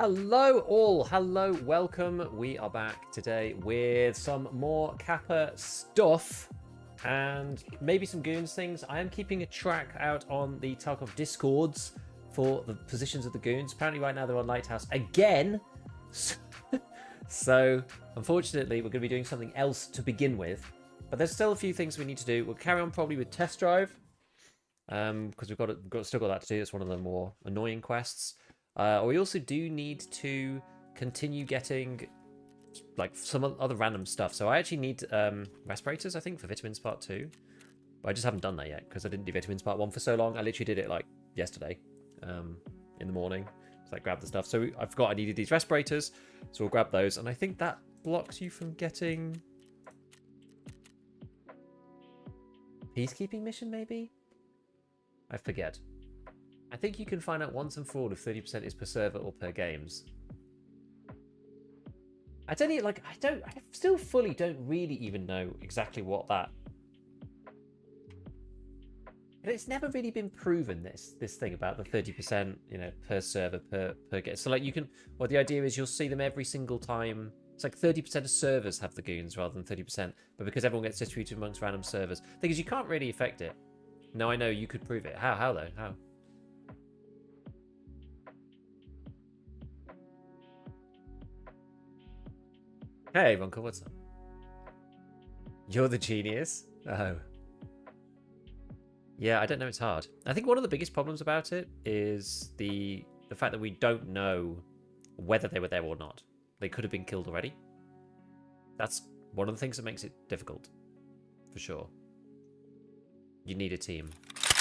Hello all, hello, welcome. We are back today with some more Kappa stuff and maybe some goons things. I am keeping a track out on the Tarkov discords for the positions of the goons. Apparently right now they're on Lighthouse again. So unfortunately we're going to be doing something else to begin with. But there's still a few things we need to do. We'll carry on probably with test drive. Because we've still got that to do. It's one of the more annoying quests. We also do need to continue getting like some other random stuff. So I actually need respirators, I think, for Vitamins Part 2. But I just haven't done that yet because I didn't do Vitamins Part 1 for so long. I literally did it like yesterday in the morning. So I grabbed the stuff. So I forgot I needed these respirators. So we'll grab those. And I think that blocks you from getting peacekeeping mission, maybe? I forget. I think you can find out once and for all if 30% is per server or per games. I still fully don't really even know exactly what that. And it's never really been proven this thing about the 30%, per server per game. So like you can, well, the idea is you'll see them every single time. It's like 30% of servers have the goons rather than 30%, but because everyone gets distributed amongst random servers, the thing is you can't really affect it. No, I know you could prove it. How though? How? Hey, Ronco, what's up? You're the genius? Oh. Yeah, I don't know, it's hard. I think one of the biggest problems about it is the fact that we don't know whether they were there or not. They could have been killed already. That's one of the things that makes it difficult. For sure. You need a team.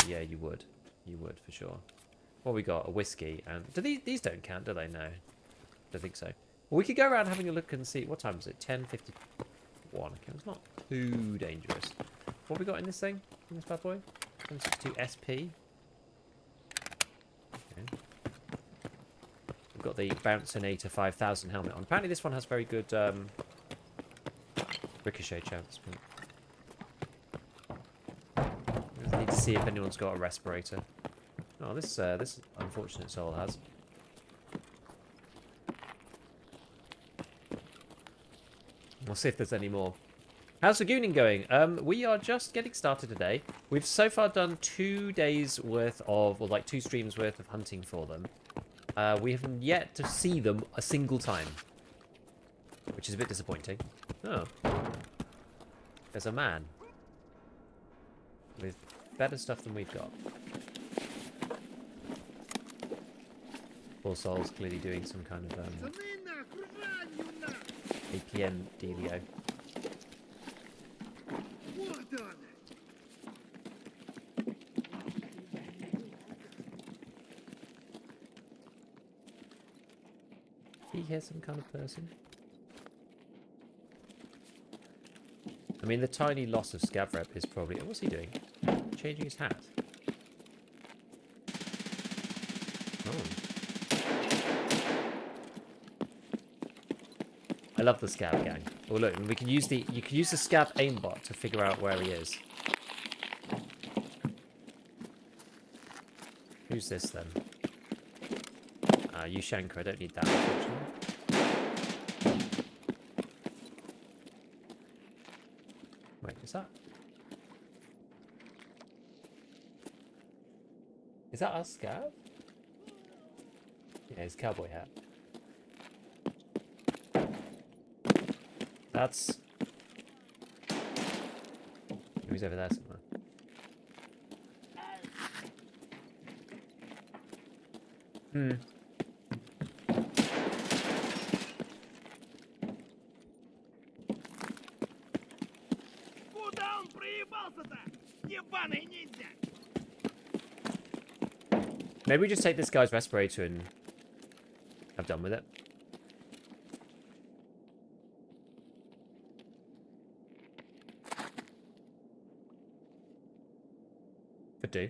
Yeah, you would. You would, for sure. What we got? A whiskey. And do these don't count, do they? No. Don't think so. Well, we could go around having a look and see. What time is it? 10:51. Okay, it's not too dangerous. What we got in this thing? In this bad boy? 162 SP. Okay. We've got the Bouncinator 5000 helmet on. Apparently this one has very good ricochet chance. I need to see if anyone's got a respirator. Oh, this unfortunate soul has. We'll see if there's any more. How's the gooning going? We are just getting started today. We've so far done 2 days worth of, or like 2 streams worth of hunting for them. We haven't yet to see them a single time, which is a bit disappointing. Oh. There's a man with better stuff than we've got. Poor Soul's clearly doing some kind of APM dealio. He hear some kind of person? I mean, the tiny loss of scav rep is probably... What's he doing? Changing his hat. Oh. I love the scav gang. Oh look, we can use the scav aimbot to figure out where he is. Who's this then? Ushanka, I don't need that, unfortunately. Wait, is that? Is that us, scav? Yeah, his cowboy hat. That's... He's over there somewhere. Hmm. Maybe we just take this guy's respirator and have done with it. Could do.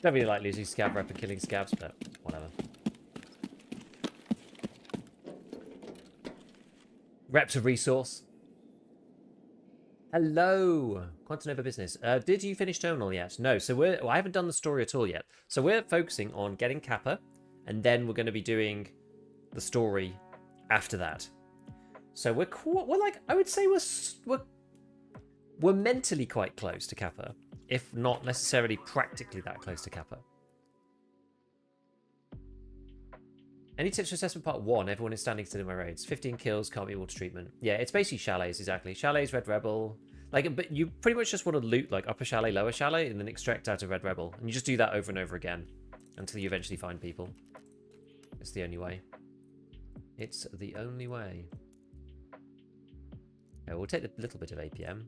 Don't really like losing scav rep and killing scavs, but whatever. Rep's a resource. Hello, Quantanova Business. Did you finish Terminal yet? No, so I haven't done the story at all yet. So we're focusing on getting Kappa, and then we're going to be doing the story after that. So we're like, I would say we're mentally quite close to Kappa, if not necessarily practically that close to Kappa. Any tips for assessment part 1? Everyone is standing still in my raids. 15 kills, can't be water treatment. Yeah, it's basically chalets, exactly. Chalets, Red Rebel. Like, but you pretty much just want to loot, like, upper chalet, lower chalet, and then extract out of Red Rebel. And you just do that over and over again until you eventually find people. It's the only way. It's the only way. Yeah, we'll take a little bit of APM.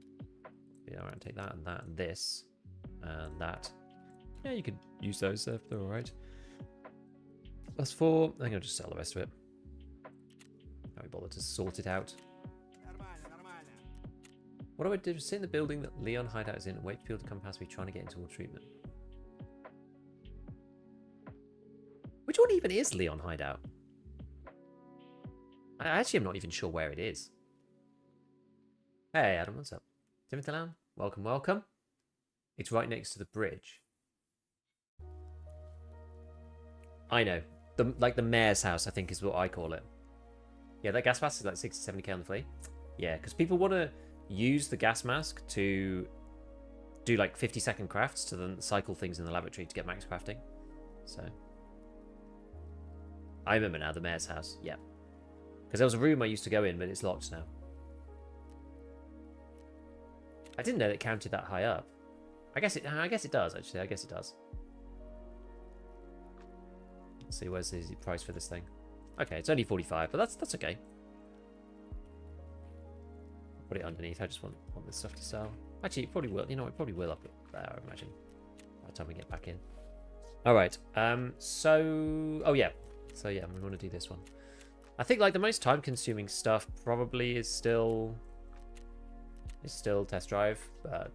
Yeah, I'll take that and this. And that. Yeah, you could use those if they're alright. +4. I think I'll just sell the rest of it. Can't be bothered to sort it out. What do I do? Sit in the building that Leon Hideout is in and wait for people to come past me trying to get into water treatment. Which one even is Leon Hideout? I actually am not even sure where it is. Hey Adam, what's up? Timothy Lamb, welcome, welcome. It's right next to the bridge. I know. Like the mayor's house, I think is what I call it. Yeah, that gas mask is like 60 to 70k on the flea. Yeah, because people want to use the gas mask to do like 50-second crafts to then cycle things in the laboratory to get max crafting. So I remember now, the mayor's house. Yeah. Because there was a room I used to go in, but it's locked now. I didn't know it counted that high up. I guess it does, actually. I guess it does. Let's see, where's the price for this thing? Okay, it's only 45, but that's okay. Put it underneath. I just want this stuff to sell. Actually, it probably will. You know, it probably will up there, I imagine, by the time we get back in. All right. Oh yeah. So yeah, we want to do this one. I think like the most time-consuming stuff probably is still test drive, but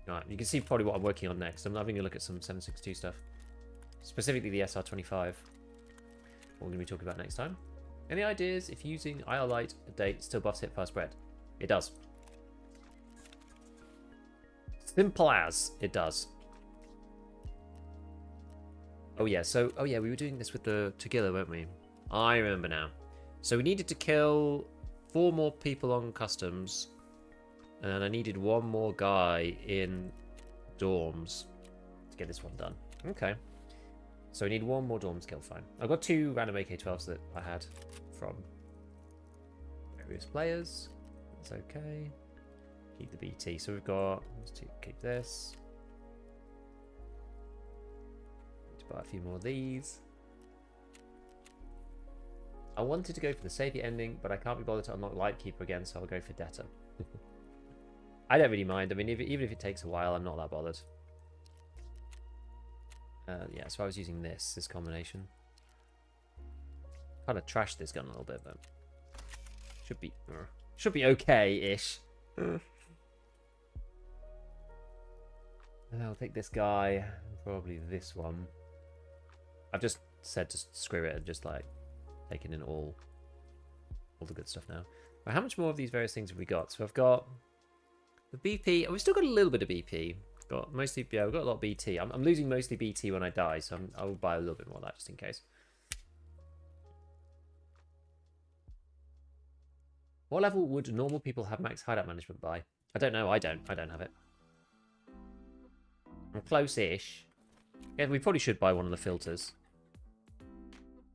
right, you can see probably what I'm working on next. I'm having a look at some 762 stuff, specifically the SR25. What we're going to be talking about next time. Any ideas if using IR Light date still buffs hit fast spread? It does. Simple as it does. Oh yeah, we were doing this with the Tagilla, weren't we? I remember now. So we needed to kill 4 more people on customs, and I needed 1 more guy in dorms to get this one done. Okay. So we need 1 more dorms kill, fine. I've got 2 random AK-12s that I had from various players. That's okay. Keep the BT. So we've got, let's keep this. Need to buy a few more of these. I wanted to go for the Savior ending, but I can't be bothered to unlock Lightkeeper again, so I'll go for Debtor. I don't really mind. I mean, even if it takes a while, I'm not that bothered. Yeah, so I was using this combination. Kind of trashed this gun a little bit, but should be okay-ish. I'll take this guy, probably this one. I've just said to screw it and just like taking in all the good stuff now. Right, how much more of these various things have we got? So I've got the BP. Oh, we've still got a little bit of BP. Got mostly, yeah, we've got a lot of BT. I'm losing mostly BT when I die, so I will buy a little bit more of that just in case. What level would normal people have max hideout management by? I don't know. I don't have it. I'm close-ish. Yeah, we probably should buy one of the filters.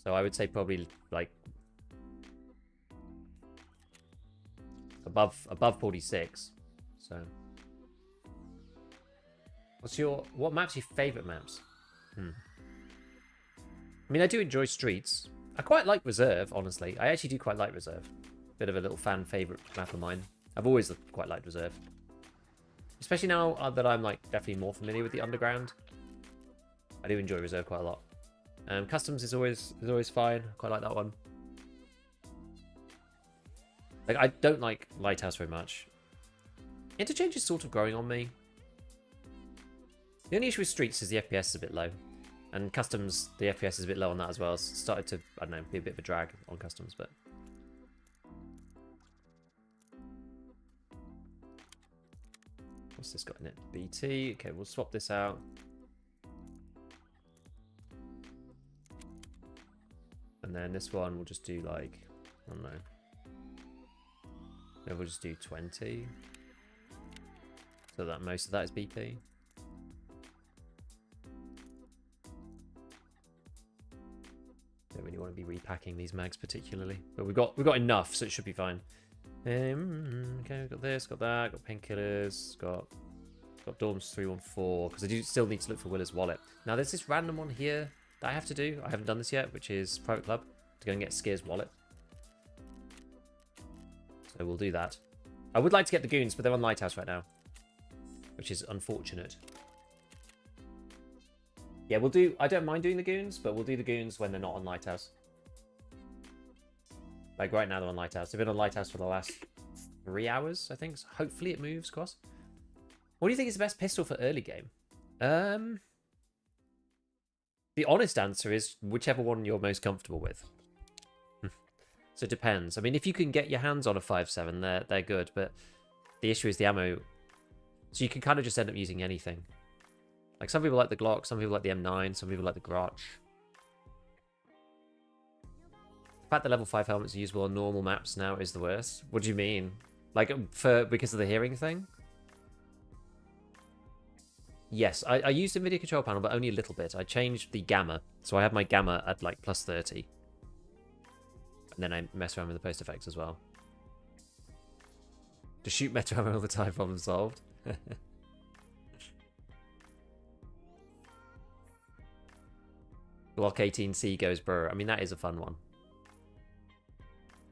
So I would say probably like above 46. So what maps are your favourite maps? I mean, I do enjoy streets. I quite like Reserve, honestly. I actually do quite like Reserve. Bit of a little fan favourite map of mine. I've always quite liked Reserve. Especially now that I'm like definitely more familiar with the Underground. I do enjoy Reserve quite a lot. Customs is always fine. Quite like that one. Like, I don't like Lighthouse very much. Interchange is sort of growing on me. The only issue with Streets is the FPS is a bit low. And Customs, the FPS is a bit low on that as well. It's started to, I don't know, be a bit of a drag on Customs, but... What's this got in it? BT. Okay, we'll swap this out. And then this one we'll just do like, I don't know. Maybe we'll just do 20. So that most of that is BP. Don't really want to be repacking these mags particularly, but we've got enough, so it should be fine. Okay, we've got this, got that, got painkillers, got Dorms 314 because I do still need to look for Willer's wallet. Now there's this random one here that I have to do. I haven't done this yet, which is Private Club to go and get Skier's wallet. So we'll do that. I would like to get the goons, but they're on Lighthouse right now, which is unfortunate. Yeah, we'll do... I don't mind doing the goons, but we'll do the goons when they're not on Lighthouse. Like right now they're on Lighthouse. They've been on Lighthouse for the last 3 hours, I think. So hopefully it moves across. What do you think is the best pistol for early game? The honest answer is whichever one you're most comfortable with. So it depends. I mean, if you can get your hands on a 5.7, they're good, but the issue is the ammo. So you can kind of just end up using anything. Like some people like the Glock, some people like the M9, some people like the Grotch. The fact that level 5 helmets are usable on normal maps now is the worst. What do you mean? Like because of the hearing thing? Yes, I used NVIDIA control panel, but only a little bit. I changed the gamma, so I have my gamma at like plus 30. And then I mess around with the post effects as well. To shoot meta ammo all the time, problem solved. Glock 18C goes brr. I mean, that is a fun one.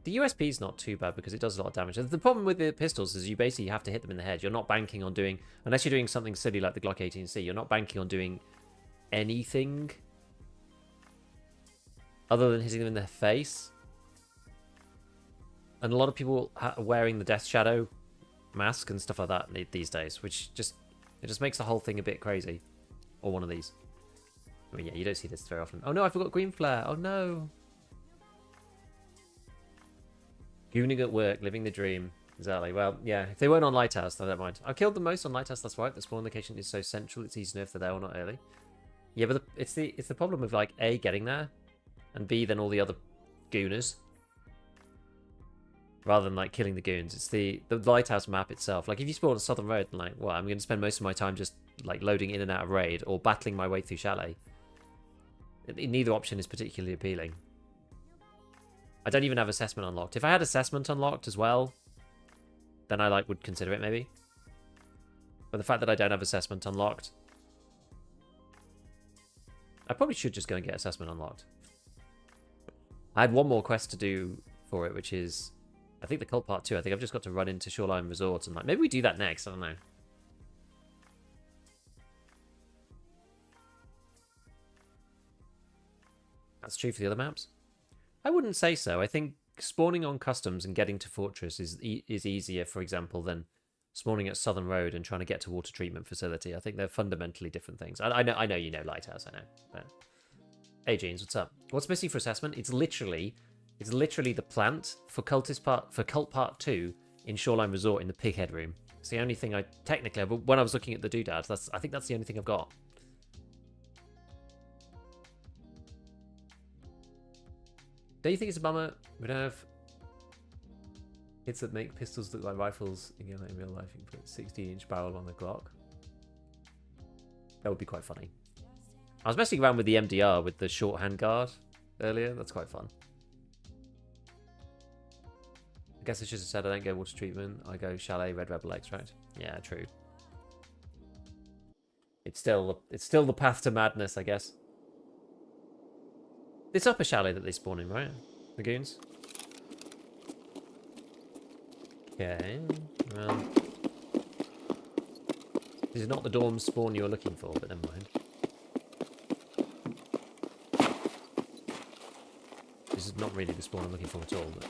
The USP is not too bad because it does a lot of damage. The problem with the pistols is you basically have to hit them in the head. You're not banking on doing... Unless you're doing something silly like the Glock 18C, you're not banking on doing anything other than hitting them in the face. And a lot of people are wearing the Death Shadow mask and stuff like that these days, which just... It just makes the whole thing a bit crazy. Or one of these. I mean, yeah, you don't see this very often. Oh no, I forgot Green Flare. Oh no. Gooning at work, living the dream. Exactly. Well, yeah, if they weren't on Lighthouse, I don't mind. I've killed the most on Lighthouse, that's right. The spawn location is so central, it's easy to know if they're there or not early. Yeah, but it's the problem of, like, A, getting there, and B, then all the other gooners. Rather than, like, killing the goons. It's the Lighthouse map itself. Like, if you spawn on Southern Road, and, like, well, I'm going to spend most of my time just, like, loading in and out of raid, or battling my way through Chalet. Neither option is particularly appealing. I don't even have assessment unlocked. If I had assessment unlocked as well, then I would consider it maybe. But the fact that I don't have assessment unlocked, I probably should just go and get assessment unlocked. I had one more quest to do for it, which is, I think the Cult Part 2. I think I've just got to run into Shoreline Resort and maybe we do that next. I don't know. That's true for the other maps. I wouldn't say so. I think spawning on customs and getting to Fortress is easier, for example, than spawning at Southern Road and trying to get to water treatment facility. I think they're fundamentally different things. I know you know Lighthouse, I know. But... Hey Jeans, what's up? What's missing for assessment? It's literally the plant for Cult Part 2 in Shoreline Resort in the Pighead room. It's the only thing I technically, but when I was looking at the doodads, I think that's the only thing I've got. Don't you think it's a bummer we don't have hits that make pistols look like rifles again, like in real life? You can put a 16-inch barrel on the Glock. That would be quite funny. I was messing around with the MDR with the short handguard earlier. That's quite fun. I guess I should have said I don't go water treatment. I go Chalet, Red Rebel extract. Yeah, true. It's still the path to madness, I guess. It's upper Chalet that they spawn in, right? The goons? Okay. Well, this is not the dorm spawn you're looking for, but never mind. This is not really the spawn I'm looking for at all, but...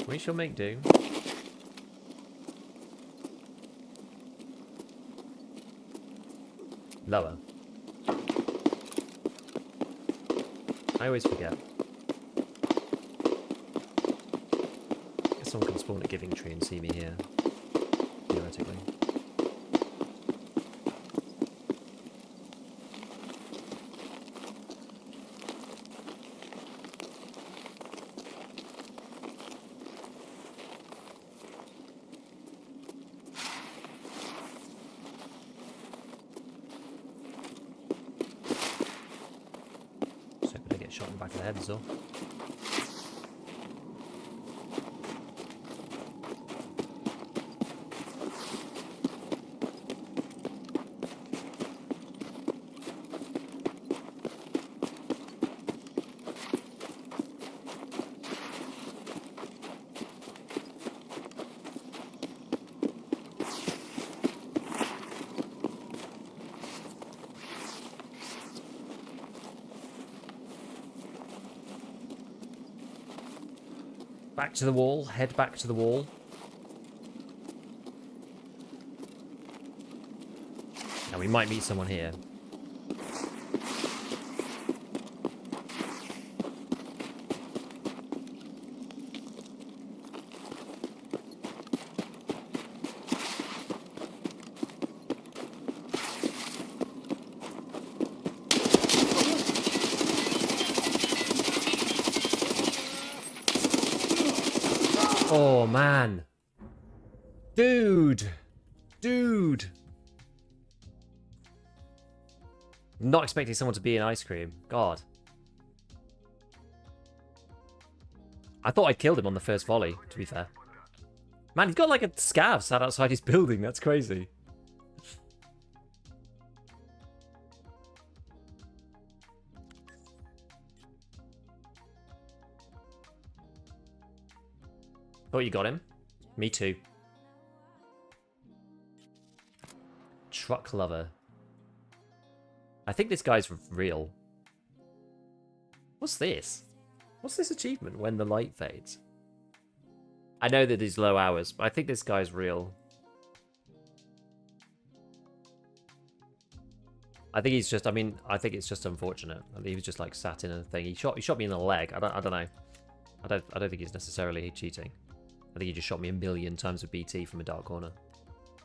we shall make do. Lower. I always forget. I guess someone can spawn at Giving Tree and see me here. theoretically. So hoping I get shot in the back of the head as well. Back to the wall. Head back to the wall. Now we might meet someone here. Oh, man. Dude. Not expecting someone to be in ice cream. God. I thought I'd killed him on the first volley, to be fair. Man, he's got like a scav sat outside his building. That's crazy. Thought you got him. Me too. Truck lover. I think this guy's real. What's this? What's this achievement when the light fades? I know that he's low hours, but I think this guy's real. I think he's just, I mean, I think it's just unfortunate. I think he was just like sat in a thing. He shot me in the leg. I don't know. I don't think he's necessarily cheating. I think he just shot me a million times with BT from a dark corner.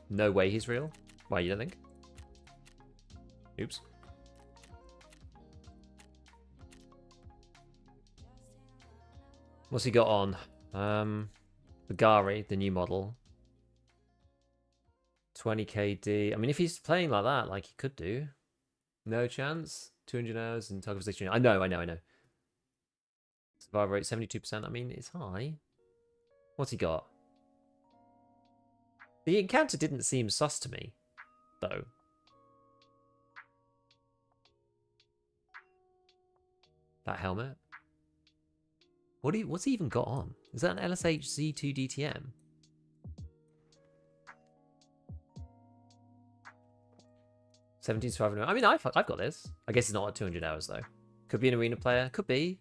No way he's real. Why, you don't think? Oops. What's he got on? The Gari, the new model. 20 KD. I mean, if he's playing like that, like he could do. No chance. 200 hours and target position. I know. Survival rate 72%. I mean, it's high. What's he got? The encounter didn't seem sus to me, though. That helmet. What's he even got on? Is that an LSH Z2 DTM? $17 survival. I mean, I've got this. I guess it's not at 200 hours though. Could be an arena player. Could be.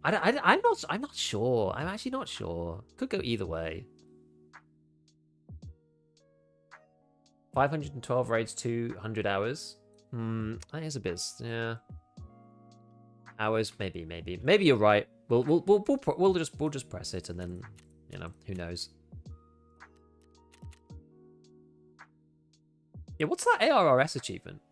I'm not sure. I'm actually not sure. Could go either way. 512 raids, 200 hours. That is a bit. Yeah. Hours, maybe you're right. We'll just press it and then, you know, who knows. Yeah, what's that ARRS achievement?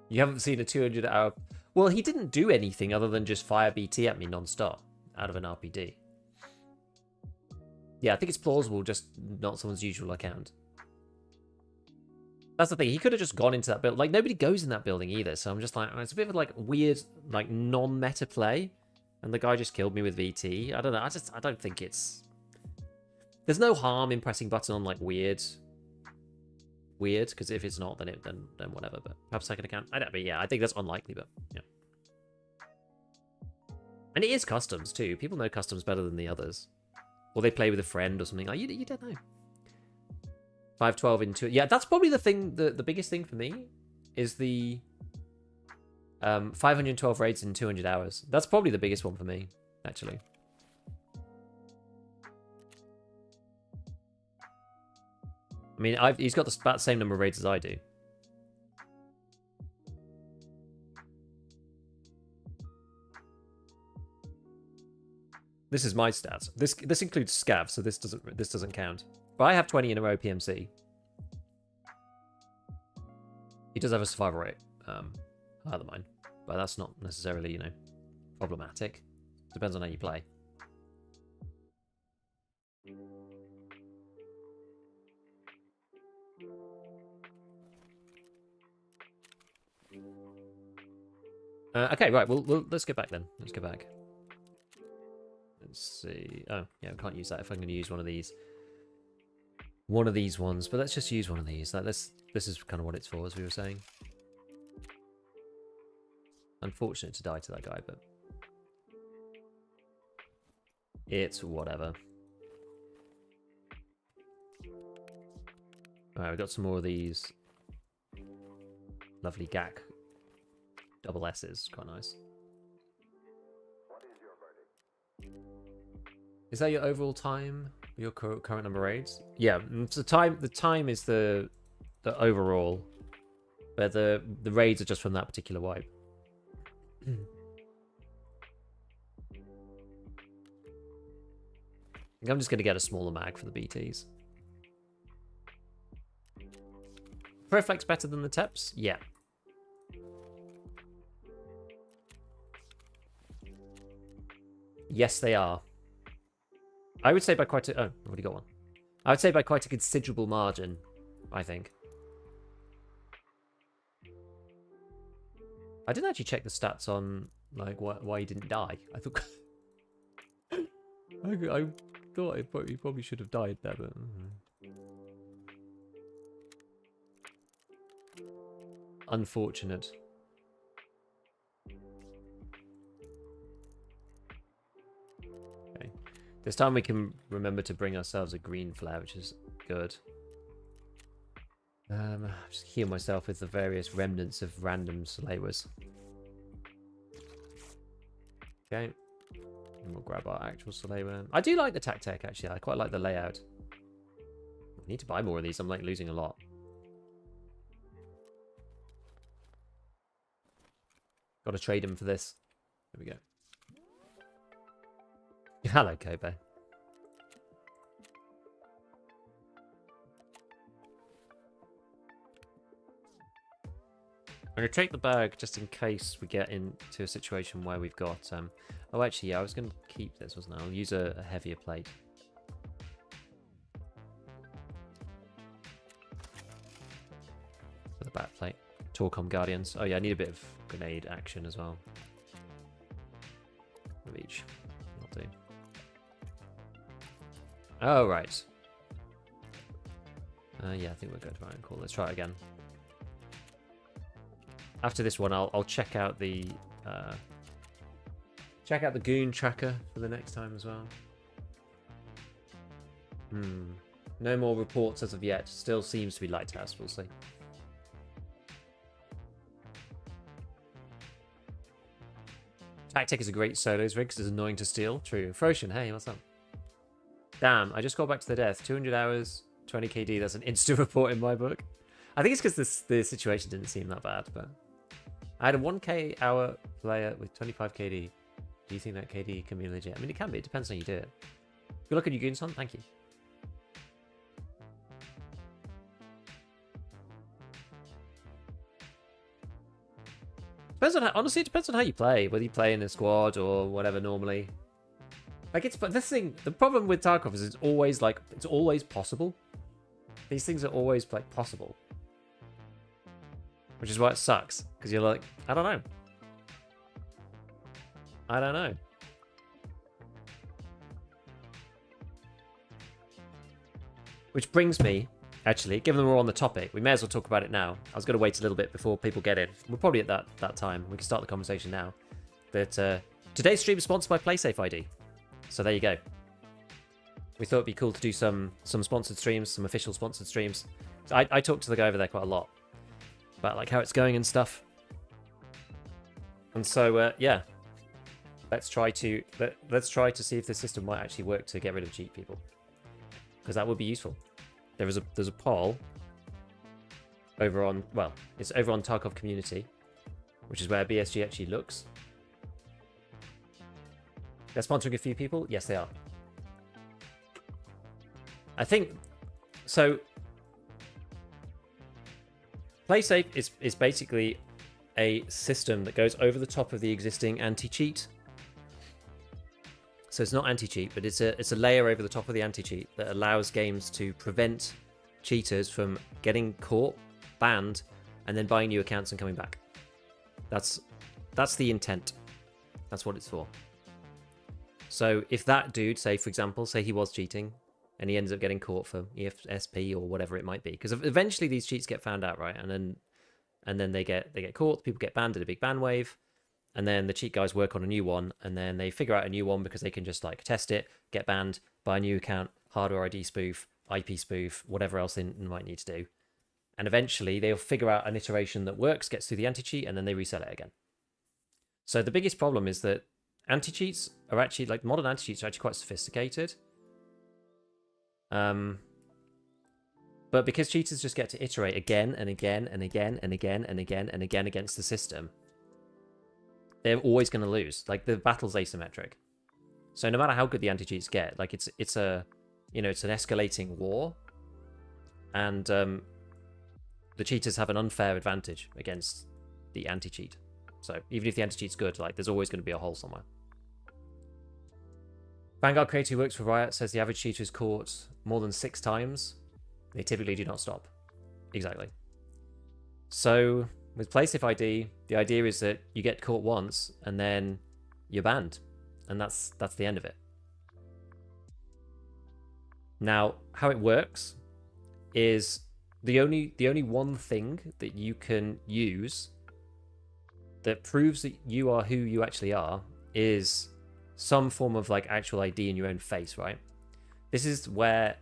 You haven't seen a 200 hour. Well, he didn't do anything other than just fire BT at me non-stop out of an RPD. Yeah, I think it's plausible, just not someone's usual account. That's the thing. He could have just gone into that building. Like, nobody goes in that building either. So I'm just like, it's a bit of like weird, like non-meta play. And the guy just killed me with VT. I don't know. I don't think it's. There's no harm in pressing button on like weird. Because if it's not, then whatever. But perhaps second account. I don't. But yeah, I think that's unlikely. But yeah. And it is customs too. People know customs better than the others. Or they play with a friend or something. Like you don't know. 512 into it. Yeah, that's probably the thing. The biggest thing for me is the 512 raids in 200 hours. That's probably the biggest one for me, actually. I mean, he's got about the same number of raids as I do. This is my stats. This includes scav, so this doesn't count. But I have 20 in a row PMC. He does have a survival rate higher than mine, but that's not necessarily, you know, problematic. Depends on how you play. Okay, right. Well, let's get back then. Let's get back. Let's see. Oh, yeah, I can't use that if I'm going to use one of these. One of these ones, but let's just use one of these. Like this is kind of what it's for, as we were saying. Unfortunate to die to that guy, but it's whatever. Alright, we've got some more of these lovely GAC double S's. Quite nice. Is that your overall time? Your current number of raids? Yeah, so the time is the overall, but the raids are just from that particular wipe. I think I'm just going to get a smaller mag for the BTs. Proflex better than the Teps? Yeah. Yes, they are. I would say by quite a... Oh, I've already got one. I would say by quite a considerable margin, I think. I didn't actually check the stats on, like, why he didn't die. I thought... I thought he probably should have died there, but... Unfortunate. Okay. This time we can remember to bring ourselves a green flare, which is good. Just heal myself with the various remnants of random Salewers. Okay. And we'll grab our actual Salewa. I do like the Tactec, actually. I quite like the layout. I need to buy more of these. I'm like losing a lot. Got to trade him for this. There we go. Hello, Kobe. I'm going to take the bag just in case we get into a situation where we've got... Oh, actually, yeah, I was going to keep this, wasn't I? I'll use a heavier plate. For the back plate. Torcom Guardians. Oh, yeah, I need a bit of grenade action as well. Of each. I'll do. Oh, right. Yeah, I think we're good. Right, cool. Let's try it again. After this one, I'll check out the goon tracker for the next time as well. No more reports as of yet. Still seems to be Lighthouse. We'll see. Tactic is a great solos rig because it's annoying to steal. True. Frosian, hey, what's up? Damn, I just got back to the death. 200 hours, 20 KD. That's an instant report in my book. I think it's because the situation didn't seem that bad, but I had a 1k hour player with 25 KD. Do you think that KD can be legit? I mean, it can be. It depends on how you do it. Good luck on your Goonson. Thank you. Depends on how, honestly, it depends on how you play. Whether you play in a squad or whatever normally. Like, but this thing, the problem with Tarkov is it's always possible. These things are always like possible. Which is why it sucks. Because you're like, I don't know. I don't know. Which brings me, actually, given we're on the topic, we may as well talk about it now. I was going to wait a little bit before people get in. We're probably at that time. We can start the conversation now. But today's stream is sponsored by PlaySafe ID. So there you go. We thought it'd be cool to do some sponsored streams, some official sponsored streams. So I talked to the guy over there quite a lot about like how it's going and stuff. And so yeah, let's try to see if the system might actually work to get rid of cheat people, because that would be useful. There's a poll over on, well, it's over on Tarkov Community, which is where BSG actually looks. They're sponsoring a few people? Yes, they are. I think... So... PlaySafe is basically a system that goes over the top of the existing anti-cheat. So it's not anti-cheat, but it's a layer over the top of the anti-cheat that allows games to prevent cheaters from getting caught, banned, and then buying new accounts and coming back. That's the intent. That's what it's for. So if that dude, say for example, say he was cheating, and he ends up getting caught for ESP or whatever it might be, because eventually these cheats get found out, right? And then they get caught, people get banned in a big ban wave, and then the cheat guys work on a new one, and then they figure out a new one because they can just like test it, get banned, buy a new account, hardware ID spoof, IP spoof, whatever else they might need to do. And eventually they'll figure out an iteration that works, gets through the anti-cheat, and then they resell it again. So the biggest problem is that anti-cheats are actually, like modern anti-cheats are actually quite sophisticated. But because cheaters just get to iterate again and again and again and again and again and again against the system, they're always going to lose. Like the battle's asymmetric. So no matter how good the anti-cheats get, like it's a, it's an escalating war, and the cheaters have an unfair advantage against the anti-cheat. So even if the anti-cheat's good, like there's always going to be a hole somewhere. Vanguard creator who works for Riot says the average cheater is caught more than 6 times. They typically do not stop. Exactly. So with PlaySafe ID, the idea is that you get caught once and then you're banned, and that's the end of it. Now, how it works is the only one thing that you can use that proves that you are who you actually are is some form of like actual ID in your own face, right? This is where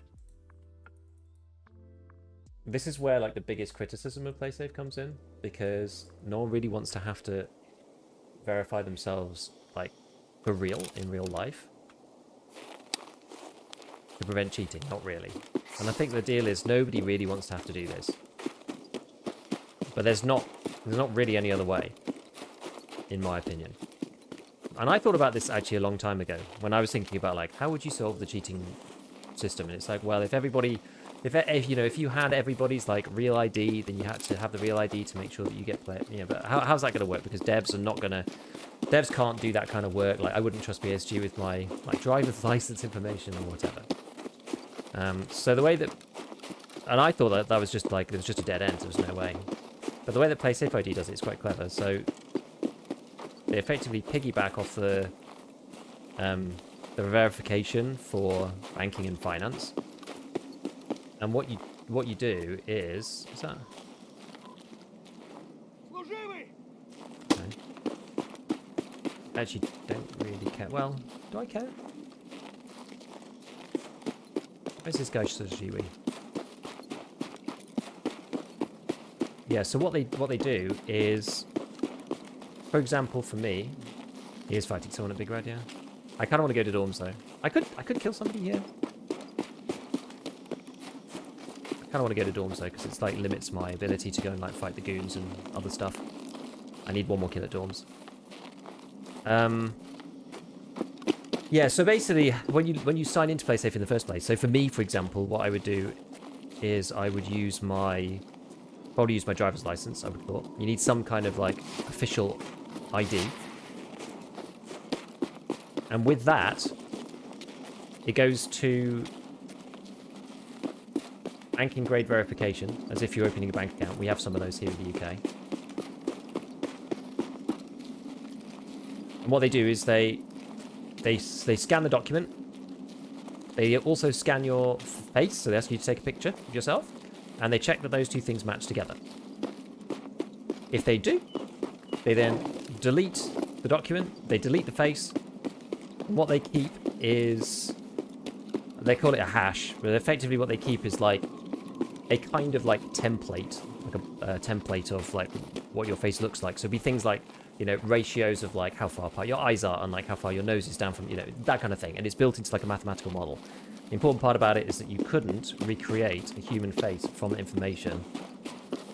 like the biggest criticism of PlaySafe comes in, because no one really wants to have to verify themselves like for real in real life to prevent cheating. Not really. And I think the deal is nobody really wants to have to do this, but there's not really any other way, in my opinion. And I thought about this actually a long time ago when I was thinking about like how would you solve the cheating system. And it's like, well, if you had everybody's like real ID, then you had to have the real ID to make sure that you get play. But how's that going to work? Because devs can't do that kind of work. Like I wouldn't trust BSG with my like driver's license information or whatever. So the way that, and I thought that was just like it was just a dead end. There was no way. But the way that PlaySafe ID does it is quite clever. So they effectively piggyback off the verification for banking and finance. And what you do is that? Okay. I actually don't really care. Well, do I care? Where's this guy Sujiwi? Yeah, so what they do is, for example, for me, he is fighting someone at Big Red, yeah. I kind of want to go to dorms though. I could kill somebody here. I kind of want to go to dorms though, because it's like limits my ability to go and like fight the goons and other stuff. I need one more kill at dorms. Yeah, so basically when you sign into PlaySafe in the first place, so for me, for example, what I would do is I would probably use my driver's license. I would have thought you need some kind of like official ID, and with that it goes to banking grade verification, as if you're opening a bank account. We have some of those here in the UK. And what they do is they scan the document. They also scan your face, so they ask you to take a picture of yourself, and they check that those two things match together. If they do, they then delete the document, they delete the face, and what they keep is, they call it a hash, but effectively what they keep is like a kind of like template, like a template of like what your face looks like. So it'd be things like, ratios of like how far apart your eyes are and like how far your nose is down from, that kind of thing. And it's built into like a mathematical model. The important part about it is that you couldn't recreate a human face from the information.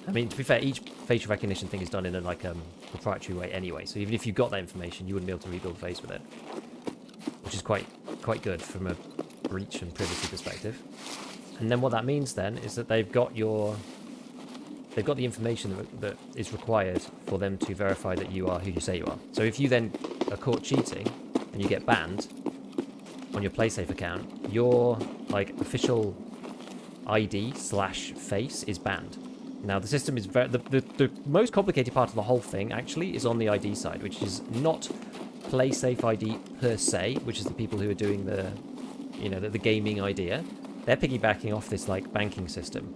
I mean, to be fair, each facial recognition thing is done in a like proprietary way anyway. So even if you got that information, you wouldn't be able to rebuild a face with it. which is quite good from a breach and privacy perspective. And then what that means then is that they've got the information that is required for them to verify that you are who you say you are. So if you then are caught cheating and you get banned on your PlaySafe account, your like official ID/face is banned. Now the system is the most complicated part of the whole thing actually is on the ID side, which is not PlaySafe ID per se, which is the people who are doing the gaming idea. They're piggybacking off this like banking system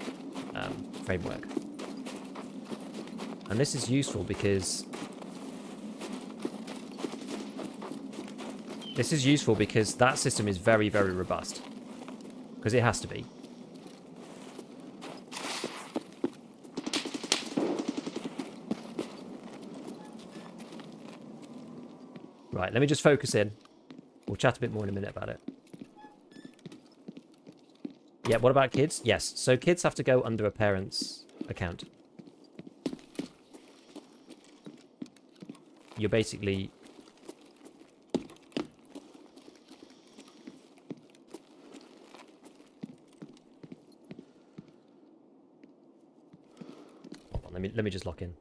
framework. And this is useful because that system is very, very robust. Because it has to be. Right, let me just focus in. We'll chat a bit more in a minute about it. Yeah, what about kids? Yes, so kids have to go under a parent's account. You're basically... Hold on, let me just lock in.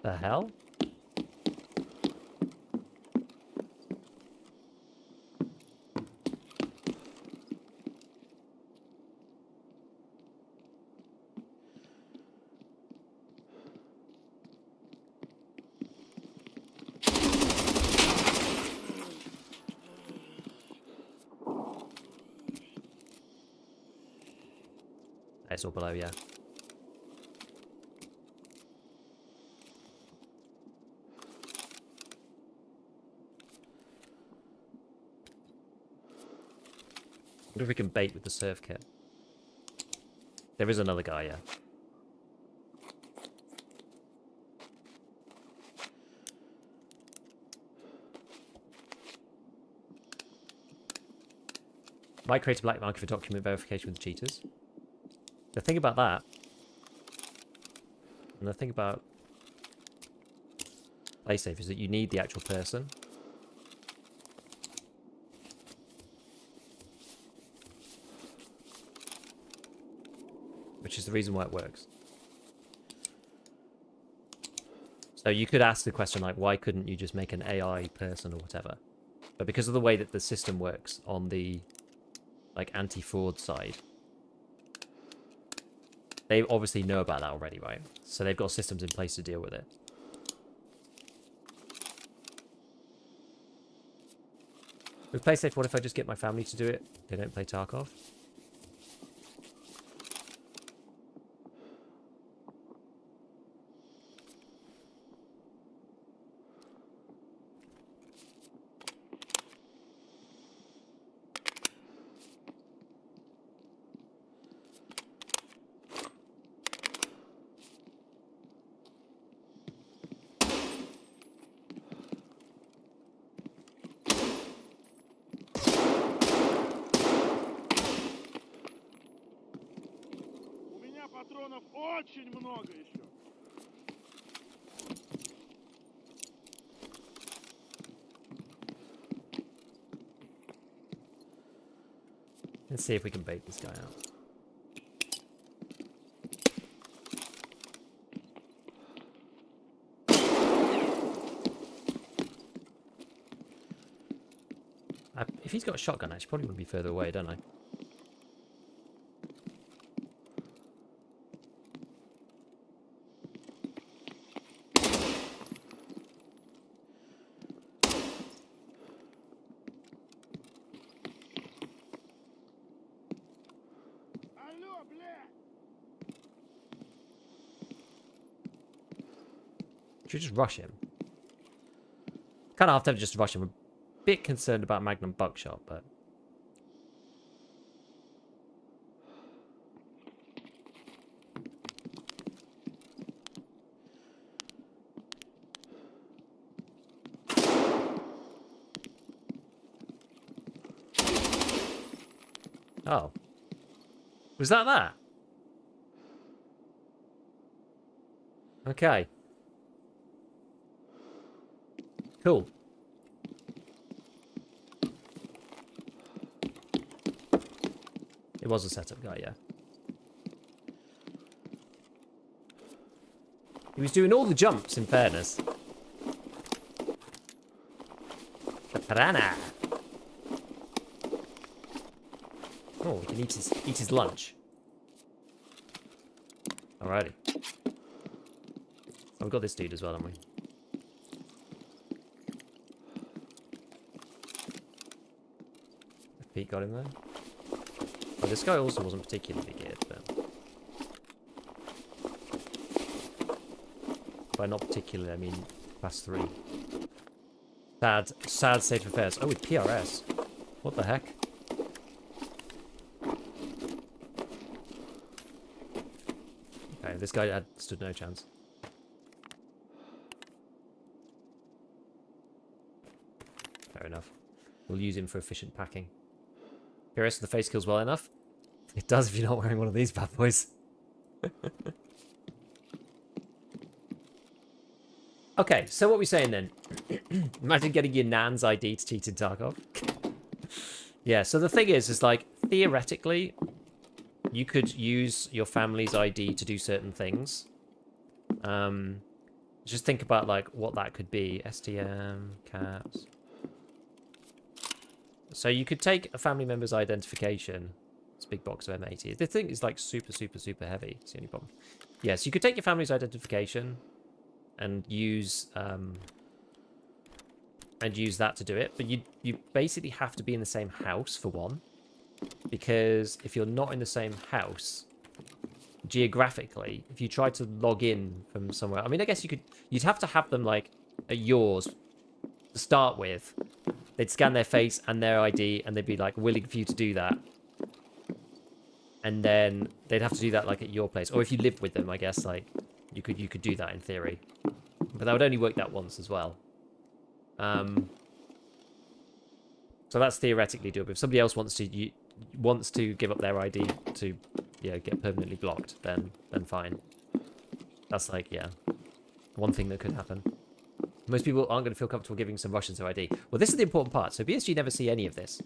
The hell? It's all below, yeah. I wonder if we can bait with the surf kit. There is another guy, yeah. Might create a black market for document verification with cheaters. The thing about that, and the thing about PlaySafe is that you need the actual person. Which is the reason why it works. So you could ask the question like, why couldn't you just make an AI person or whatever? But because of the way that the system works on the like anti-fraud side, they obviously know about that already, right? So they've got systems in place to deal with it. With PlaySafe, what if I just get my family to do it? They don't play Tarkov. Патронов очень много еще. Let's see if we can bait this guy out. If he's got a shotgun, I should probably would be further away, don't I? Should we just rush him? Kind of have to just rush him. I'm a bit concerned about Magnum Buckshot, but... Oh. Was that? Okay. Cool. It was a setup guy, yeah. He was doing all the jumps, in fairness. The piranha. Oh, he can eat his lunch. Alrighty. Oh, we've got this dude as well, haven't we? Pete got him there. Oh, this guy also wasn't particularly good, but... By not particularly, I mean class 3. Sad state of affairs. Oh, with PRS. What the heck? Okay, this guy had stood no chance. Fair enough. We'll use him for efficient packing. PRS of the face kills well enough. It does if you're not wearing one of these bad boys. Okay, so what we're saying then? Imagine getting your nan's ID to cheat in Tarkov. Yeah, so the thing is like, theoretically, you could use your family's ID to do certain things. Just think about, like, what that could be. STM, caps. So you could take a family member's identification. It's a big box of M80. The thing is, like, super, super, super heavy. It's the only problem. Yeah, so you could take your family's identification and use that to do it, but you basically have to be in the same house for one, because if you're not in the same house, geographically, if you try to log in from somewhere, I mean, I guess you'd have to have them like at yours to start with. They'd scan their face and their ID, and they'd be like willing for you to do that, and then they'd have to do that like at your place, or if you live with them, I guess like you could do that in theory. But that would only work that once as well. So that's theoretically doable. If somebody else wants to give up their ID to get permanently blocked, then fine. That's like, yeah, one thing that could happen. Most people aren't going to feel comfortable giving some Russians their ID. Well, this is the important part. So BSG never see any of this.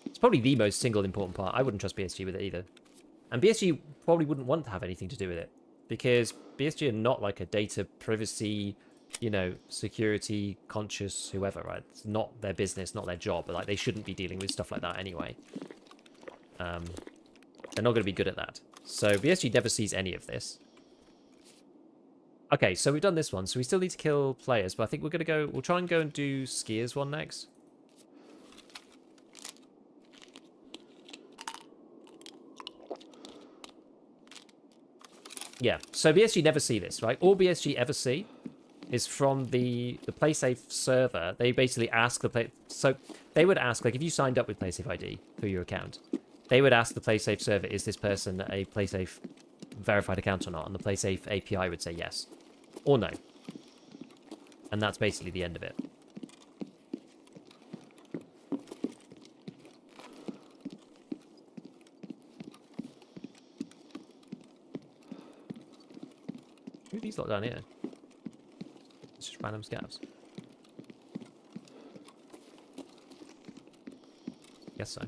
It's probably the most single important part. I wouldn't trust BSG with it either. And BSG probably wouldn't want to have anything to do with it, because BSG are not like a data privacy, security conscious whoever, right? It's not their business, not their job, but like they shouldn't be dealing with stuff like that anyway. They're not going to be good at that. So BSG never sees any of this. Okay, so we've done this one, so we still need to kill players, but I think we'll try and go and do Skiers one next. Yeah, so BSG never see this, right? All BSG ever see is from the PlaySafe server. They basically ask so they would ask, like, if you signed up with PlaySafe ID through your account, they would ask the PlaySafe server, is this person a PlaySafe verified account or not? And the PlaySafe API would say yes or no. And that's basically the end of it. Who are these lot down here? It's just random scabs. Guess so.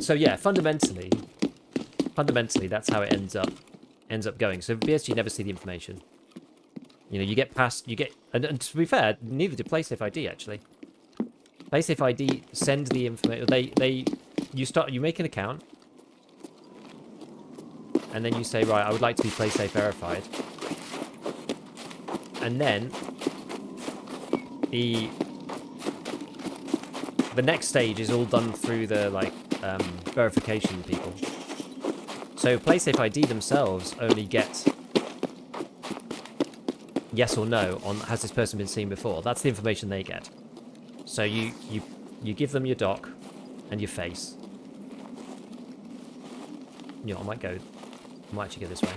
So yeah, fundamentally, that's how it ends up going. So BSG never see the information. You get past, and to be fair, neither did PlaySafe ID actually. PlaySafe ID send the information. You make an account, and then you say, right, I would like to be PlaySafe verified, and then the next stage is all done through the verification people. So PlaySafe ID themselves only get yes or no on has this person been seen before. That's the information they get. So you give them your dock and your face. You know, I might actually go this way.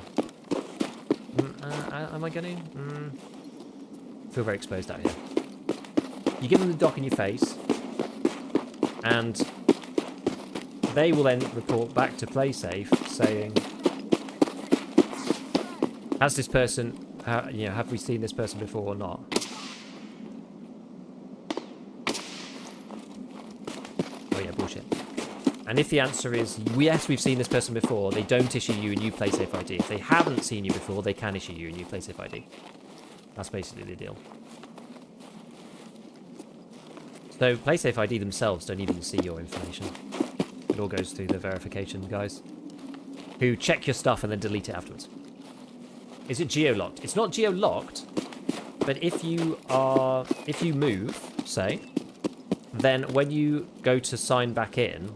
Am I going to? Feel very exposed out here. You give them the dock in your face, and they will then report back to PlaySafe saying, "Has this person, have we seen this person before or not?" Oh yeah, bullshit. And if the answer is yes, we've seen this person before, they don't issue you a new PlaySafe ID. If they haven't seen you before, they can issue you a new PlaySafe ID. That's basically the deal. So PlaySafe ID themselves don't even see your information. It all goes through the verification guys, who check your stuff and then delete it afterwards. Is it geo-locked? It's not geo-locked, but if you move, say, then when you go to sign back in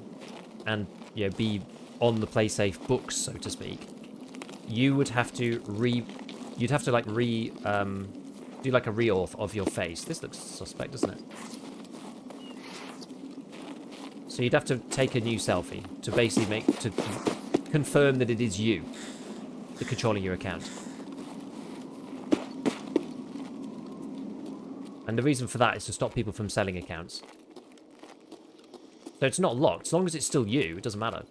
and be on the PlaySafe books, so to speak, you would have to do like a reauth of your face. This looks suspect, doesn't it? So you'd have to take a new selfie to basically confirm that it is you controlling your account. And the reason for that is to stop people from selling accounts. So it's not locked. As long as it's still you, it doesn't matter.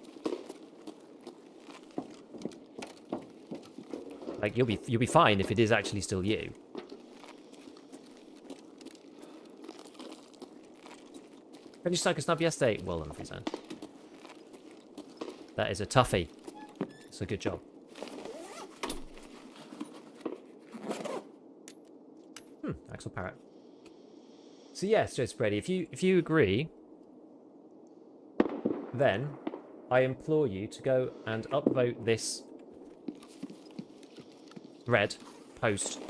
Like, you'll be fine if it is actually still you. Can you suck a snub yesterday? Well done, Fizan. That is a toughie. It's a good job. Axel Parrot. So yes, Joe Spready, if you agree, then I implore you to go and upvote this thread post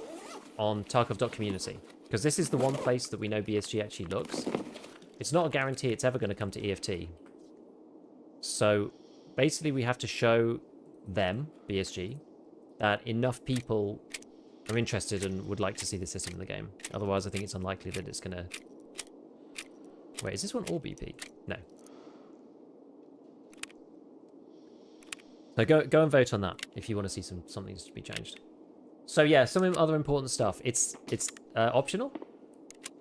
on Tarkov.community, because this is the one place that we know BSG actually looks. It's not a guarantee it's ever going to come to EFT. So basically we have to show them, BSG, that enough people are interested and would like to see the system in the game. Otherwise I think it's unlikely that it's going to... Wait, is this one all BP? No. So go and vote on that if you want to see something to be changed. So yeah, some other important stuff. It's optional.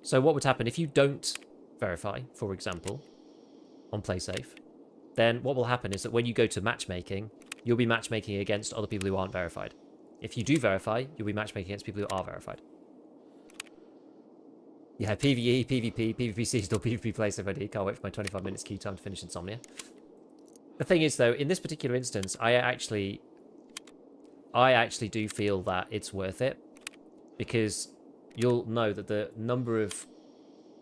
So what would happen if you don't verify, for example, on PlaySafe? Then what will happen is that when you go to matchmaking, you'll be matchmaking against other people who aren't verified. If you do verify, you'll be matchmaking against people who are verified. Yeah, PvE, PvP, PvP seasonal, PvP PlaySafe ID. Can't wait for my 25 minutes queue time to finish Insomnia. The thing is, though, in this particular instance, I actually do feel that it's worth it, because you'll know that the number of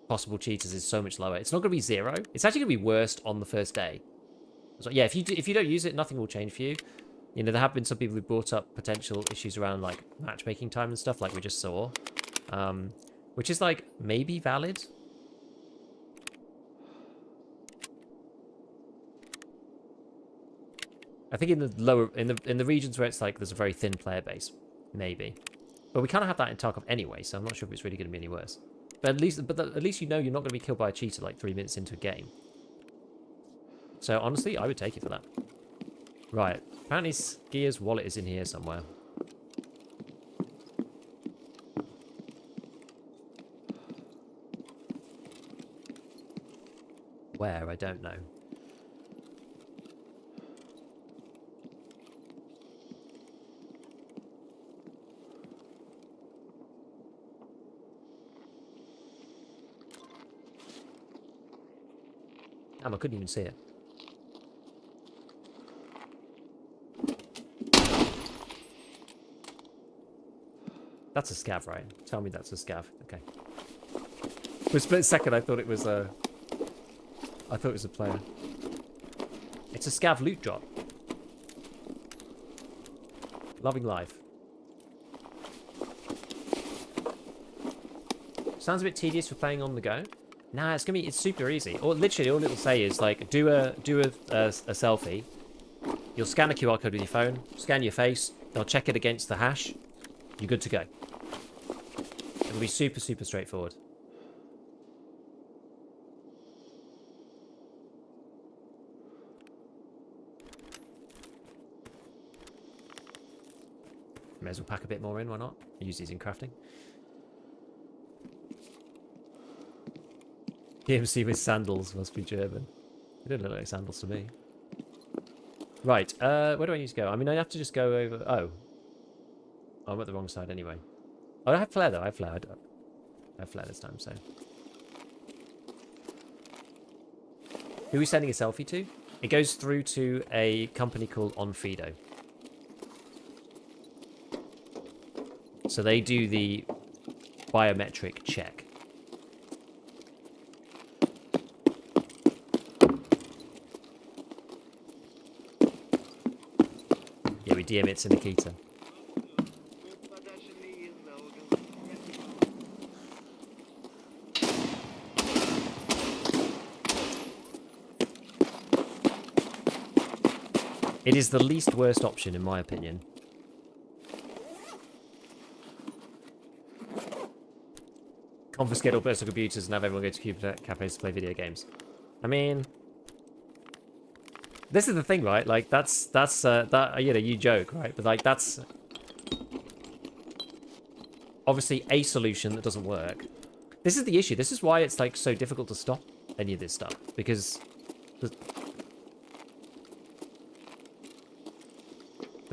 possible cheaters is so much lower. It's not going to be 0. It's actually going to be worst on the first day. So yeah, if you don't use it, nothing will change for you. You know, there have been some people who brought up potential issues around like matchmaking time and stuff, like we just saw, which is like maybe valid. I think in the lower in the regions where it's like there's a very thin player base, maybe, but we kind of have that in Tarkov anyway, so I'm not sure if it's really going to be any worse. But at least you know you're not going to be killed by a cheater like 3 minutes into a game. So honestly, I would take it for that. Right, apparently Skia's wallet is in here somewhere. Where? I don't know. Damn, I couldn't even see it. That's a scav, right? Tell me that's a scav. Okay. For a split second, I thought it was a... I thought it was a player. It's a scav loot drop. Loving life. Sounds a bit tedious for playing on the go. Nah, it's super easy. Or literally, all it'll say is like, do a selfie. You'll scan a QR code with your phone, scan your face, they'll check it against the hash. You're good to go. It'll be super, super straightforward. May as well pack a bit more in, why not? Use these in crafting. PMC with sandals must be German. They don't look like sandals to me. Right, where do I need to go? I mean, I have to just go over... Oh. I'm at the wrong side anyway. Oh, I have flare, though. I have flare. I have flare this time, so... Who are we sending a selfie to? It goes through to a company called Onfido. So they do the biometric check. Yeah, we DM it to Nikita. It is the least worst option, in my opinion. Confiscate all personal computers and have everyone go to computer cafes to play video games. I mean, this is the thing, right? Like, that's that, you know, you joke, right? But like, that's obviously a solution that doesn't work. This is the issue. This is why it's like so difficult to stop any of this stuff, because the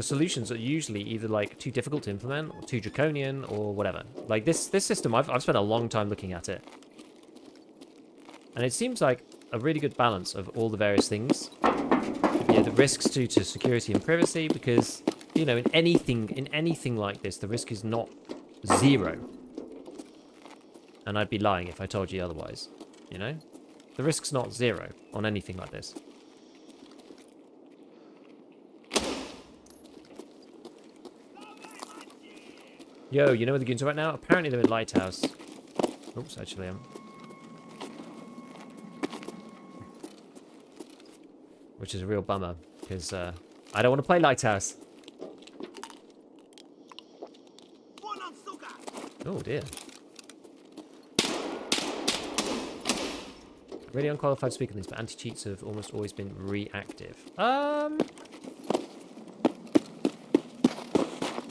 solutions are usually either like too difficult to implement or too draconian or whatever. Like this system, I've spent a long time looking at it. And it seems like a really good balance of all the various things. Yeah, the risks to security and privacy, because, you know, in anything like this, the risk is not zero. And I'd be lying if I told you otherwise, you know? The risk's not zero on anything like this. Yo, you know where the goons are right now? Apparently they're in Lighthouse. Oops, actually which is a real bummer, because I don't want to play Lighthouse. Oh dear. Really unqualified to speak on these, but anti-cheats have almost always been reactive. I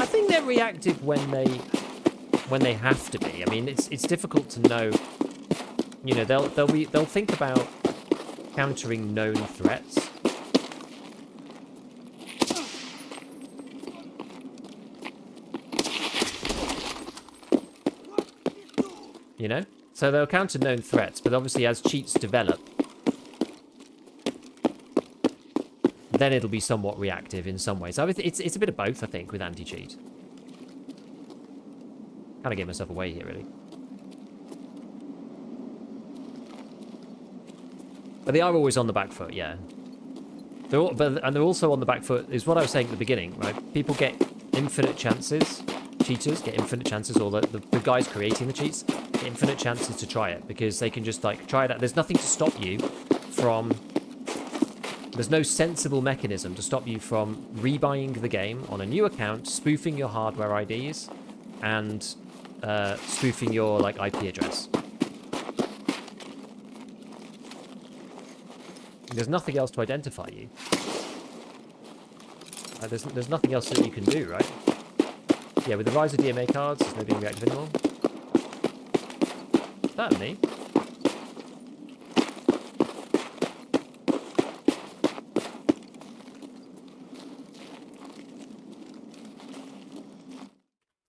think they're reactive when they have to be. I mean, it's difficult to know. You know, they'll think about countering known threats. You know? So they'll counter known threats, but obviously as cheats develop, then it'll be somewhat reactive in some ways. So it's a bit of both, I think, with anti-cheat. Kind of gave myself away here, really. But they are always on the back foot, yeah. And they're also on the back foot, is what I was saying at the beginning, right? People get infinite chances. Cheaters get infinite chances, or the guys creating the cheats get infinite chances to try it, because they can just, like, try it out. There's nothing to stop you from... There's no sensible mechanism to stop you from rebuying the game on a new account, spoofing your hardware IDs, and spoofing your, like, IP address. There's nothing else to identify you. There's nothing else that you can do, right? Yeah, with the rise of DMA cards, there's no being reactive anymore. Is that me?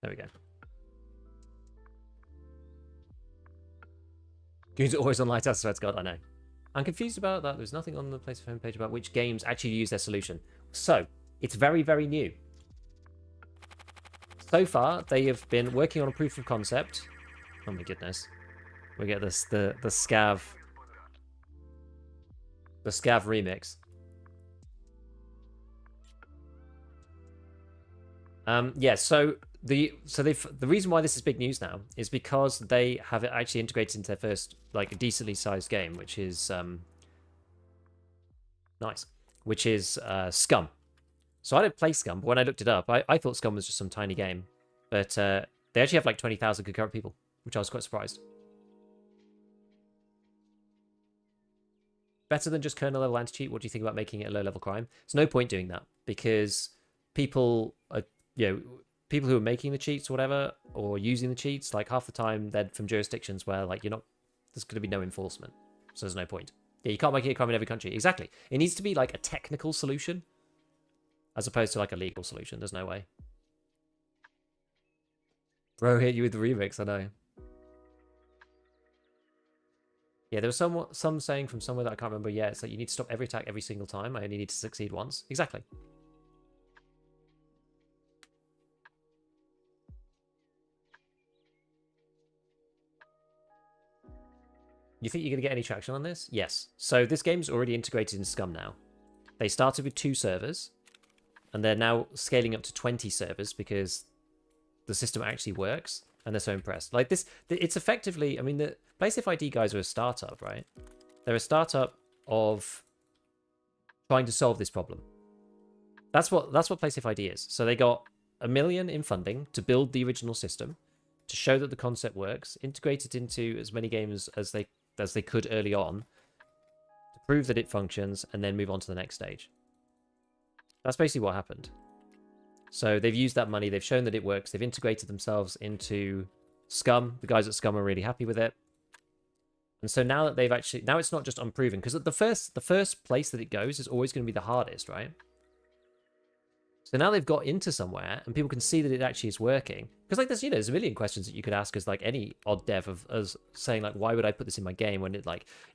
There we go. Games are always on Lighthouse, swear to God, I know. I'm confused about that. There's nothing on the PlayStation page about which games actually use their solution. So, it's very, very new. So far, they have been working on a proof of concept. Oh my goodness. We get this, the Scav remix. Yeah, so the reason why this is big news now is because they have it actually integrated into their first, like, decently sized game, which is nice, which is Scum. So I don't play Scum, but when I looked it up, I thought Scum was just some tiny game. But they actually have like 20,000 concurrent people, which I was quite surprised. Better than just kernel level anti-cheat. What do you think about making it a low level crime? There's no point doing that because people are, people who are making the cheats or whatever, or using the cheats, like half the time they're from jurisdictions where like there's going to be no enforcement, so there's no point. Yeah, you can't make it a crime in every country. Exactly. It needs to be like a technical solution as opposed to like a legal solution. There's no way. Bro hit you with the remix, I know. Yeah, there was some saying from somewhere that I can't remember. Yeah, it's like you need to stop every attack every single time. I only need to succeed once. Exactly. You think you're going to get any traction on this? Yes. So this game's already integrated in Scum now. They started with 2 servers, and they're now scaling up to 20 servers because the system actually works, and they're so impressed. Like this, it's effectively, I mean, the PlaySafe ID guys are a startup, right? They're a startup of trying to solve this problem. That's what PlaySafe ID is. So they got $1 million in funding to build the original system, to show that the concept works, integrate it into as many games as they could early on, to prove that it functions, and then move on to the next stage. That's basically what happened. So they've used that money, they've shown that it works, they've integrated themselves into Scum. The guys at Scum are really happy with it. And so now that they've actually, now it's not just unproven, because the first place that it goes is always going to be the hardest, right? So now they've got into somewhere, and people can see that it actually is working. Because like there's a million questions that you could ask as like any odd dev of as saying like, why would I put this in my game when it's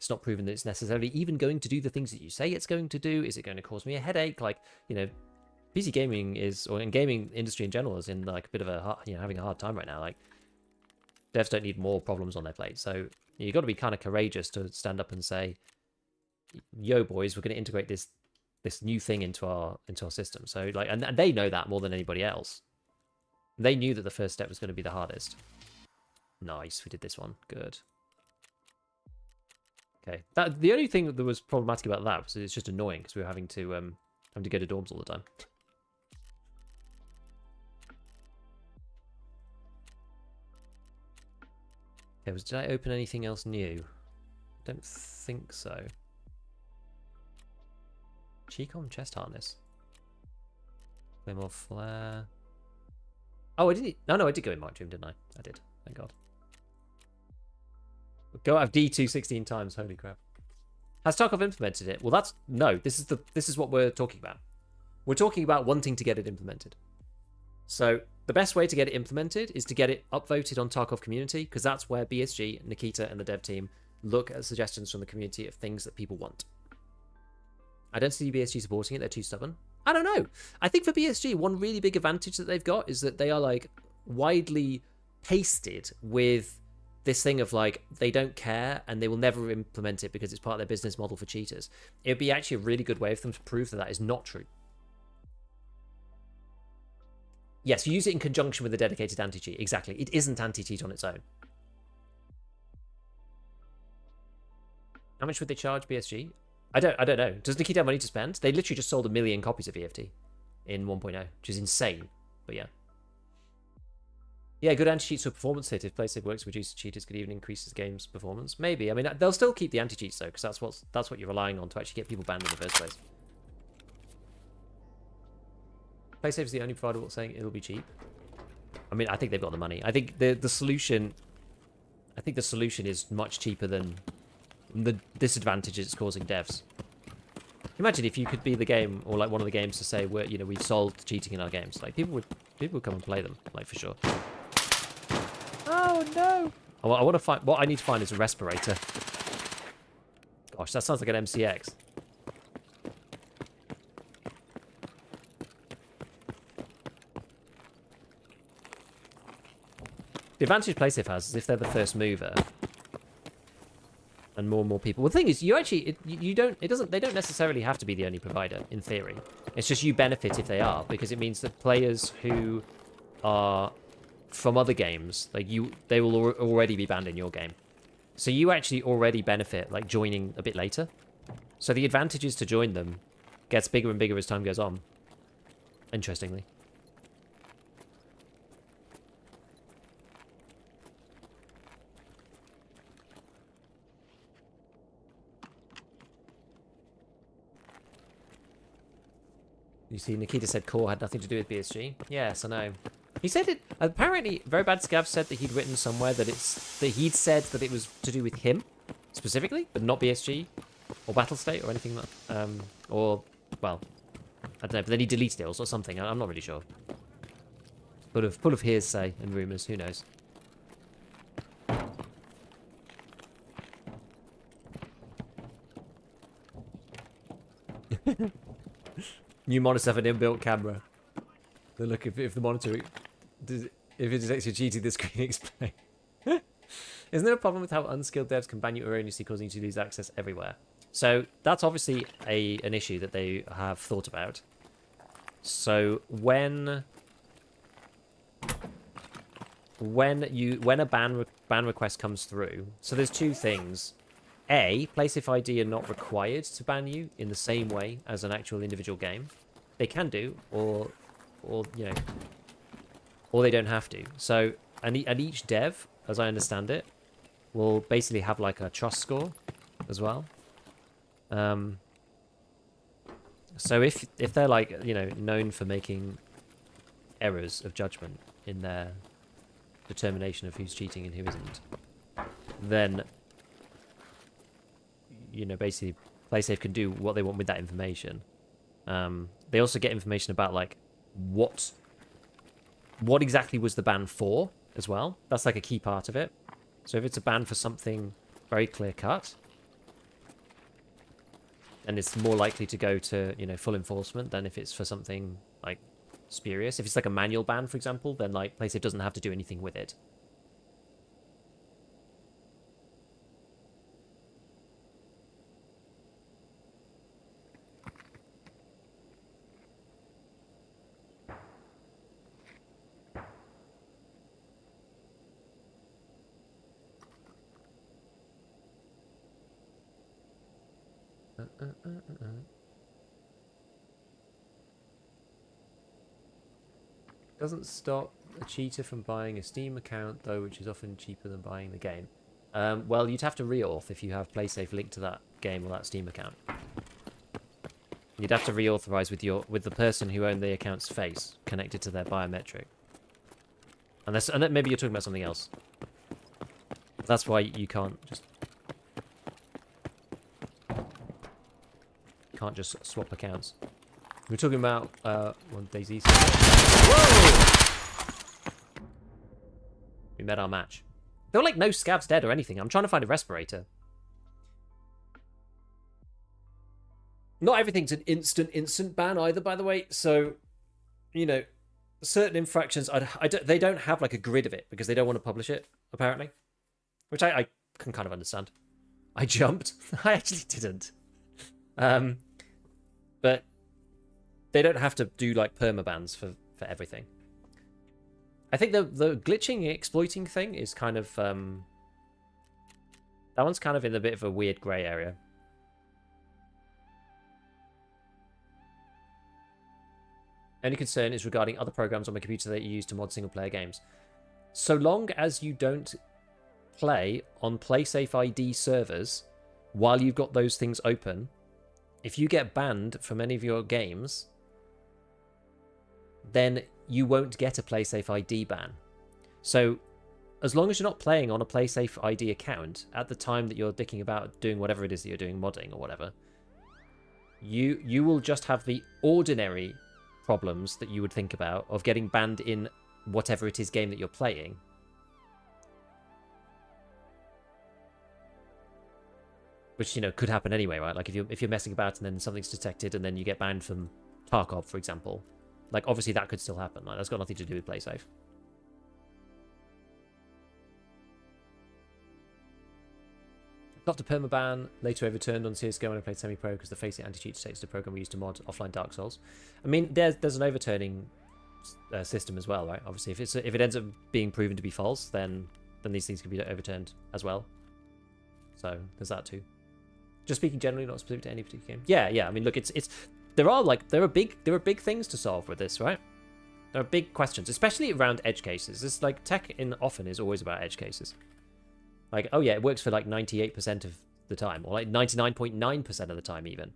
not proven that it's necessarily even going to do the things that you say it's going to do? Is it going to cause me a headache? Like, PC gaming is, or in gaming industry in general, is in like a bit of a having a hard time right now. Like devs don't need more problems on their plate, so you got to be kind of courageous to stand up and say, yo boys, we're going to integrate this new thing into our system. So like, and they know that more than anybody else. They knew that the first step was going to be the hardest. Nice, we did this one. Good. Okay, the only thing that was problematic about that was it's just annoying because we were having to go to dorms all the time. Okay, did I open anything else new? Don't think so. Chicom chest harness. Claymore flare. Oh, I didn't. No, I did go in Mark Dream, didn't I? I did. Thank God. Go out of D2 16 times. Holy crap. Has Tarkov implemented it? Well, no. This is what we're talking about. We're talking about wanting to get it implemented. So the best way to get it implemented is to get it upvoted on Tarkov community, because that's where BSG, Nikita, and the dev team look at suggestions from the community of things that people want. I don't see BSG supporting it. They're too stubborn. I don't know. I think for BSG, one really big advantage that they've got is that they are like widely pasted with this thing of like they don't care and they will never implement it because it's part of their business model for cheaters. It would be actually a really good way for them to prove that is not true. Yes, use it in conjunction with a dedicated anti-cheat. Exactly. It isn't anti-cheat on its own. How much would they charge BSG? I don't know. Does Nikita have money to spend? They literally just sold 1 million copies of EFT in 1.0, which is insane. But yeah. Yeah, good anti-cheats for performance hit. If PlaySafe works, reduces cheaters, could even increase the game's performance. Maybe. I mean, they'll still keep the anti-cheats though, because that's what you're relying on to actually get people banned in the first place. PlaySafe is the only provider saying it'll be cheap. I mean, I think they've got the money. I think the solution. I think the solution is much cheaper than the disadvantages it's causing devs. Imagine if you could be the game, or like one of the games to say we've solved cheating in our games. Like people would come and play them, like for sure. Oh no! I want to find. What I need to find is a respirator. Gosh, that sounds like an MCX. The advantage PlaySafe has is if they're the first mover, and more people. Well, the thing is, you actually they don't necessarily have to be the only provider in theory. It's just you benefit if they are, because it means that players who are from other games, like they will already be banned in your game. So you actually already benefit like joining a bit later. So the advantages to join them gets bigger and bigger as time goes on. Interestingly. You see, Nikita said Core had nothing to do with BSG. Yes, I know. He said it. Apparently, Very Bad Scav said that he'd written somewhere that he'd said that it was to do with him specifically, but not BSG or Battlestate or anything that, or well, I don't know. But then he deleted it or something. I'm not really sure. Full of hearsay and rumors. Who knows? New monitor have an inbuilt camera. Then look if the monitor if it detects you cheating, the screen explain. Isn't there a problem with how unskilled devs can ban you erroneously, causing you to lose access everywhere? So that's obviously an issue that they have thought about. So when a ban request comes through, so there's two things. A, PlaySafe ID are not required to ban you in the same way as an actual individual game. They can do, or you know, or they don't have to. So, and each dev, as I understand it, will basically have like a trust score as well. So if they're like, you know, known for making errors of judgment in their determination of who's cheating and who isn't, then, you know, basically PlaySafe can do what they want with that information. They also get information about like what exactly was the ban for as well. That's like a key part of it. So if it's a ban for something very clear cut, and it's more likely to go to, you know, full enforcement than if it's for something like spurious. If it's like a manual ban, for example, then like PlaySafe doesn't have to do anything with it. Doesn't stop a cheater from buying a Steam account, though, which is often cheaper than buying the game. Well, you'd have to reauth if you have PlaySafe linked to that game or that Steam account. You'd have to reauthorize with the person who owned the account's face connected to their biometric. And maybe you're talking about something else. That's why you can't just swap accounts. We're talking about one Daisy. Whoa! We met our match. There were like no scabs dead or anything. I'm trying to find a respirator. Not everything's an instant ban either, by the way. So, you know, certain infractions, they don't have like a grid of it because they don't want to publish it, apparently. Which I can kind of understand. I jumped. I actually didn't. But they don't have to do like permabans for everything. I think the glitching exploiting thing is kind of that one's kind of in a bit of a weird grey area. Only concern is regarding other programs on my computer that you use to mod single player games. So long as you don't play on PlaySafe ID servers while you've got those things open, if you get banned from any of your games, then you won't get a PlaySafe ID ban. So as long as you're not playing on a PlaySafe ID account at the time that you're dicking about doing whatever it is that you're doing, modding or whatever, you will just have the ordinary problems that you would think about of getting banned in whatever it is game that you're playing. Which, you know, could happen anyway, right? Like if you're messing about and then something's detected and then you get banned from Tarkov, for example. Like, obviously that could still happen. Like, that's got nothing to do with PlaySafe. Got the permaban, later overturned on CSGO when I played semi-pro because the Faceit anti-cheat states the program we used to mod offline Dark Souls. I mean, there's an overturning system as well, right? Obviously, if it ends up being proven to be false, then these things can be overturned as well. So there's that too. Just speaking generally, not specific to any particular game. Yeah. I mean, look, it's there are big things to solve with this, right? There are big questions, especially around edge cases. This like tech in often is always about edge cases. Like, oh yeah, it works for like 98% of the time, or like 99.9% of the time even.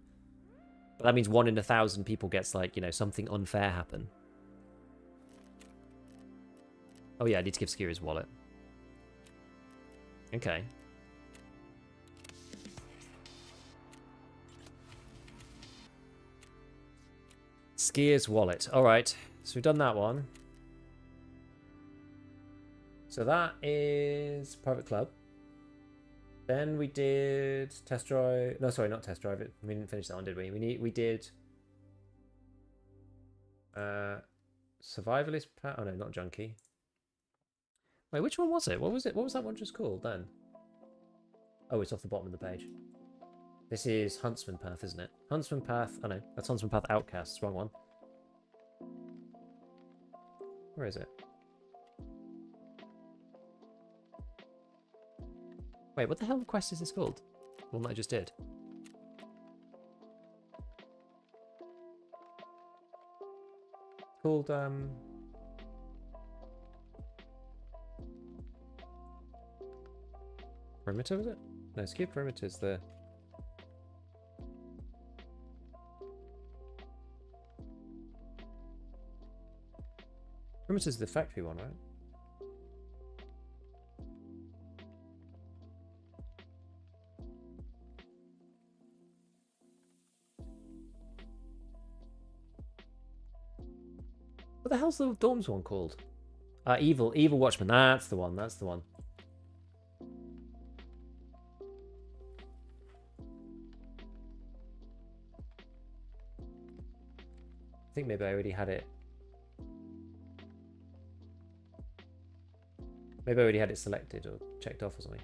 But that means 1 in 1,000 people gets like, you know, something unfair happen. Oh yeah, I need to give Skier his wallet. Okay. Skier's wallet. Alright. So we've done that one. So that is Private Club. Then we did Test Drive. No, sorry, not Test Drive. We didn't finish that one, did we? We did Survivalist Oh no, not Junkie. Wait, which one was it? What was it? What was that one just called then? Oh, it's off the bottom of the page. This is Huntsman Path, isn't it? Huntsman Path. Oh no, that's Huntsman Path Outcasts. Wrong one. Where is it? Wait, what the hell quest is this called? The one that I just did. Called Perimeter, was it? No, Skip Perimeter is the Perimeter's the factory one, right? What the hell's the Dorms one called? Evil Watchman. That's the one. That's the one. I think maybe I already had it. Maybe I already had it selected or checked off or something.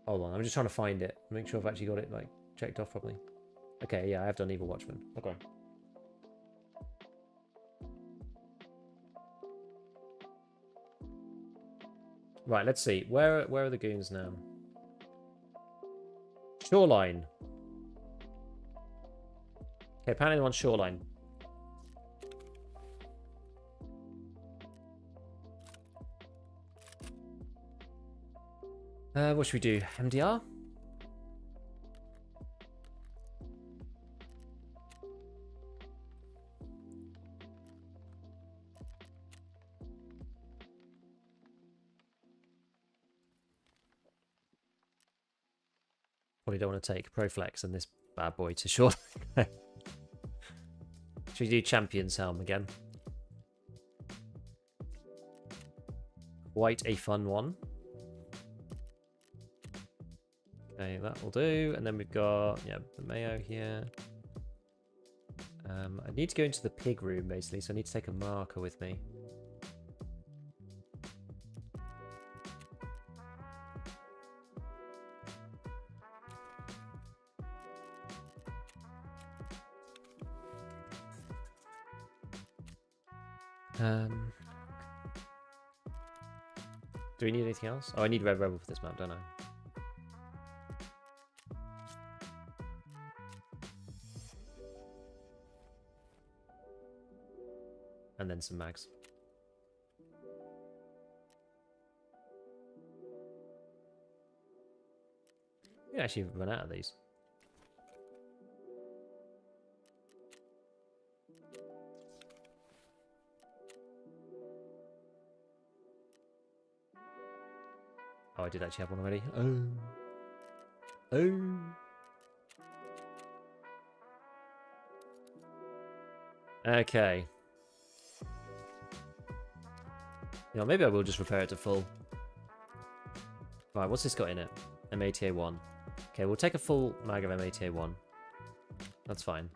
Hold on, I'm just trying to find it. Make sure I've actually got it like checked off properly. Okay, yeah, I have done Evil Watchman. Okay. Right, let's see. Where are the goons now? Shoreline. Okay, apparently on Shoreline. What should we do? MDR? Probably don't want to take Proflex and this bad boy to short. Should we do Champion's Helm again? Quite a fun one. Okay, that will do. And then we've got, yeah, the Mayo here. I need to go into the pig room, basically, so I need to take a marker with me. Do we need anything else? Oh, I need Red Rebel for this map, don't I? And then some mags. We actually run out of these. Oh, I did actually have one already. Oh. Okay. You know, maybe I will just repair it to full. Right, what's this got in it? MATA1. Okay, we'll take a full mag of MATA1. That's fine.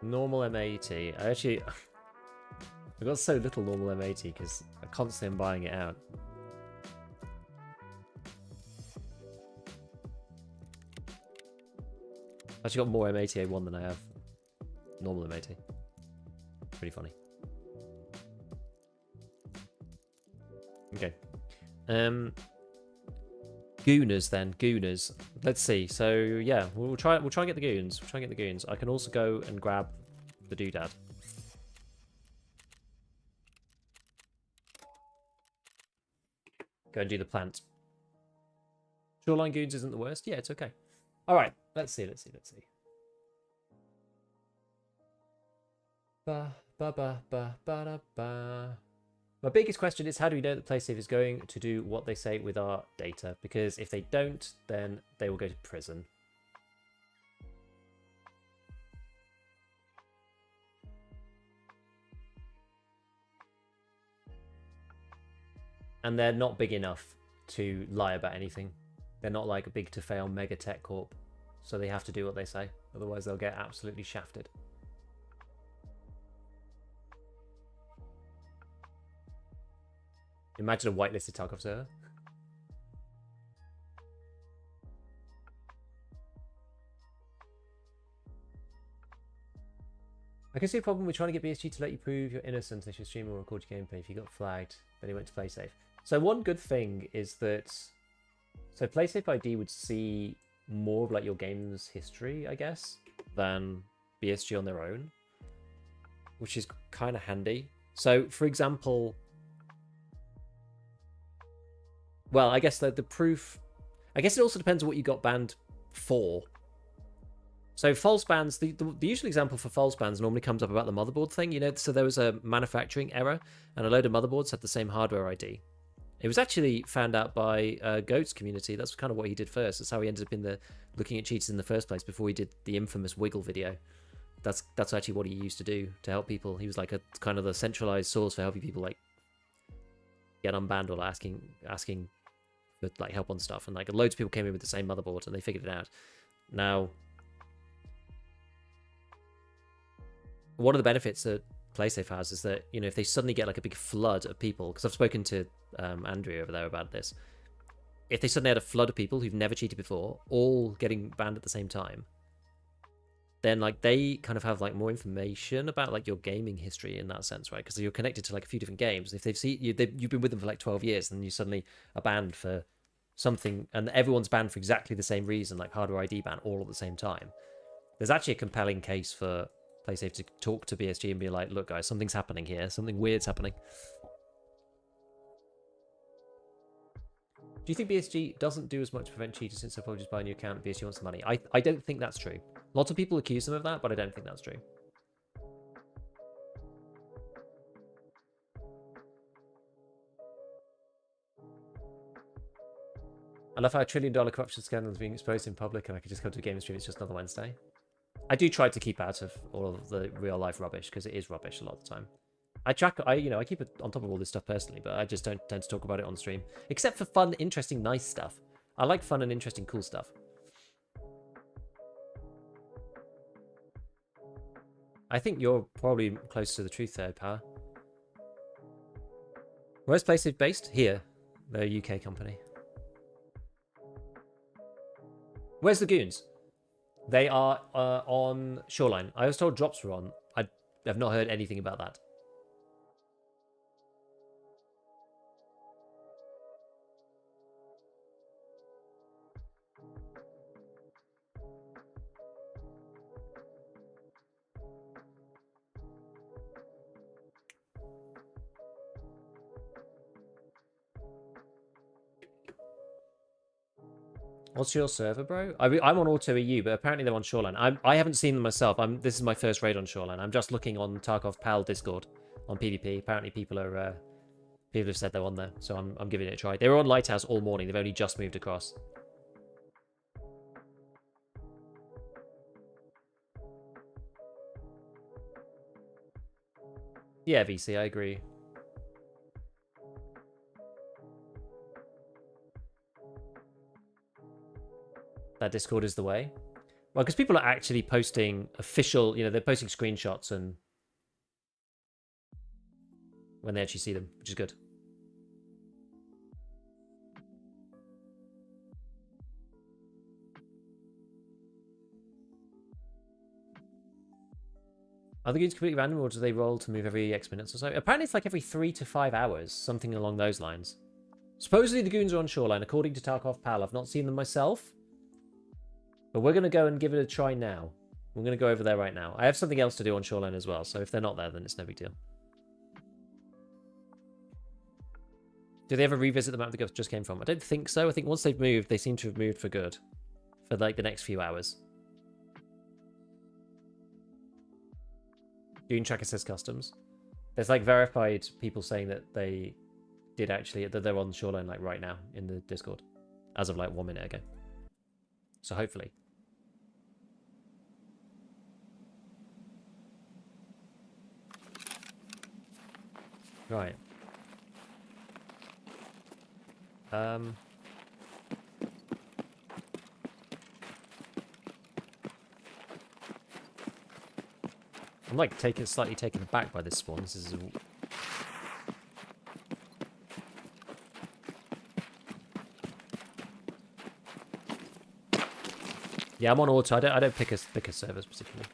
Normal MAT. I actually... I've got so little normal MAT because I constantly am buying it out. I've actually got more MATA1 than I have normal MAT. Pretty funny. Gooners then. Gooners. Let's see. So yeah, we'll try and get the goons. We'll try and get the goons. I can also go and grab the doodad. Go and do the plant. Shoreline goons isn't the worst. Yeah, it's okay. All right. Let's see. Ba ba ba ba ba da ba. My biggest question is, how do we know that PlaySafe is going to do what they say with our data? Because if they don't, then they will go to prison. And they're not big enough to lie about anything. They're not like a big to fail mega tech corp. So they have to do what they say. Otherwise they'll get absolutely shafted. Imagine a whitelisted Tarkov server. I can see a problem with trying to get BSG to let you prove your innocence if you stream or record your gameplay. If you got flagged, then he went to PlaySafe. So one good thing is that... So PlaySafe ID would see more of like your game's history, I guess, than BSG on their own. Which is kind of handy. So, for example... Well, I guess the proof... I guess it also depends on what you got banned for. So false bans, the usual example for false bans normally comes up about the motherboard thing. You know, so there was a manufacturing error and a load of motherboards had the same hardware ID. It was actually found out by Goat's community. That's kind of what he did first. That's how he ended up in the looking at cheats in the first place before he did the infamous Wiggle video. That's actually what he used to do to help people. He was like a kind of the centralized source for helping people like get unbanned or asking for like help on stuff. And like loads of people came in with the same motherboard and they figured it out. Now, one of the benefits that PlaySafe has is that, you know, if they suddenly get like a big flood of people, because I've spoken to Andrew over there about this, if they suddenly had a flood of people who've never cheated before, all getting banned at the same time, then like they kind of have like more information about like your gaming history in that sense, right? Because you're connected to like a few different games. If they've seen you, you've been with them for like 12 years, and you suddenly are banned for something, and everyone's banned for exactly the same reason, like hardware ID ban, all at the same time. There's actually a compelling case for PlaySafe to talk to BSG and be like, look guys, something's happening here, something weird's happening. Do you think BSG doesn't do as much to prevent cheaters since they'll probably just buy a new account and BSG wants the money? I don't think that's true. Lots of people accuse them of that, but I don't think that's true. I love how $1 trillion corruption scandal is being exposed in public and I could just go to a game stream, it's just another Wednesday. I do try to keep out of all of the real life rubbish because it is rubbish a lot of the time. I keep it on top of all this stuff personally, but I just don't tend to talk about it on stream. Except for fun, interesting, nice stuff. I like fun and interesting, cool stuff. I think you're probably close to the truth there, Power. Where's PlaySafe based? Here. They're a UK company. Where's the goons? They are on Shoreline. I was told drops were on. I have not heard anything about that. What's your server, bro? I'm on Auto EU, but apparently they're on Shoreline. I haven't seen them myself. This is my first raid on Shoreline. I'm just looking on Tarkov PAL Discord on PvP. Apparently people have said they're on there, so I'm giving it a try. They were on Lighthouse all morning. They've only just moved across. Yeah, VC, I agree. That Discord is the way. Well, because people are actually posting official, you know, they're posting screenshots and when they actually see them, which is good. Are the games completely random, or do they roll to move every X minutes or so? Apparently it's like every 3 to 5 hours, something along those lines. Supposedly the goons are on shoreline, according to Tarkov Pal. I've not seen them myself. But we're going to go and give it a try now. We're going to go over there right now. I have something else to do on shoreline as well, so if they're not there, then it's no big deal. Do they ever revisit the map the ghost just came from? I don't think so. I think once they've moved, they seem to have moved for good. For like the next few hours. Goon Tracker says customs. There's like verified people saying that they did actually, that they're on the shoreline like right now in the Discord. As of like 1 minute ago. So hopefully. Right. I'm like slightly taken aback by this spawn. This is yeah, I'm on auto. I don't pick a servers particularly.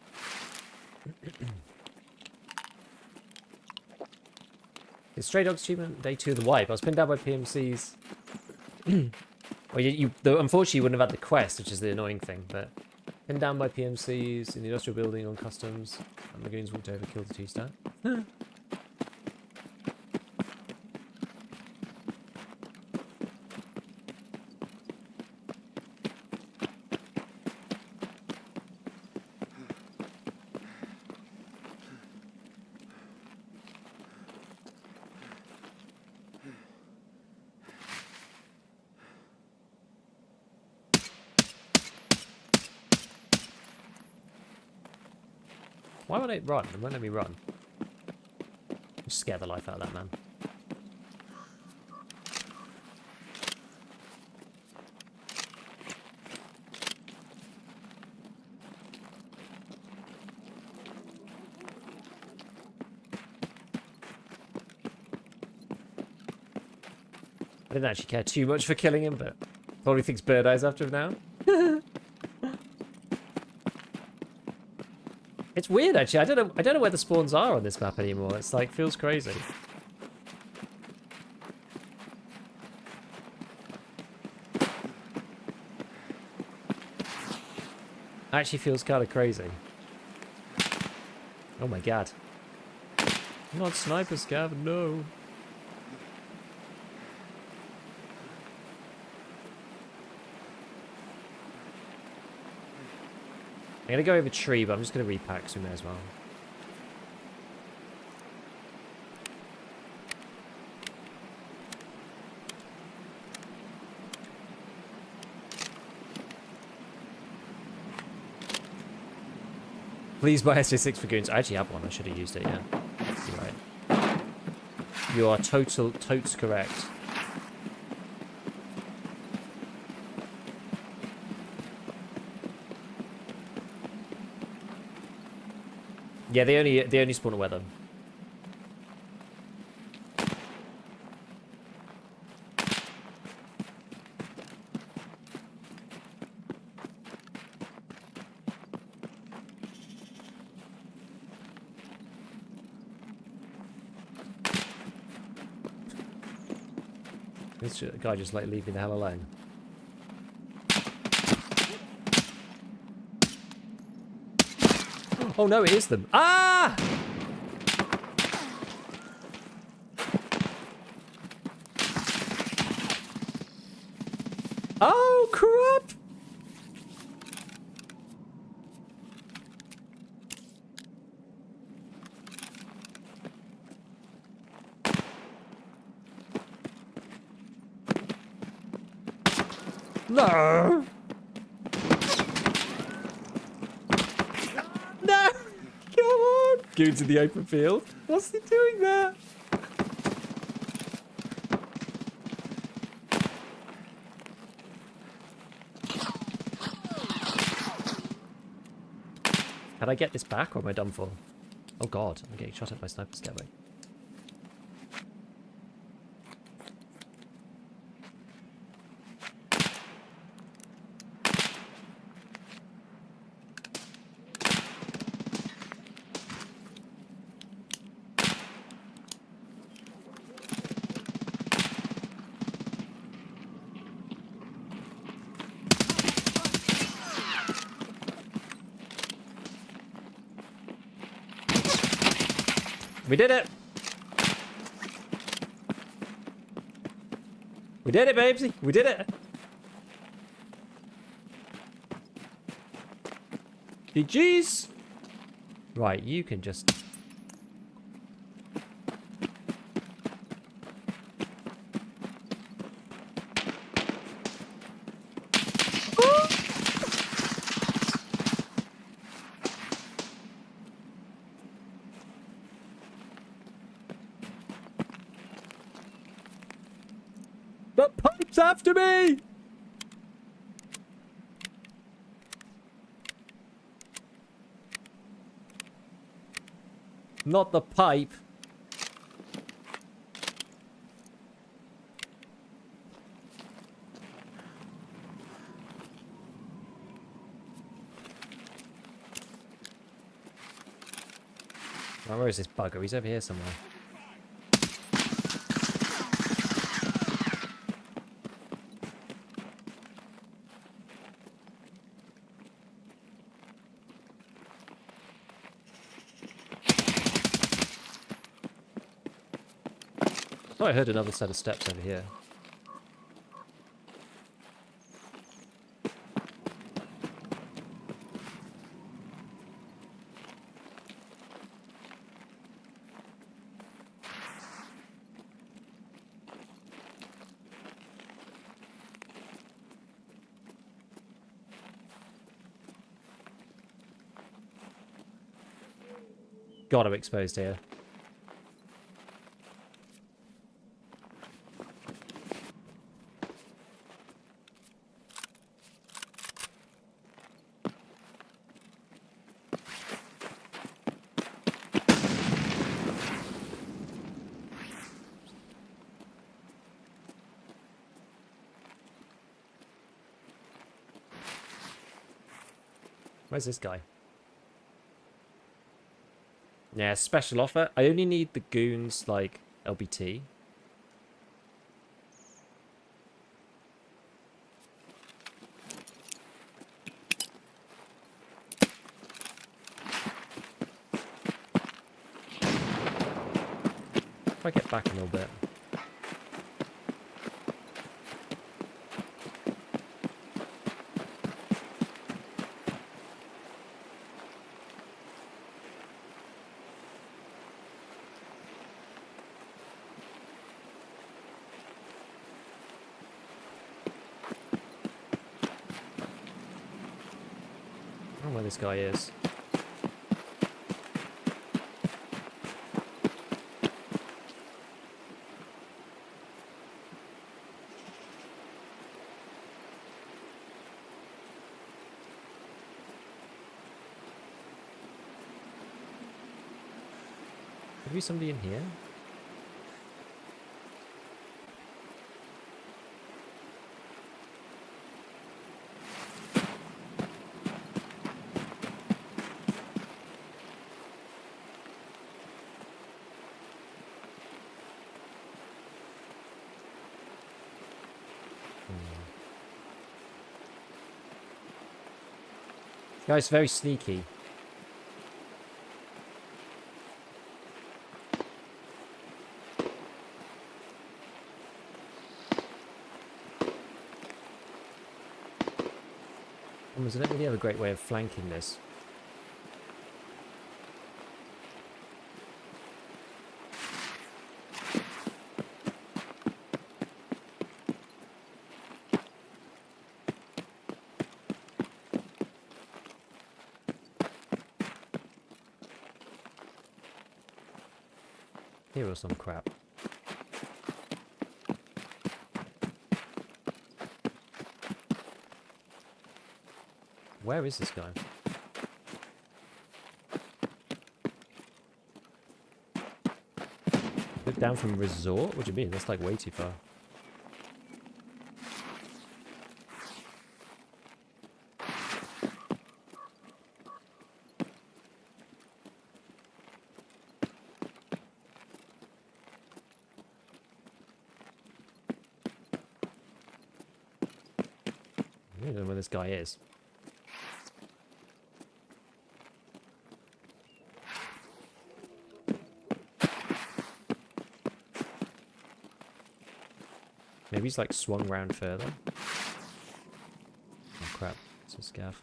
It's Stray Dogs achievement day 2 of the wipe. I was pinned down by PMCs. Well, unfortunately you wouldn't have had the quest, which is the annoying thing. But pinned down by PMCs in the industrial building on customs. And the goons walked over, killed the 2-star. Why won't it run? It won't let me run. Just scare the life out of that man. I didn't actually care too much for killing him, but probably thinks Bird Eyes after him now. It's weird actually. I don't know where the spawns are on this map anymore. It's like feels crazy. Actually feels kind of crazy. Oh my god. Not snipers, Gavin, no. I'm going to go over tree, but I'm just going to repack, so we may as well. Please buy SJ6 for goons. I actually have one. I should have used it, yeah. You're right. You are totes correct. Yeah, they only spawn at weather. This guy just like leaving the hell alone. Oh no, it is them. Ah! Oh, crap! No! No! Come on! Goons in the open field. What's he doing there? Can I get this back or am I done for? Oh god, I'm getting shot at by sniper scabby. We did it! We did it, babesy! We did it! GG's! Right, you can just... The pipe's after me! Not the pipe. Oh, where is this bugger? He's over here somewhere. Oh, I heard another set of steps over here. God, I'm exposed here. Where's this guy? Yeah, special offer. I only need the goons, like, LBT. If I get back a little bit. I don't know where this guy is. Could be somebody in here? Guy's very sneaky. I don't really have a great way of flanking this. Here or some crap. Where is this guy? Look down from resort? What do you mean? That's like way too far. I don't know where this guy is. Maybe he's like swung round further. Oh crap, it's a scav.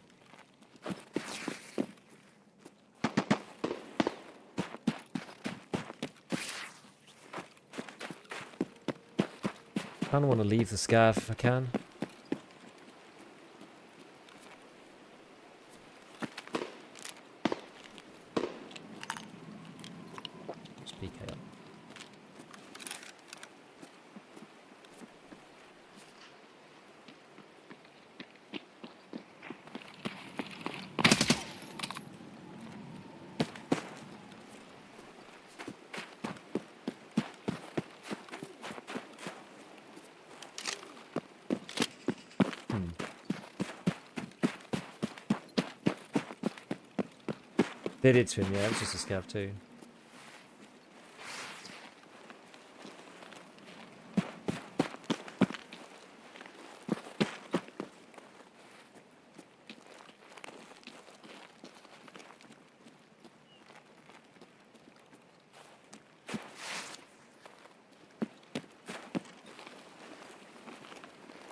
I kind of want to leave the scav if I can. Just PK up. They did to him, yeah, it was just a scav too.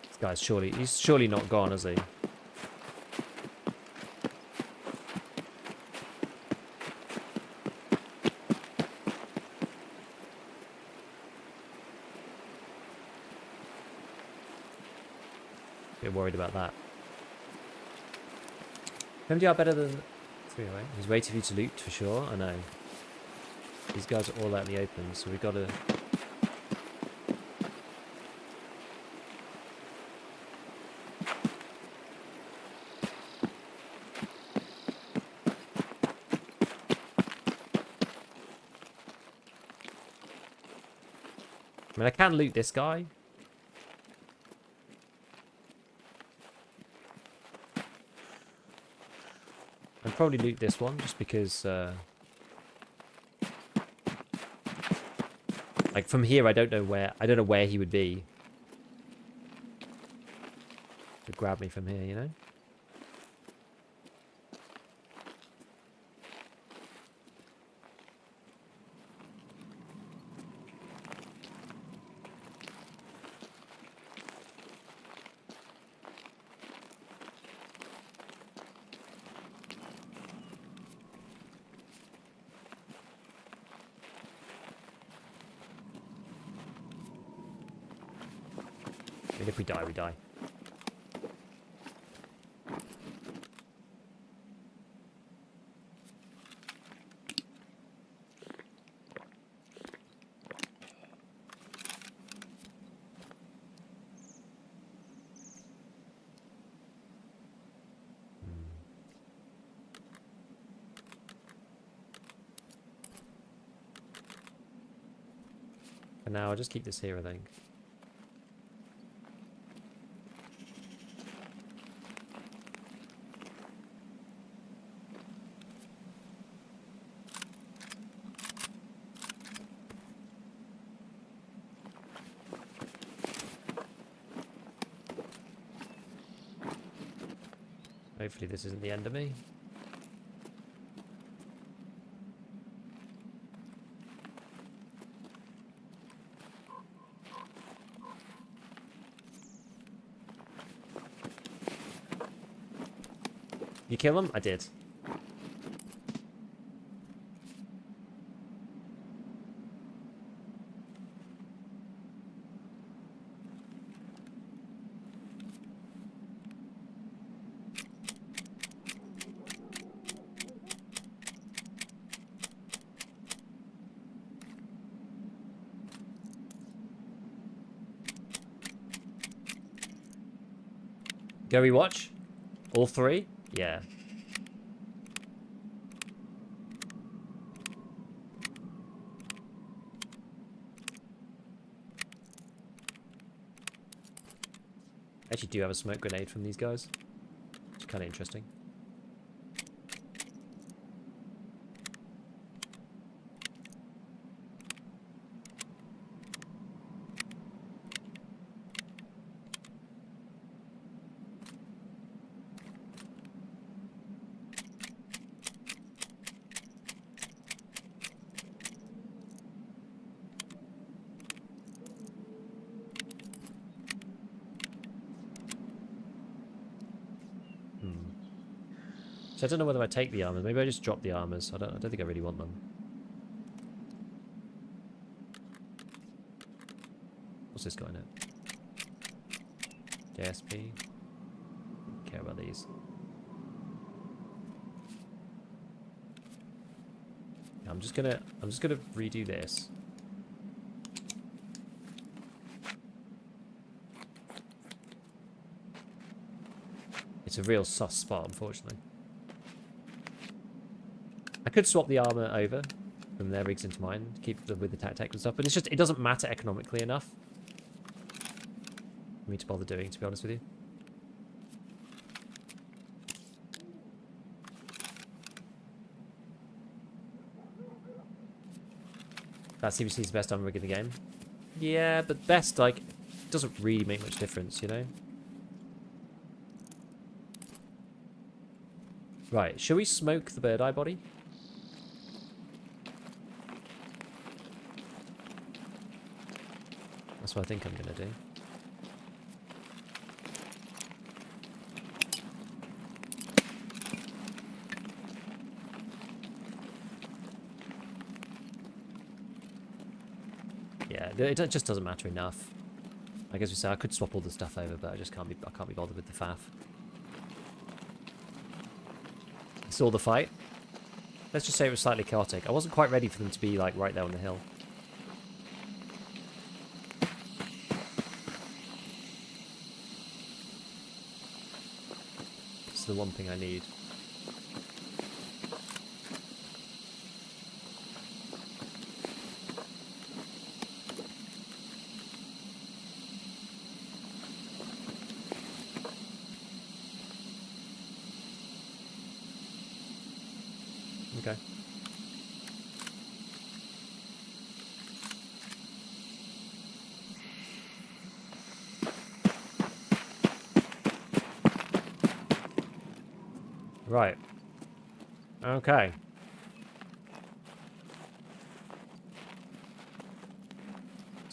This guy's he's surely not gone, is he? Bit worried about that. MDR better than 308. He's waiting for you to loot for sure. I know. These guys are all out in the open, so we've got to. I mean, I can loot this guy. I'd probably loot this one just because, like from here, I don't know where he would be. To grab me from here, you know. I mean, if we die, we die. For now, I'll just keep this here, I think. Hopefully this isn't the end of me. You kill him? I did. Go rewatch? All three? Yeah. Actually do have a smoke grenade from these guys. It's kind of interesting. So I don't know whether I take the armors. Maybe I just drop the armors. I don't think I really want them. What's this guy now? JSP. Don't care about these. I'm just gonna redo this. It's a real sus spot, unfortunately. I could swap the armor over from their rigs into mine, keep them with the tech and stuff, but it's just, it doesn't matter economically enough for me to bother doing, to be honest with you. That CVC is the best armor rig in the game. Yeah, but best, like, doesn't really make much difference, you know? Right, shall we smoke the bird eye body? That's what I think I'm going to do. Yeah, it just doesn't matter enough. I guess we say I could swap all the stuff over, but I just can't be bothered with the faff. Saw the fight. Let's just say it was slightly chaotic. I wasn't quite ready for them to be like right there on the hill. It's the one thing I need. Okay. Right. Okay.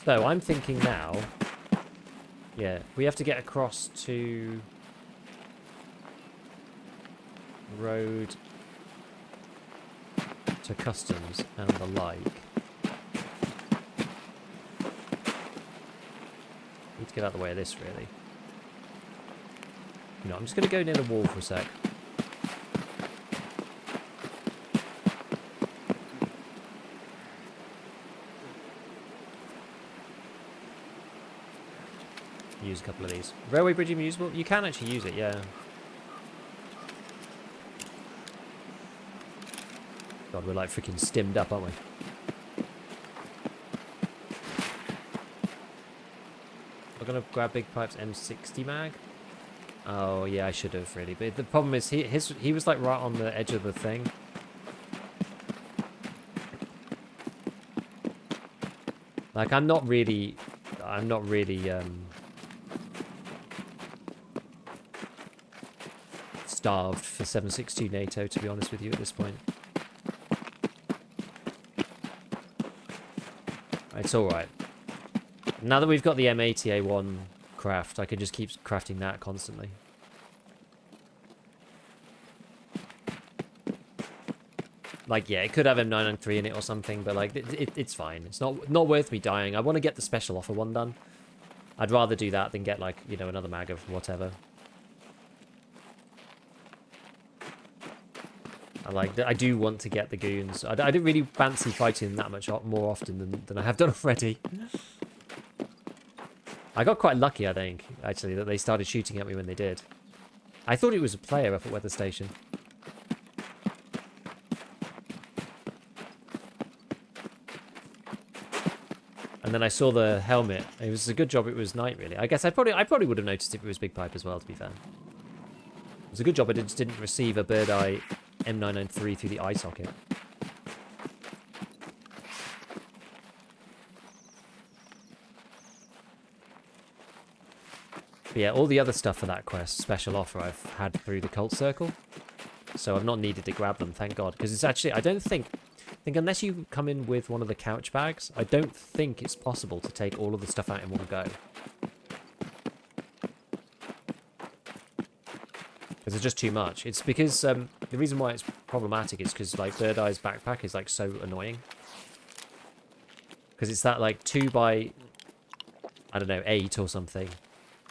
So I'm thinking now, yeah, we have to get across to road to customs and the like. Need to get out of the way of this, really. No, I'm just going to go near the wall for a sec. Use a couple of these. Railway bridge usable? You can actually use it, yeah. God, we're like freaking stimmed up, aren't we? We're gonna grab Big Pipe's M60 mag. Oh yeah, I should have really. But the problem is he was like right on the edge of the thing. Like I'm not really starved for 7.62 NATO, to be honest with you, at this point. It's alright. Now that we've got the M80A1 craft, I can just keep crafting that constantly. Like, yeah, it could have M993 in it or something, but like, it's fine. It's not worth me dying. I want to get the special offer one done. I'd rather do that than get, like, you know, another mag of whatever. I do want to get the goons. I don't really fancy fighting them that much more often than I have done already. I got quite lucky, I think, actually, that they started shooting at me when they did. I thought it was a player up at Weather Station. And then I saw the helmet. It was a good job it was night, really. I guess I probably would have noticed if it was Big Pipe as well, to be fair. It was a good job I just didn't receive a bird eye M993 through the eye socket. But yeah, all the other stuff for that quest, special offer, I've had through the Cult Circle. So I've not needed to grab them, thank God. Because it's actually, I think unless you come in with one of the couch bags, I don't think it's possible to take all of the stuff out in one go. Because it's just too much. It's because the reason why it's problematic is because like Bird Eye's backpack is like so annoying. Because it's that like 2 by, I don't know, 8 or something,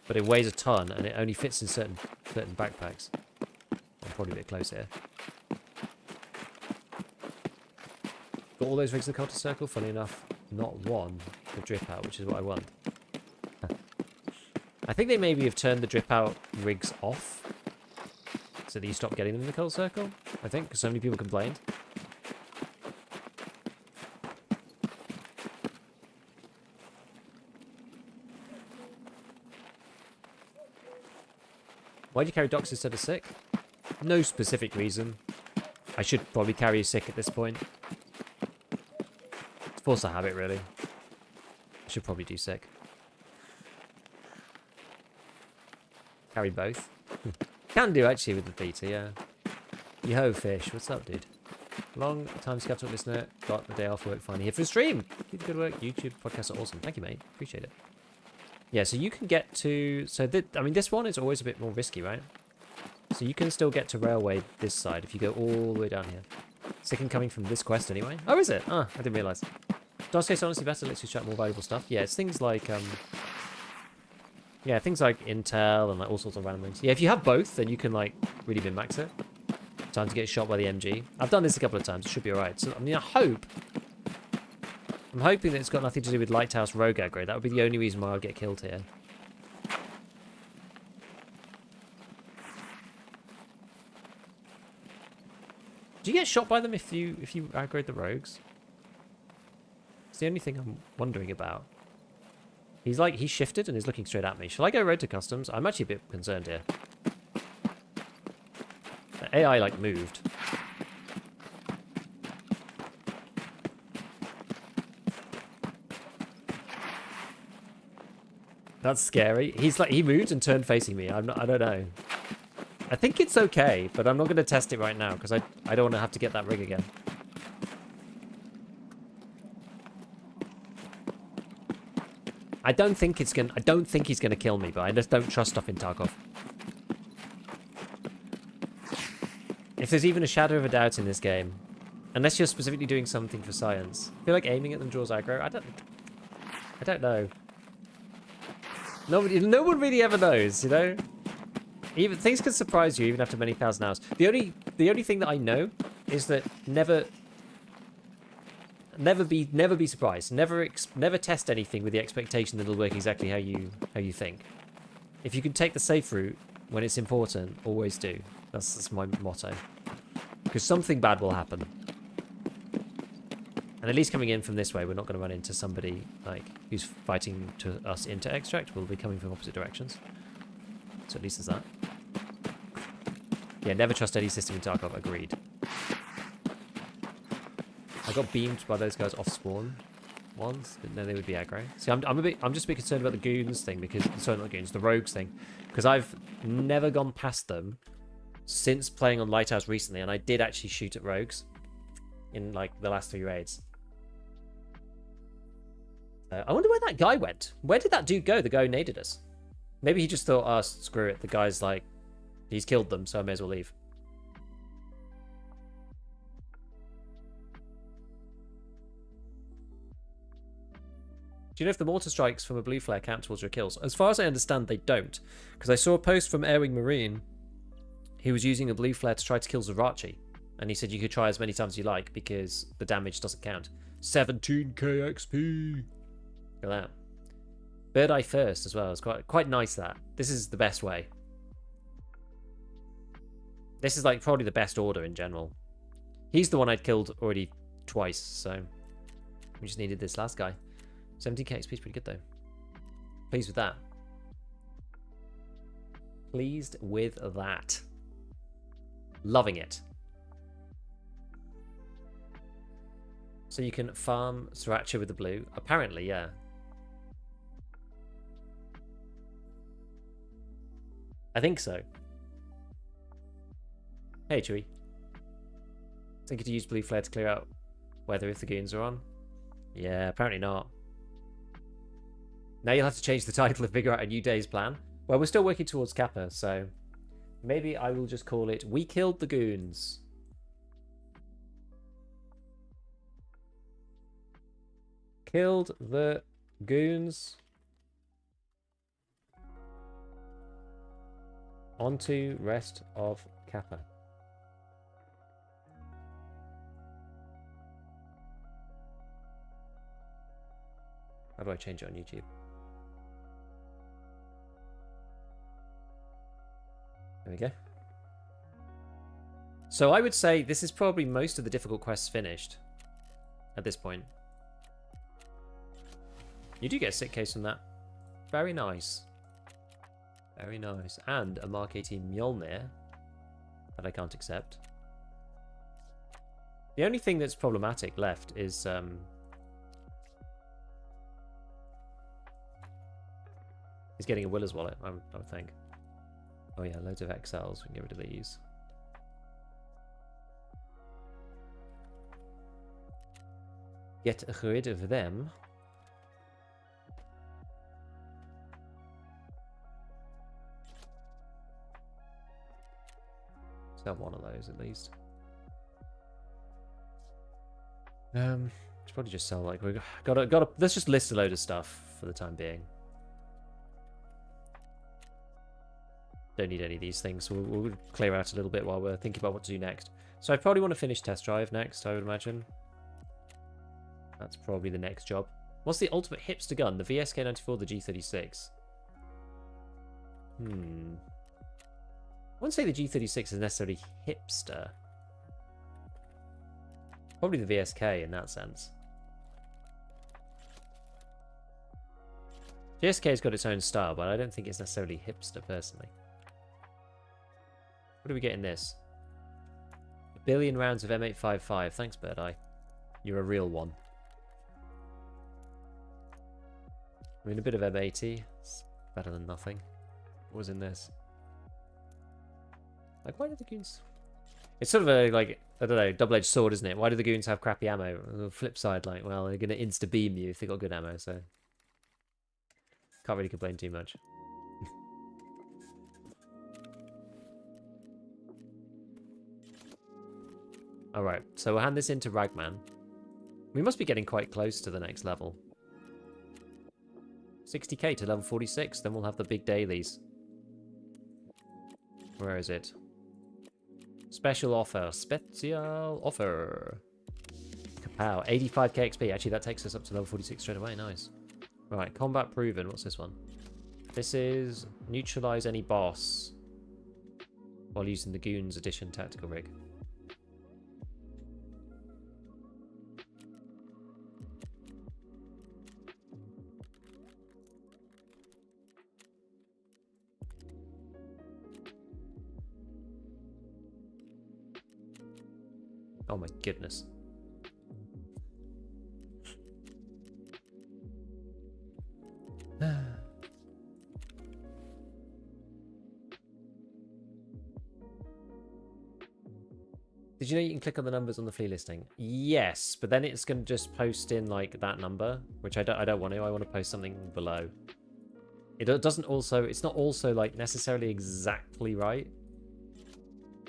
but it weighs a ton and it only fits in certain backpacks. I'm probably a bit close here. Got all those rigs in the cultist circle. Funny enough, not one to drip out, which is what I want. I think they maybe have turned the drip out rigs off so that you stop getting them in the cult circle. I think because so many people complained. Why'd you carry Docs instead of Sick? No specific reason. I should probably carry Sick at this point. It's force of habit, really. I should probably do Sick. Carry both. Can do, actually, with the beta, yeah. Yo, Fish. What's up, dude? Long time Skeptic listener. Got the day off work finally here for the stream. Keep the good work. YouTube podcasts are awesome. Thank you, mate. Appreciate it. Yeah, so you can get to... So, I mean, this one is always a bit more risky, right? So you can still get to Railway this side if you go all the way down here. Second coming from this quest anyway. Oh, is it? Ah, I didn't realise. Does case honestly better lets you check more valuable stuff. Yeah, it's things like... yeah, things like Intel and like all sorts of random things. Yeah, if you have both, then you can like really min-max it. Time to get shot by the MG. I've done this a couple of times. It should be alright. So, I mean, I'm hoping that it's got nothing to do with Lighthouse Rogue aggro. That would be the only reason why I'd get killed here. Do you get shot by them if you aggroed the rogues? It's the only thing I'm wondering about. He's shifted and is looking straight at me. Shall I go road to customs? I'm actually a bit concerned here. The AI like moved. That's scary. He moved and turned facing me. I don't know. I think it's okay, but I'm not going to test it right now because I don't want to have to get that rig again. I don't think he's gonna kill me, but I just don't trust stuff in Tarkov. If there's even a shadow of a doubt in this game, unless you're specifically doing something for science, I feel like aiming at them draws aggro. I don't know. No one really ever knows, you know. Even things can surprise you even after many thousand hours. The only thing that I know is that never be surprised. Never test anything with the expectation that it'll work exactly how you think. If you can take the safe route when it's important, always do. That's my motto. Because something bad will happen. And at least coming in from this way, we're not going to run into somebody like who's fighting to us into extract. We'll be coming from opposite directions. So at least there's that. Yeah, never trust any system in Tarkov. Agreed. I got beamed by those guys off spawn once. Didn't know they would be aggro. See, I'm just a bit concerned about the goons thing because sorry, not the goons, the rogues thing, because I've never gone past them since playing on Lighthouse recently, and I did actually shoot at rogues in like the last 3 raids. I wonder where that guy went. Where did that dude go? The guy who naded us. Maybe he just thought, oh, screw it. The guy's like, he's killed them, so I may as well leave. Do you know if the mortar strikes from a blue flare count towards your kills? As far as I understand, they don't. Because I saw a post from Airwing Marine. He was using a blue flare to try to kill Zerachi. And he said you could try as many times as you like because the damage doesn't count. 17k XP. Look at that. Bird Eye first as well. It's quite nice that. This is the best way. This is like probably the best order in general. He's the one I'd killed already twice, so we just needed this last guy. 17k XP is pretty good though. Pleased with that. Pleased with that. Loving it. So you can farm Sriracha with the blue. Apparently, yeah. I think so. Hey, Chewie. Thinking to use blue flare to clear out weather if the goons are on? Yeah, apparently not. Now you'll have to change the title and figure out a new day's plan. Well, we're still working towards Kappa, so Maybe I will just call it We Killed the Goons. Killed the goons. Onto rest of Kappa. How do I change it on YouTube? There we go. So I would say this is probably most of the difficult quests finished at this point. You do get a sick case from that. Very nice. Very nice. And a Mark 18 Mjolnir that I can't accept. The only thing that's problematic left is getting a Willer's wallet, I would think. Oh yeah, loads of XLs. We can get rid of these. Get rid of them. Sell one of those at least. Should probably just sell like we gotta. Let's just list a load of stuff for the time being. Don't need any of these things, so we'll clear out a little bit while we're thinking about what to do next. So I probably want to finish test drive next, I would imagine. That's probably the next job. What's the ultimate hipster gun? The VSK-94, the G36. I wouldn't say the G36 is necessarily hipster. Probably the VSK in that sense. GSK's got its own style, but I don't think it's necessarily hipster personally. What do we get in this? 1 billion rounds of M855. Thanks, Bird Eye. You're a real one. I mean, a bit of M80. It's better than nothing. What was in this? Like, why do the goons... It's sort of a, like, I don't know, double-edged sword, isn't it? Why do the goons have crappy ammo? On the flip side, like, well, they're going to insta-beam you if they got good ammo, so... Can't really complain too much. Alright, so we'll hand this into Ragman. We must be getting quite close to the next level. 60k to level 46, then we'll have the big dailies. Where is it? Special offer. Special offer. Kapow. 85k XP. Actually, that takes us up to level 46 straight away. Nice. Right, combat proven. What's this one? This is neutralize any boss while using the Goons Edition tactical rig. Oh my goodness. Did you know you can click on the numbers on the flea listing? Yes, but then it's going to just post in like that number, which I don't want to. I want to post something below. It doesn't also, it's not also like necessarily exactly right.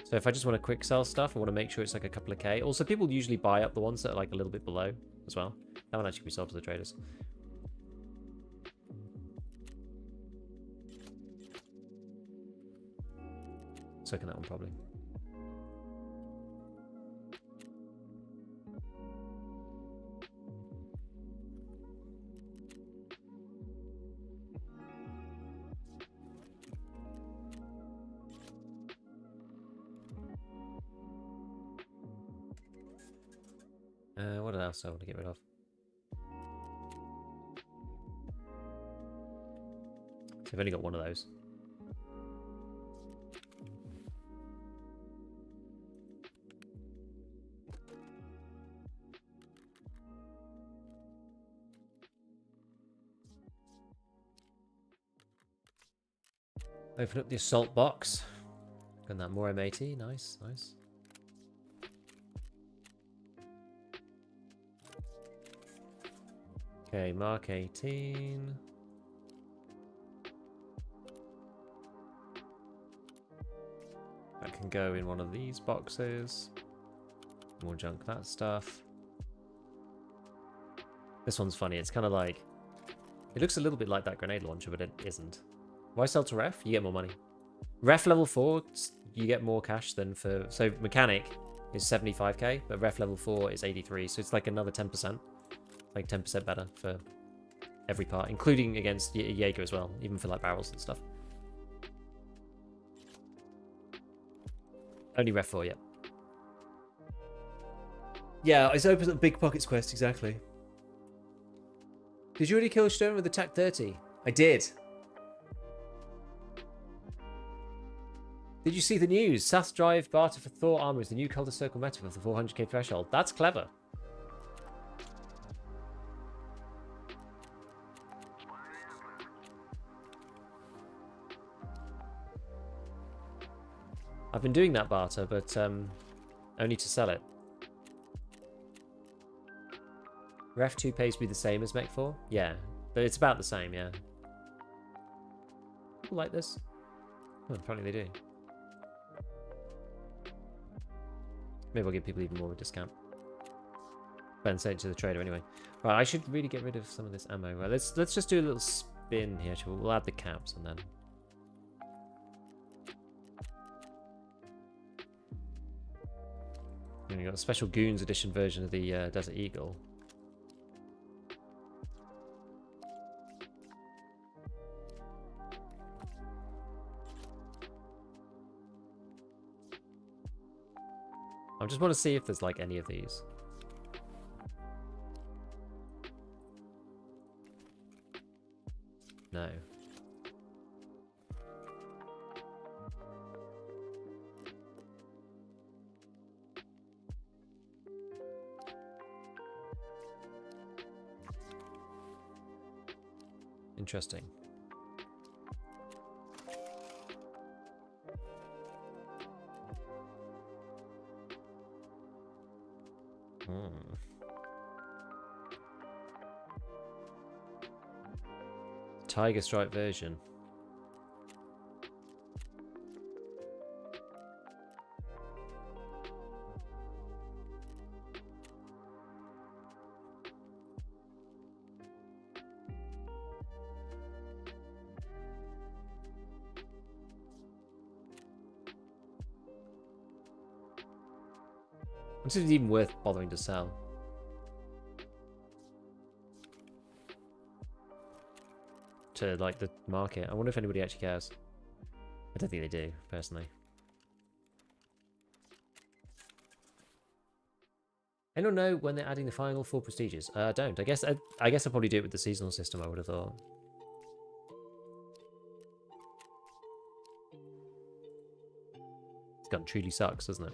So if I just want to quick sell stuff, I want to make sure it's like a couple of K. Also, people usually buy up the ones that are like a little bit below as well. That one actually be sold to the traders. Second that one probably. What else I want to get rid of? So I've only got one of those. Open up the assault box. Got that more M80. Nice, nice. Okay, Mark 18. That can go in one of these boxes. More junk, that stuff. This one's funny. It's kind of like... It looks a little bit like that grenade launcher, but it isn't. Why sell to ref? You get more money. Ref level 4, you get more cash than for... So mechanic is 75k, but ref level 4 is 83. So it's like another 10%. Like 10% better for every part, including against Jaeger as well, even for like barrels and stuff. Only ref 4, yeah. Yeah, it's open at Big Pockets quest, exactly. Did you already kill Stone with the TAC 30? I did. Did you see the news? SAS Drive barter for Thor armor is the new Cultist Circle meta with the 400k threshold. That's clever. I've been doing that barter, but only to sell it. Ref 2 pays to be the same as Mech 4? Yeah, but it's about the same, yeah. People like this? Oh, apparently they do. Maybe I'll give people even more of a discount. Ben sent it to the trader anyway. Right, I should really get rid of some of this ammo. Right, let's just do a little spin here. We'll add the caps and then... And you got a special Goons edition version of the Desert Eagle. I just want to see if there's like any of these. No. Interesting. Tiger Stripe version. Is it even worth bothering to sell? To like the market. I wonder if anybody actually cares. I don't think they do, personally. I don't know when they're adding the final 4 prestiges. I don't. I guess I'll probably do it with the seasonal system, I would have thought. This gun truly sucks, doesn't it?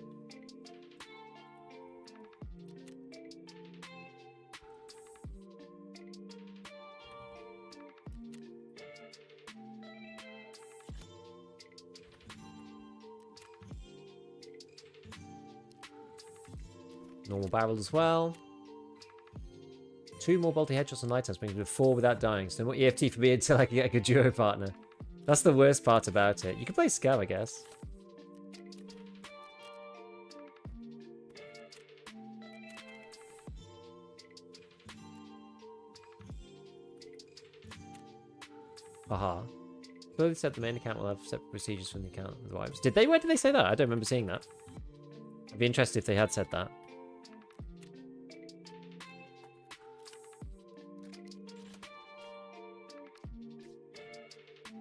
Normal barrel as well. 2 more bolty headshots on Lighthouse brings me to 4 without dying. So no more EFT for me until I can get a good duo partner. That's the worst part about it. You can play Scav, I guess. Aha. So they said the main account will have separate procedures from the account with the wives. Did they? Where did they say that? I don't remember seeing that. I'd be interested if they had said that.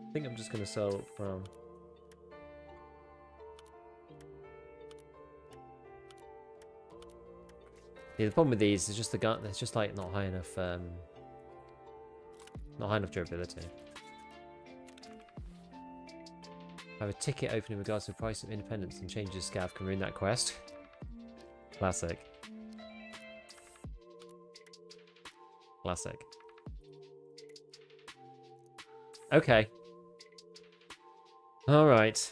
I think I'm just going to sell from... Yeah, the problem with these is just the gun. It's just like not high enough. Not high enough durability. I have a ticket open in regards to the price of independence and changes scav can ruin that quest. Classic. Classic. Okay. All right.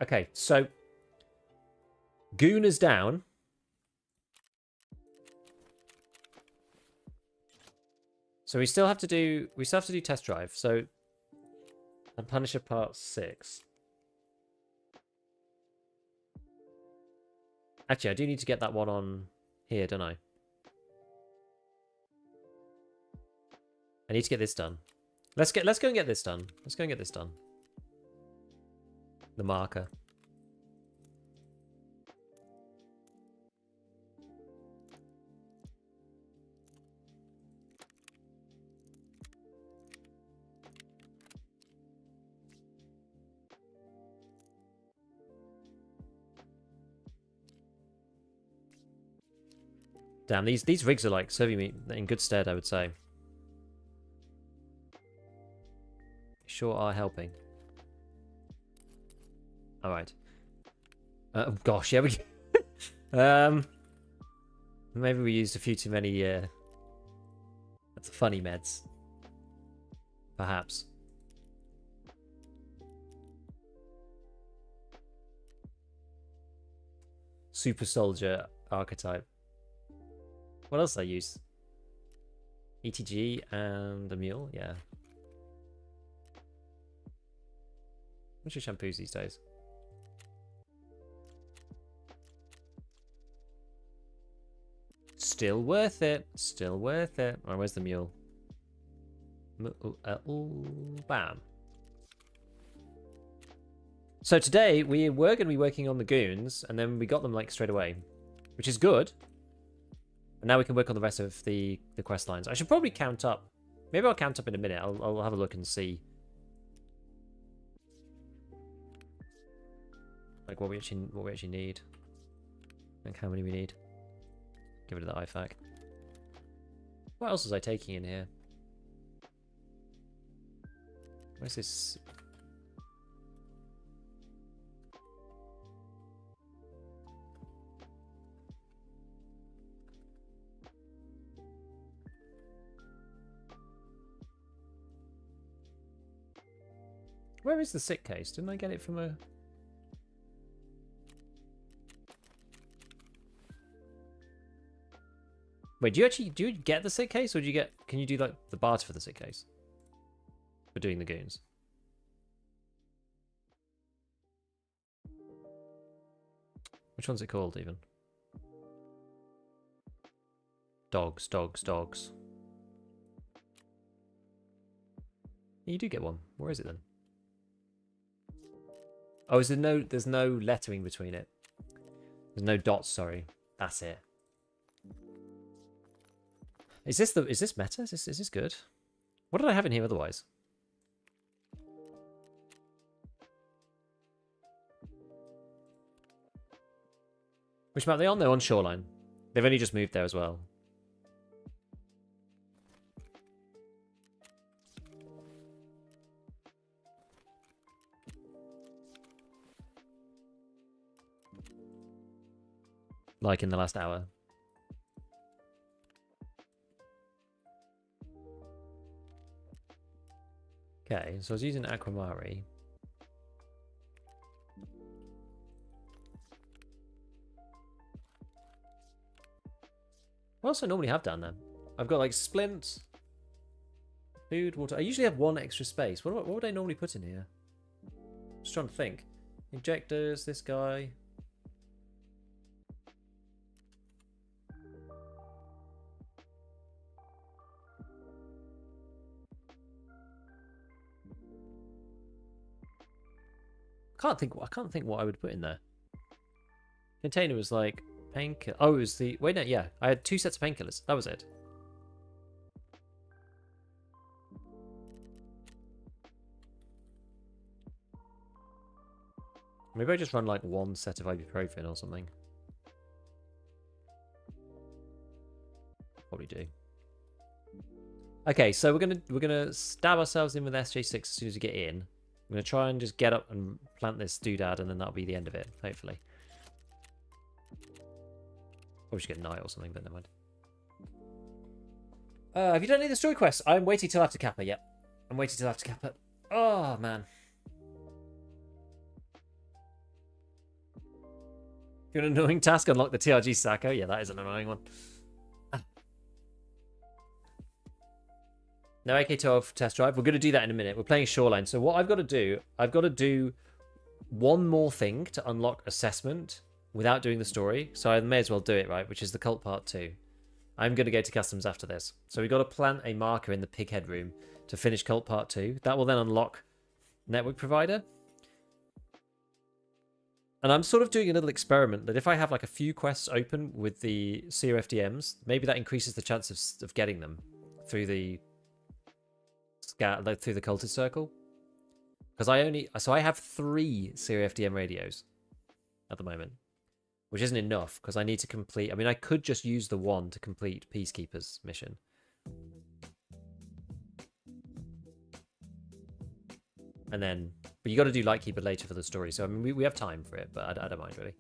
Okay, so Goon is down. So we still have to do test drive. So and Punisher Part 6. Actually, I do need to get that one on here, don't I? I need to get this done. Let's go and get this done. Let's go and get this done. The marker. Damn, these rigs are like serving me in good stead, I would say. Sure are helping. All right. Oh gosh, yeah, we. Maybe we used a few too many. That's funny meds. Perhaps. Super soldier archetype. What else did I use? ETG and a mule, yeah. What's your shampoos these days? Still worth it. Still worth it. Alright, where's the mule? Bam. So today we were going to be working on the goons, and then we got them like straight away, which is good. And now we can work on the rest of the quest lines. I should probably count up. Maybe I'll count up in a minute. I'll have a look and see. Like what we actually need. Like how many we need. Give it to the IFAC. What else was I taking in here? Where's this? Where is the sick case? Didn't I get it from a... Wait, do you get the sick case, or do you get... Can you do like the barter for the sick case? For doing the goons? Which one's it called even? Dogs. You do get one. Where is it then? Oh, there's no lettering between it. There's no dots, sorry. That's it. Is this meta? Is this good? What did I have in here otherwise? Which map are they on? They're on Shoreline. They've only just moved there as well. Like in the last hour. Okay, so I was using Aquamari. What else I normally have down there? I've got like splint, food, water. I usually have one extra space. What would I normally put in here? Just trying to think. Injectors, this guy. I can't think what I would put in there. Container was like painkiller. Oh, it was the... Wait, no, yeah. I had 2 sets of painkillers. That was it. Maybe I just run like 1 set of ibuprofen or something. Probably do. Okay, so we're gonna stab ourselves in with SJ6 as soon as we get in. I'm going to try and just get up and plant this doodad, and then that'll be the end of it, hopefully. Or we should get night or something, but never mind. Have you done any of the story quests? I'm waiting till after Kappa, yep. I'm waiting till after Kappa. Oh, man. You're an annoying task, unlock the TRG Sacco. Yeah, that is an annoying one. No AK-12 test drive. We're going to do that in a minute. We're playing Shoreline. So what I've got to do one more thing to unlock assessment without doing the story. So I may as well do it, right? Which is the cult part 2. I'm going to go to customs after this. So we've got to plant a marker in the pighead room to finish cult part 2. That will then unlock network provider. And I'm sort of doing a little experiment that if I have like a few quests open with the CRFDMs, maybe that increases the chance of getting them through the through the cultist circle. Because I have 3 CRFDM radios at the moment, which isn't enough because I need to complete. I mean, I could just use the one to complete Peacekeeper's mission. And then, but you got to do Lightkeeper later for the story. So I mean, we have time for it, but I don't mind really.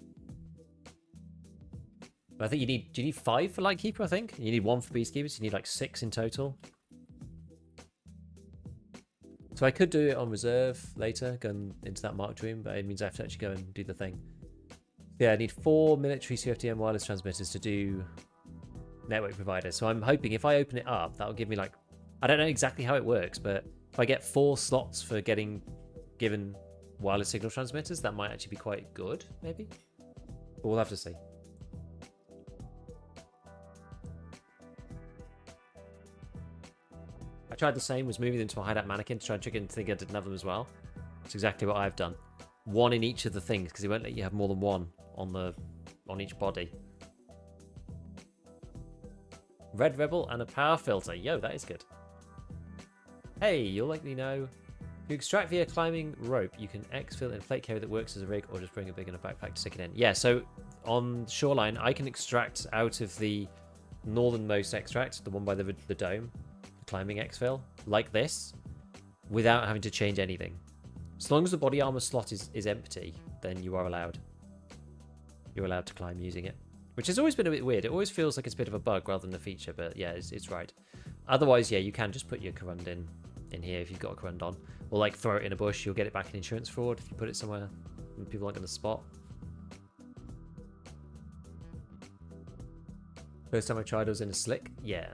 But I think do you need 5 for Lightkeeper? I think you need 1 for Peacekeepers. You need like 6 in total. So I could do it on reserve later, going into that marked room, but it means I have to actually go and do the thing. Yeah, I need 4 military CFDM wireless transmitters to do network provider. So I'm hoping if I open it up, that'll give me like, I don't know exactly how it works, but if I get 4 slots for given wireless signal transmitters, that might actually be quite good, maybe. But we'll have to see. I tried the same, was moving them to a hideout mannequin to try and trick it and think I didn't have them as well. That's exactly what I've done. 1 in each of the things, because it won't let you have more than 1 on each body. Red Rebel and a power filter. Yo, that is good. Hey, you'll likely know. If you extract via climbing rope, you can exfil in a plate carrier that works as a rig, or just bring a big enough backpack to stick it in. Yeah, so on Shoreline, I can extract out of the northernmost extract, the one by the dome, the climbing exfil, like this, without having to change anything. As long as the body armor slot is empty, then you are allowed. You're allowed to climb using it. Which has always been a bit weird. It always feels like it's a bit of a bug rather than a feature, but yeah, it's right. Otherwise, yeah, you can just put your Corund in here if you've got a Corund on. Or like throw it in a bush, you'll get it back in insurance fraud if you put it somewhere and people aren't going to spot. First time I tried, I was in a slick. Yeah.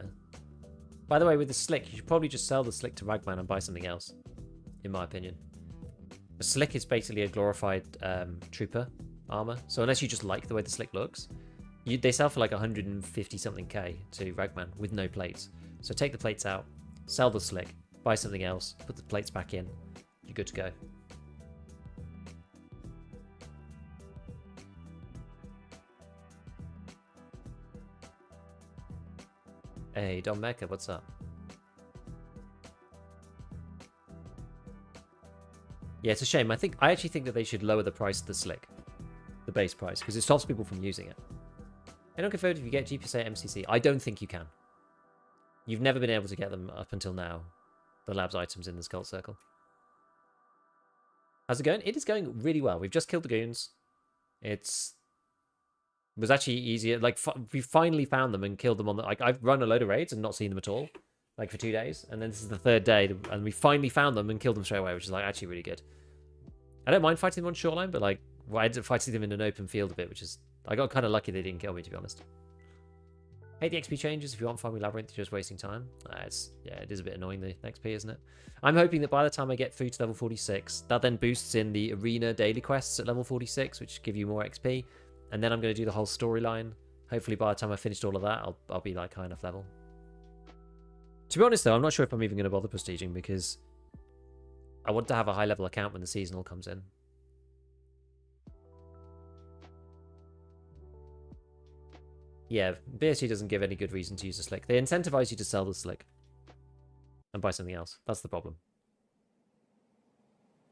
By the way, with the slick, you should probably just sell the slick to Ragman and buy something else, in my opinion. A slick is basically a glorified trooper armor. So unless you just like the way the slick looks, they sell for like 150 something K to Ragman with no plates. So take the plates out, sell the slick, buy something else, put the plates back in, you're good to go. Hey, Don Mecca, what's up? Yeah, it's a shame. I actually think that they should lower the price of the slick, the base price, because it stops people from using it. I don't confirm if you get GPSA MCC. I don't think you can. You've never been able to get them up until now. The labs items in the Skull Circle. How's it going? It is going really well. We've just killed the goons. It was actually easier. Like, we finally found them and killed them on the... Like, I've run a load of raids and not seen them at all. Like, for 2 days. And then this is the 3rd day. And we finally found them and killed them straight away, which is, like, actually really good. I don't mind fighting them on Shoreline, but, like, I ended up fighting them in an open field a bit, which is... I got kind of lucky they didn't kill me, to be honest. Hate the XP changes. If you want Farming Labyrinth, you're just wasting time. Yeah, it is a bit annoying, the XP, isn't it? I'm hoping that by the time I get through to level 46, that then boosts in the arena daily quests at level 46, which give you more XP. And then I'm going to do the whole storyline. Hopefully by the time I've finished all of that, I'll be like high enough level. To be honest though, I'm not sure if I'm even going to bother prestiging because I want to have a high level account when the seasonal comes in. Yeah, BSG doesn't give any good reason to use the slick. They incentivize you to sell the slick and buy something else. That's the problem.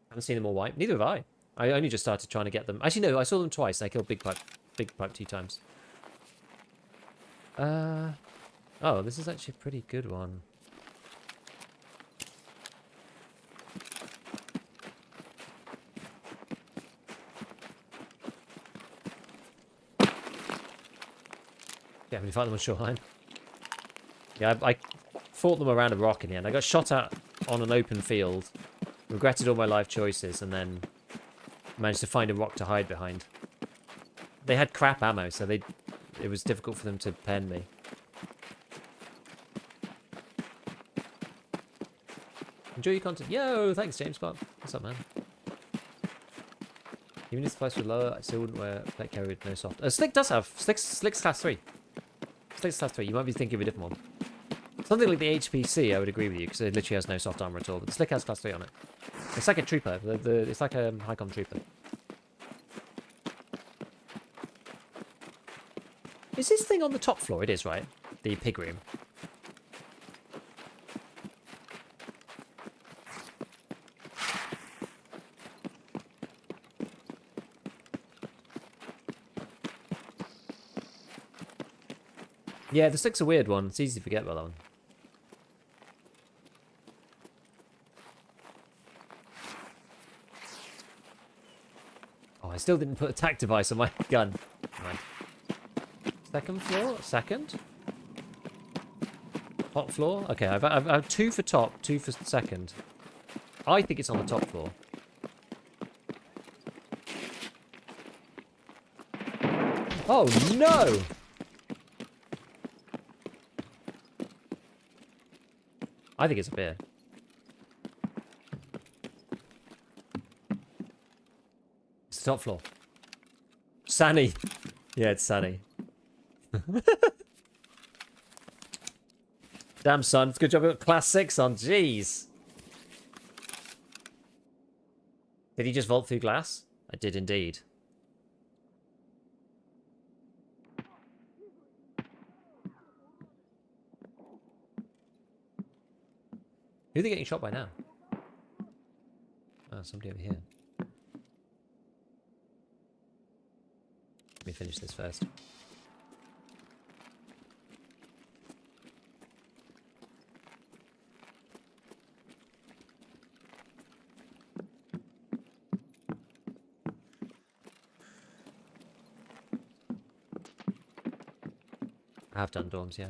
I haven't seen them all wipe. Neither have I. I only just started trying to get them. Actually, no, I saw them twice. I killed Big Pipe 2 times. Oh, this is actually a pretty good one. Yeah, we fight them on Shoreline. Yeah, I fought them around a rock in the end. I got shot at on an open field, regretted all my life choices, and then managed to find a rock to hide behind. They had crap ammo, so it was difficult for them to pen me. Enjoy your content. Yo, thanks, James Bond. What's up, man? Even if the price were lower, I still wouldn't wear pet carrier with no soft. Slick does have. Slick's class 3. Slick's class 3. You might be thinking of a different one. Something like the HPC, I would agree with you, because it literally has no soft armor at all. But the Slick has class 3 on it. It's like a trooper. It's like a Hicom trooper. Is this thing on the top floor? It is, right? The pig room. Yeah, the Slick's a weird one. It's easy to forget about that one. Oh, I still didn't put a tac device on my gun. Right. Second floor? Second? Top floor? Okay, I've 2 for top, 2 for second. I think it's on the top floor. Oh, no! I think it's a beer. It's the top floor. Sunny. Yeah, it's sunny. Damn, son. Good job. We got class 6 on. Jeez. Did he just vault through glass? I did indeed. Who are they getting shot by now? Oh, somebody over here. Let me finish this first. I have done dorms, yeah.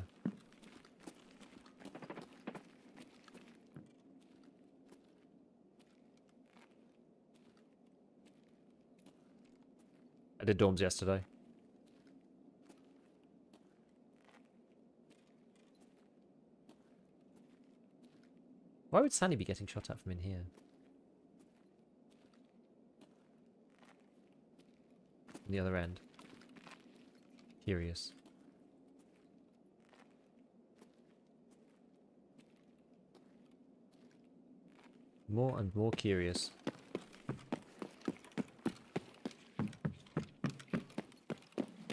I did dorms yesterday. Why would Sandy be getting shot at from in here? On the other end. Curious. More and more curious.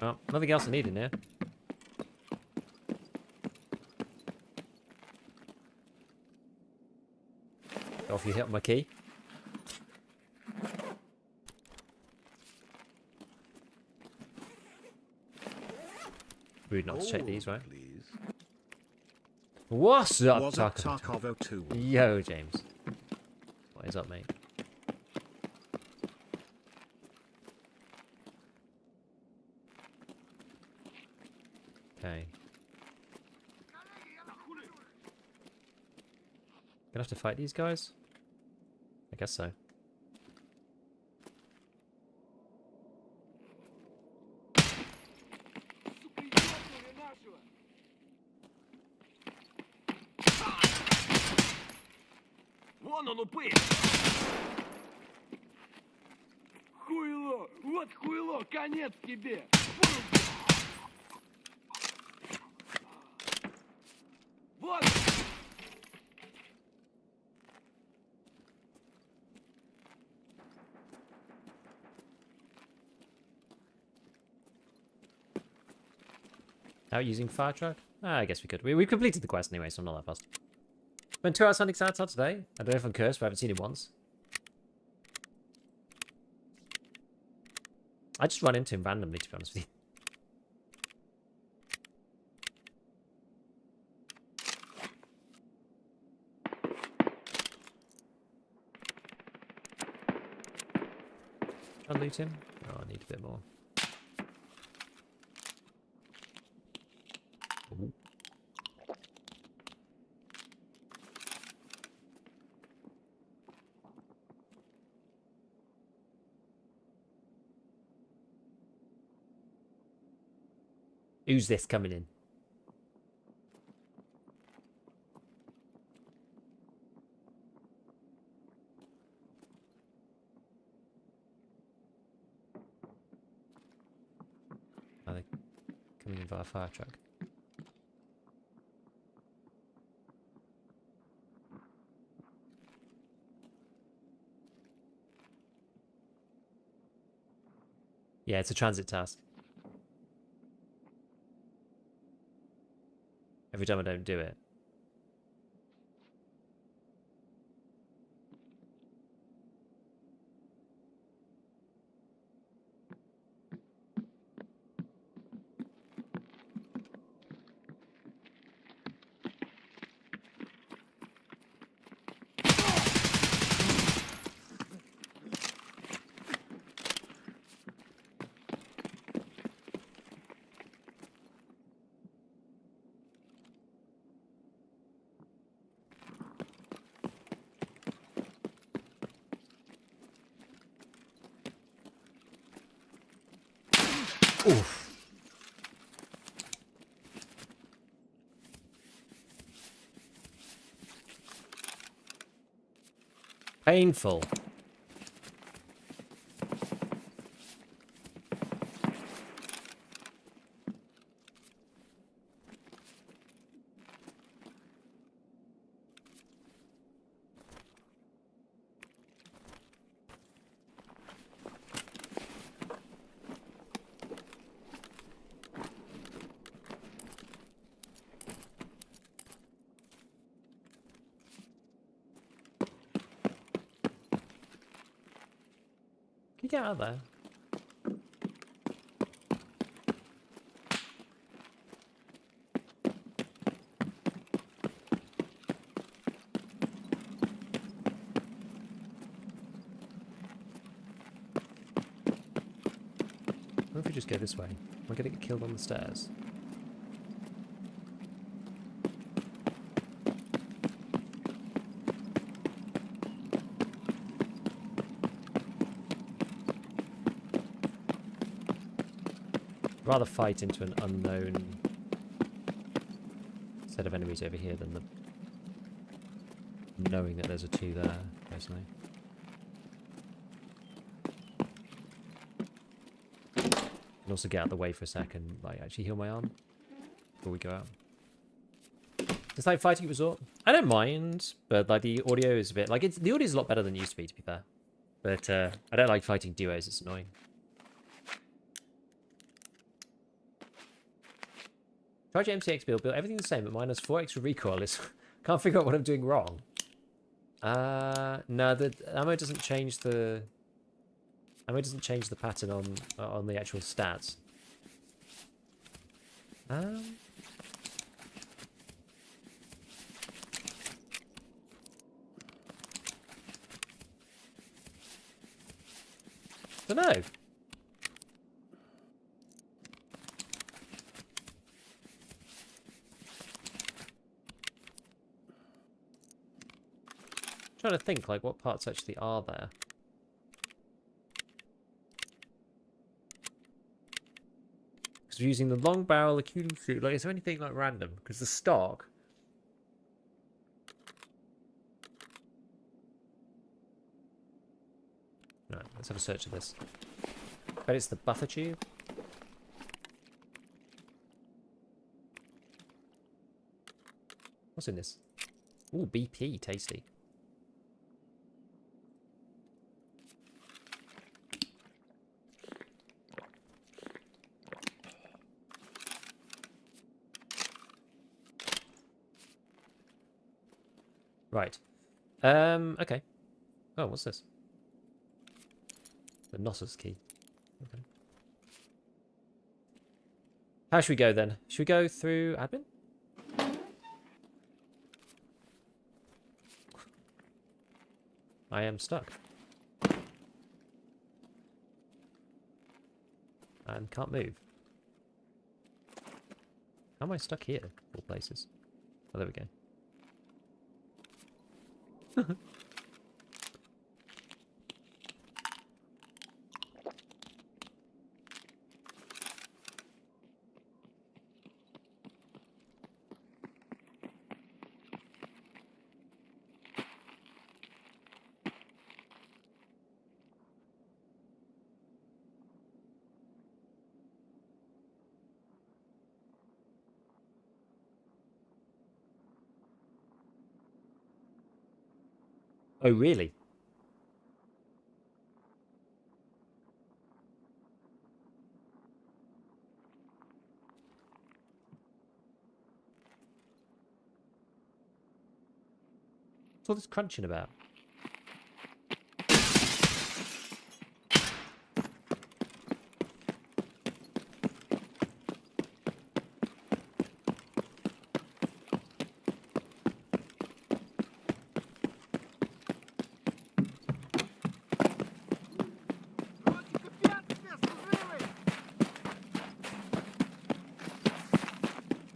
Oh, nothing else I need in here. Off you hit my key. Rude not to check these, right? Please. What's up, Was it Tarkov? Tarkov 02? Yo, James. What is up, mate? Okay. Gonna have to fight these guys? I guess so. Вон он упырь! Хуйло! Вот хуйло! Конец тебе! Вот! Out using fire truck? Ah, I guess we could. We completed the quest anyway, so I'm not that fast. Spent 2 hours hunting Xanatar today. I don't know if I'm cursed, but I haven't seen him once. I just run into him randomly, to be honest with you. I'll loot him. Oh, I need a bit more. Ooh. Who's this coming in? coming in via fire truck. Yeah, it's a transit task. Every time I don't do it. Oof. Painful. Can you get out of there? What if we just go this way? Am I gonna get killed on the stairs? Rather fight into an unknown set of enemies over here than the knowing that there's a two there, personally. And also get out of the way for a second, like actually heal my arm before we go out. It's like Fighting Resort. I don't mind, but like the audio is a bit like the audio is a lot better than it used to be fair. But I don't like fighting duos, it's annoying. Charge MCX build everything the same, but minus 4 extra recoil is can't figure out what I'm doing wrong. No, the ammo doesn't change the pattern on the actual stats. Don't know. Trying to think like what parts actually are there. Because we're using the long barrel accumulating suit. Like, is there anything like random? Because the stock. Right, let's have a search of this. Bet it's the buffer tube. What's in this? Ooh, BP, tasty. Right. Okay. Oh, what's this? The Knossos key. Okay. How should we go then? Should we go through admin? I am stuck. And can't move. How am I stuck here? All places. Oh, there we go. Oh, really? What's all this crunching about?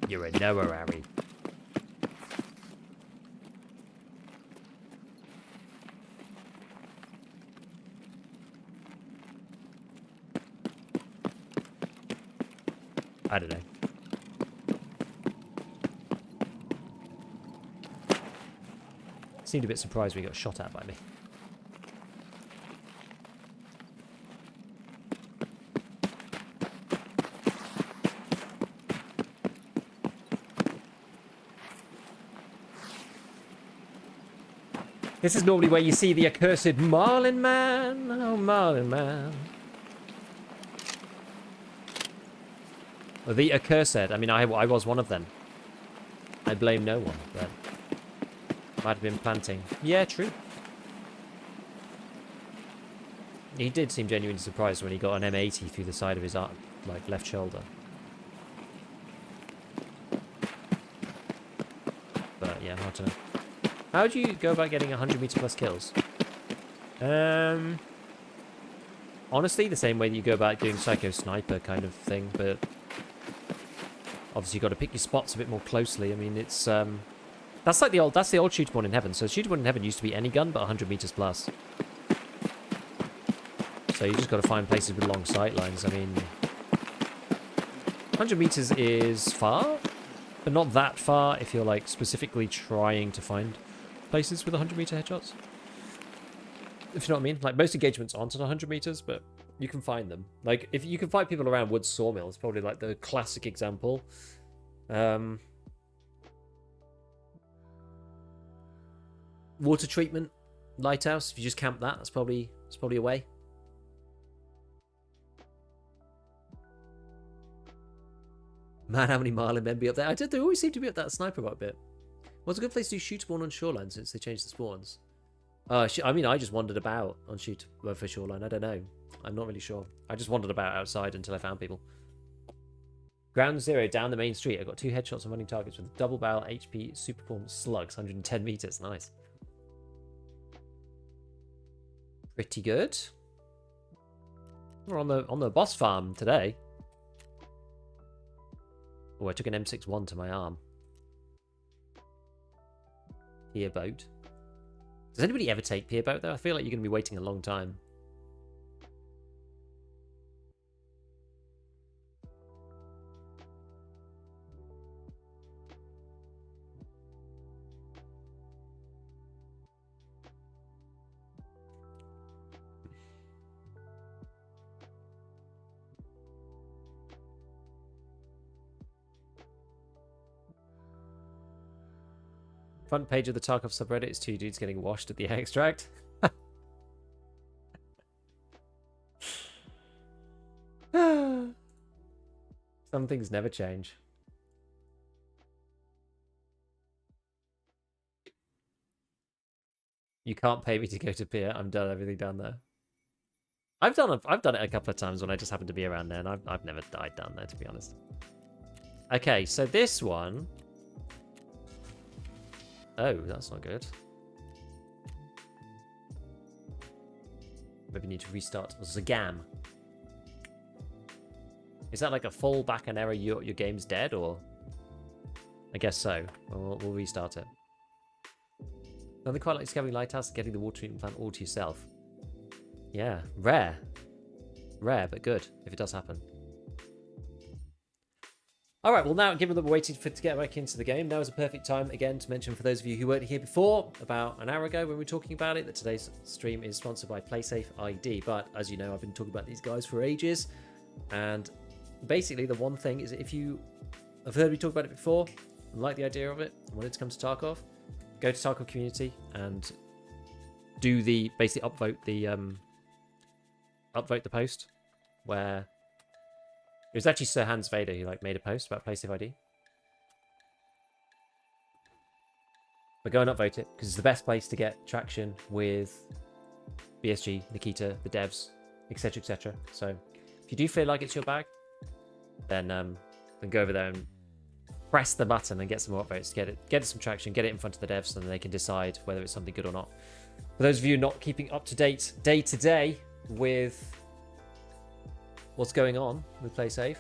You're a knower, Harry. I don't know. Seemed a bit surprised when he got shot at by me. This is normally where you see the accursed Marlin Man. Oh, Marlin Man. Well, the accursed. I mean, I was one of them. I blame no one, but might have been planting. Yeah, true. He did seem genuinely surprised when he got an M80 through the side of his arm, like left shoulder. But yeah, hard to know. How do you go about getting 100-meter plus kills? Honestly, the same way that you go about doing Psycho Sniper kind of thing, but obviously you've got to pick your spots a bit more closely. I mean, it's that's the old Shootable in Heaven. So Shootable in Heaven used to be any gun but 100 meters plus. So you just got to find places with long sight lines. I mean, 100 meters is far, but not that far if you're like specifically trying to find places with 100-meter headshots. If you know what I mean. Like, most engagements aren't at 100 meters, but you can find them. Like, if you can find people around Woods Sawmill, it's probably like the classic example. Water treatment lighthouse. If you just camp that, that's probably a way. Man, how many Marlin men be up there? They always seem to be up that sniper quite a bit. What's a good place to do shoot spawn on Shoreline since they changed the spawns? I mean, I just wandered about on for Shoreline. I don't know. I'm not really sure. I just wandered about outside until I found people. Ground Zero down the main street. I got 2 headshots on running targets with double barrel HP super performance slugs, 110 meters. Nice. Pretty good. We're on the boss farm today. Oh, I took an M61 to my arm. Pier boat. Does anybody ever take pier boat though? I feel like you're going to be waiting a long time. Front page of the Tarkov subreddit is 2 dudes getting washed at the extract. Some things never change. You can't pay me to go to pier. I'm done everything down there. I've done it a couple of times when I just happened to be around there, and I've never died down there, to be honest. Okay, so this one. Oh, that's not good. Maybe need to restart Zagam. Is that like a fallback and error? Your game's dead, or? I guess so. We'll restart it. Nothing quite like discovering Lighthouse and getting the water treatment plant all to yourself. Yeah, rare. Rare, but good, if it does happen. Alright, well now, given that we're waiting to get back into the game, now is a perfect time, again, to mention for those of you who weren't here before, about an hour ago when we were talking about it, that today's stream is sponsored by PlaySafe ID. But, as you know, I've been talking about these guys for ages, and basically the one thing is, if you have heard me talk about it before, and like the idea of it, and want it to come to Tarkov, go to Tarkov Community and do the basically upvote the post where it was actually Sir Hans Vader who like made a post about PlaySafe ID. But go and upvote it because it's the best place to get traction with BSG, Nikita, the devs, etc., etc. So if you do feel like it's your bag, then go over there and press the button and get some more upvotes. Get it some traction, get it in front of the devs, and then they can decide whether it's something good or not. For those of you not keeping up to date day to day with what's going on with PlaySafe,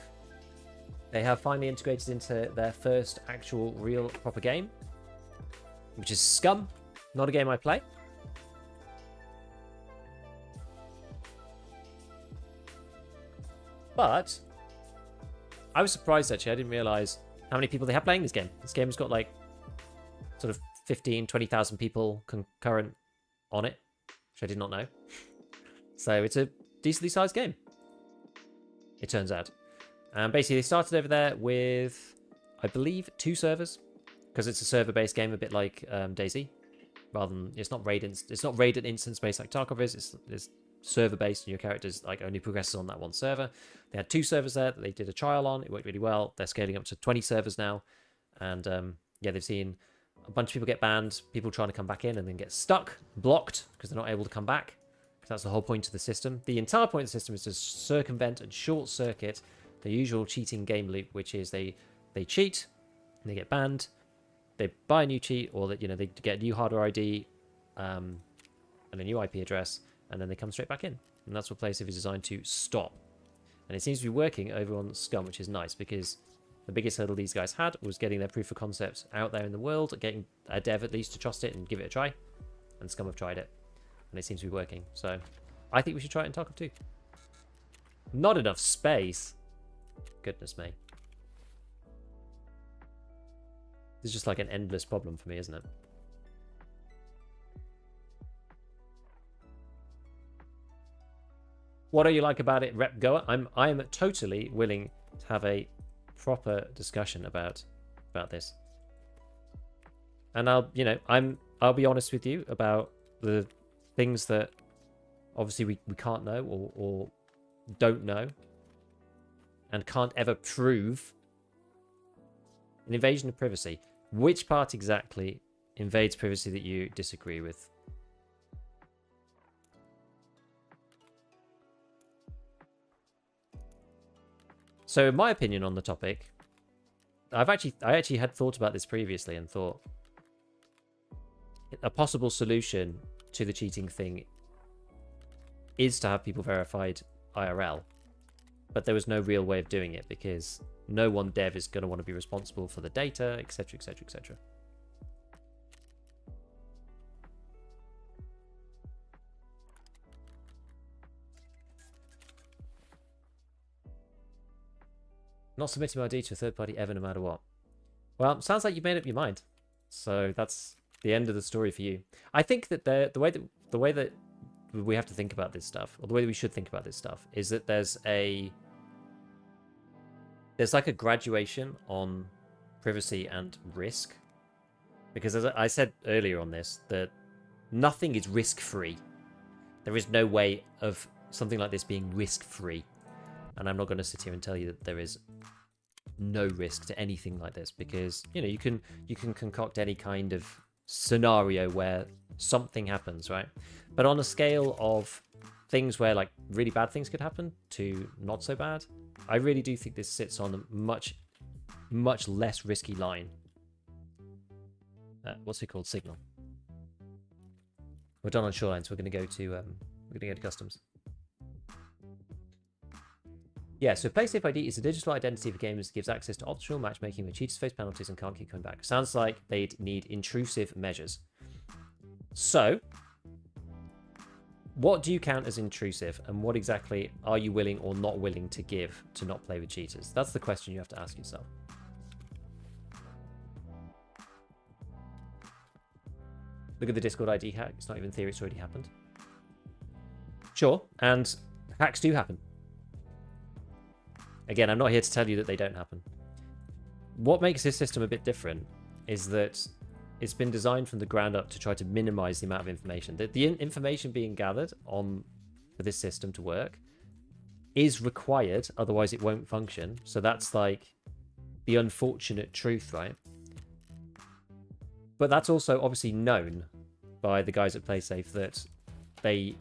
they have finally integrated into their first actual real proper game, which is Scum. Not a game I play. But I was surprised actually. I didn't realize how many people they have playing this game. This game's got like sort of 15, 20,000 people concurrent on it, which I did not know. So it's a decently sized game, it turns out. And basically they started over there with, I believe, 2 servers, because it's a server-based game, a bit like DayZ. Rather than, it's not raid and instance-based like Tarkov is. It's server-based, and your character's like only progresses on that one server. They had 2 servers there that they did a trial on. It worked really well. They're scaling up to 20 servers now, and yeah, they've seen a bunch of people get banned, people trying to come back in and then get stuck, blocked because they're not able to come back. Because that's the whole point of the system. The entire point of the system is to circumvent and short-circuit the usual cheating game loop, which is they cheat, and they get banned, they buy a new cheat, or that they get a new hardware ID and a new IP address, and then they come straight back in. And that's what PlaySafe is designed to stop. And it seems to be working over on Scum, which is nice, because the biggest hurdle these guys had was getting their proof of concept out there in the world, getting a dev at least to trust it and give it a try. And Scum have tried it, and it seems to be working. So I think we should try it in Tarkov 2. Not enough space. Goodness me. This is just like an endless problem for me, isn't it? What do you like about it, Rep Goer? I'm totally willing to have a proper discussion about this. And I'll be honest with you about the things that obviously we can't know or don't know and can't ever prove. An invasion of privacy. Which part exactly invades privacy that you disagree with? So in my opinion on the topic, I actually had thought about this previously and thought a possible solution to the cheating thing is to have people verified IRL. But there was no real way of doing it because no one dev is going to want to be responsible for the data, etc., etc., etc. Not submitting my ID to a third party ever, no matter what. Well, sounds like you've made up your mind. So that's the end of the story for you. I think that the way that we have to think about this stuff, or the way that we should think about this stuff, is that there's like a graduation on privacy and risk. Because as I said earlier on this, that nothing is risk-free. There is no way of something like this being risk-free. And I'm not going to sit here and tell you that there is no risk to anything like this, because you can concoct any kind of scenario where something happens, right? But on a scale of things where like really bad things could happen to not so bad, I really do think this sits on a much less risky line. What's it called? Signal. We're done on Shoreline, so we're going to go to customs. Yeah, so PlaySafe ID is a digital identity for gamers that gives access to optional matchmaking where cheaters face penalties and can't keep coming back. Sounds like they'd need intrusive measures. So, what do you count as intrusive, and what exactly are you willing or not willing to give to not play with cheaters? That's the question you have to ask yourself. Look at the Discord ID hack. It's not even theory, it's already happened. Sure, and hacks do happen. Again, I'm not here to tell you that they don't happen. What makes this system a bit different is that it's been designed from the ground up to try to minimize the amount of information. The information being gathered on for this system to work is required, otherwise it won't function. So that's like the unfortunate truth, right? But that's also obviously known by the guys at PlaySafe that the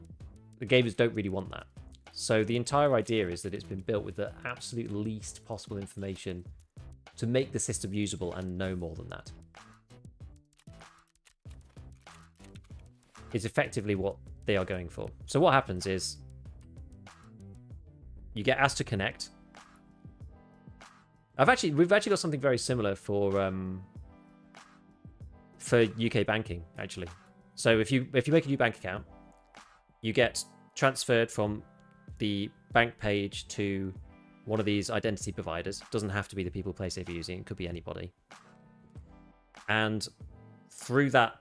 gamers don't really want that. So the entire idea is that it's been built with the absolute least possible information to make the system usable and no more than that. Is effectively what they are going for. So what happens is you get asked to connect. We've actually got something very similar for UK banking, actually. So if you make a new bank account, you get transferred from the bank page to one of these identity providers. It doesn't have to be the people PlaySafe are using, it could be anybody. And through that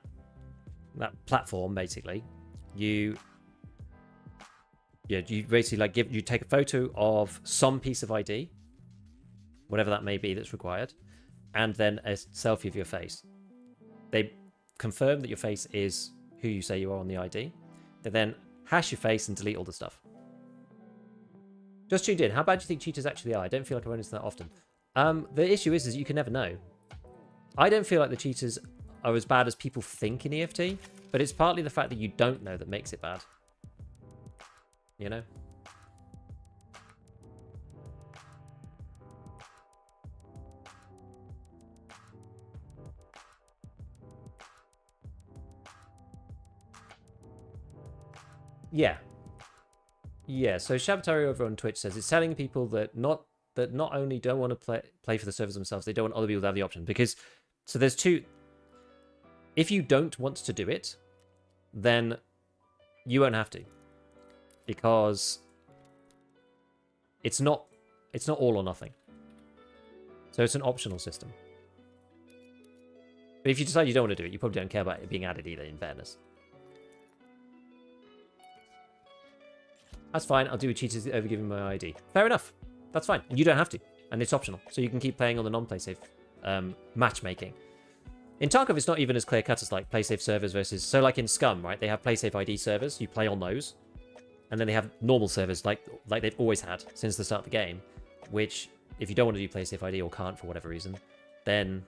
platform, basically, you basically like you take a photo of some piece of ID, whatever that may be that's required, and then a selfie of your face. They confirm that your face is who you say you are on the ID. They then hash your face and delete all the stuff. Just tuned in. How bad do you think cheaters actually are? I don't feel like I run into that often. The issue is you can never know. I don't feel like the cheaters are as bad as people think in EFT, but it's partly the fact that you don't know that makes it bad. You know? Yeah. Yeah, so Shabatari over on Twitch says it's telling people that not only don't want to play for the servers themselves, they don't want other people to have the option. Because, so there's two. If you don't want to do it, then you won't have to. Because it's not all or nothing. So it's an optional system. But if you decide you don't want to do it, you probably don't care about it being added either, in fairness. That's fine, I'll do a cheaters over giving my ID. Fair enough. That's fine. And you don't have to. And it's optional. So you can keep playing on the non-PlaySafe matchmaking. In Tarkov, it's not even as clear-cut as like PlaySafe servers versus... So like in Scum, right? They have PlaySafe ID servers. You play on those. And then they have normal servers like they've always had since the start of the game. Which, if you don't want to do PlaySafe ID or can't for whatever reason, then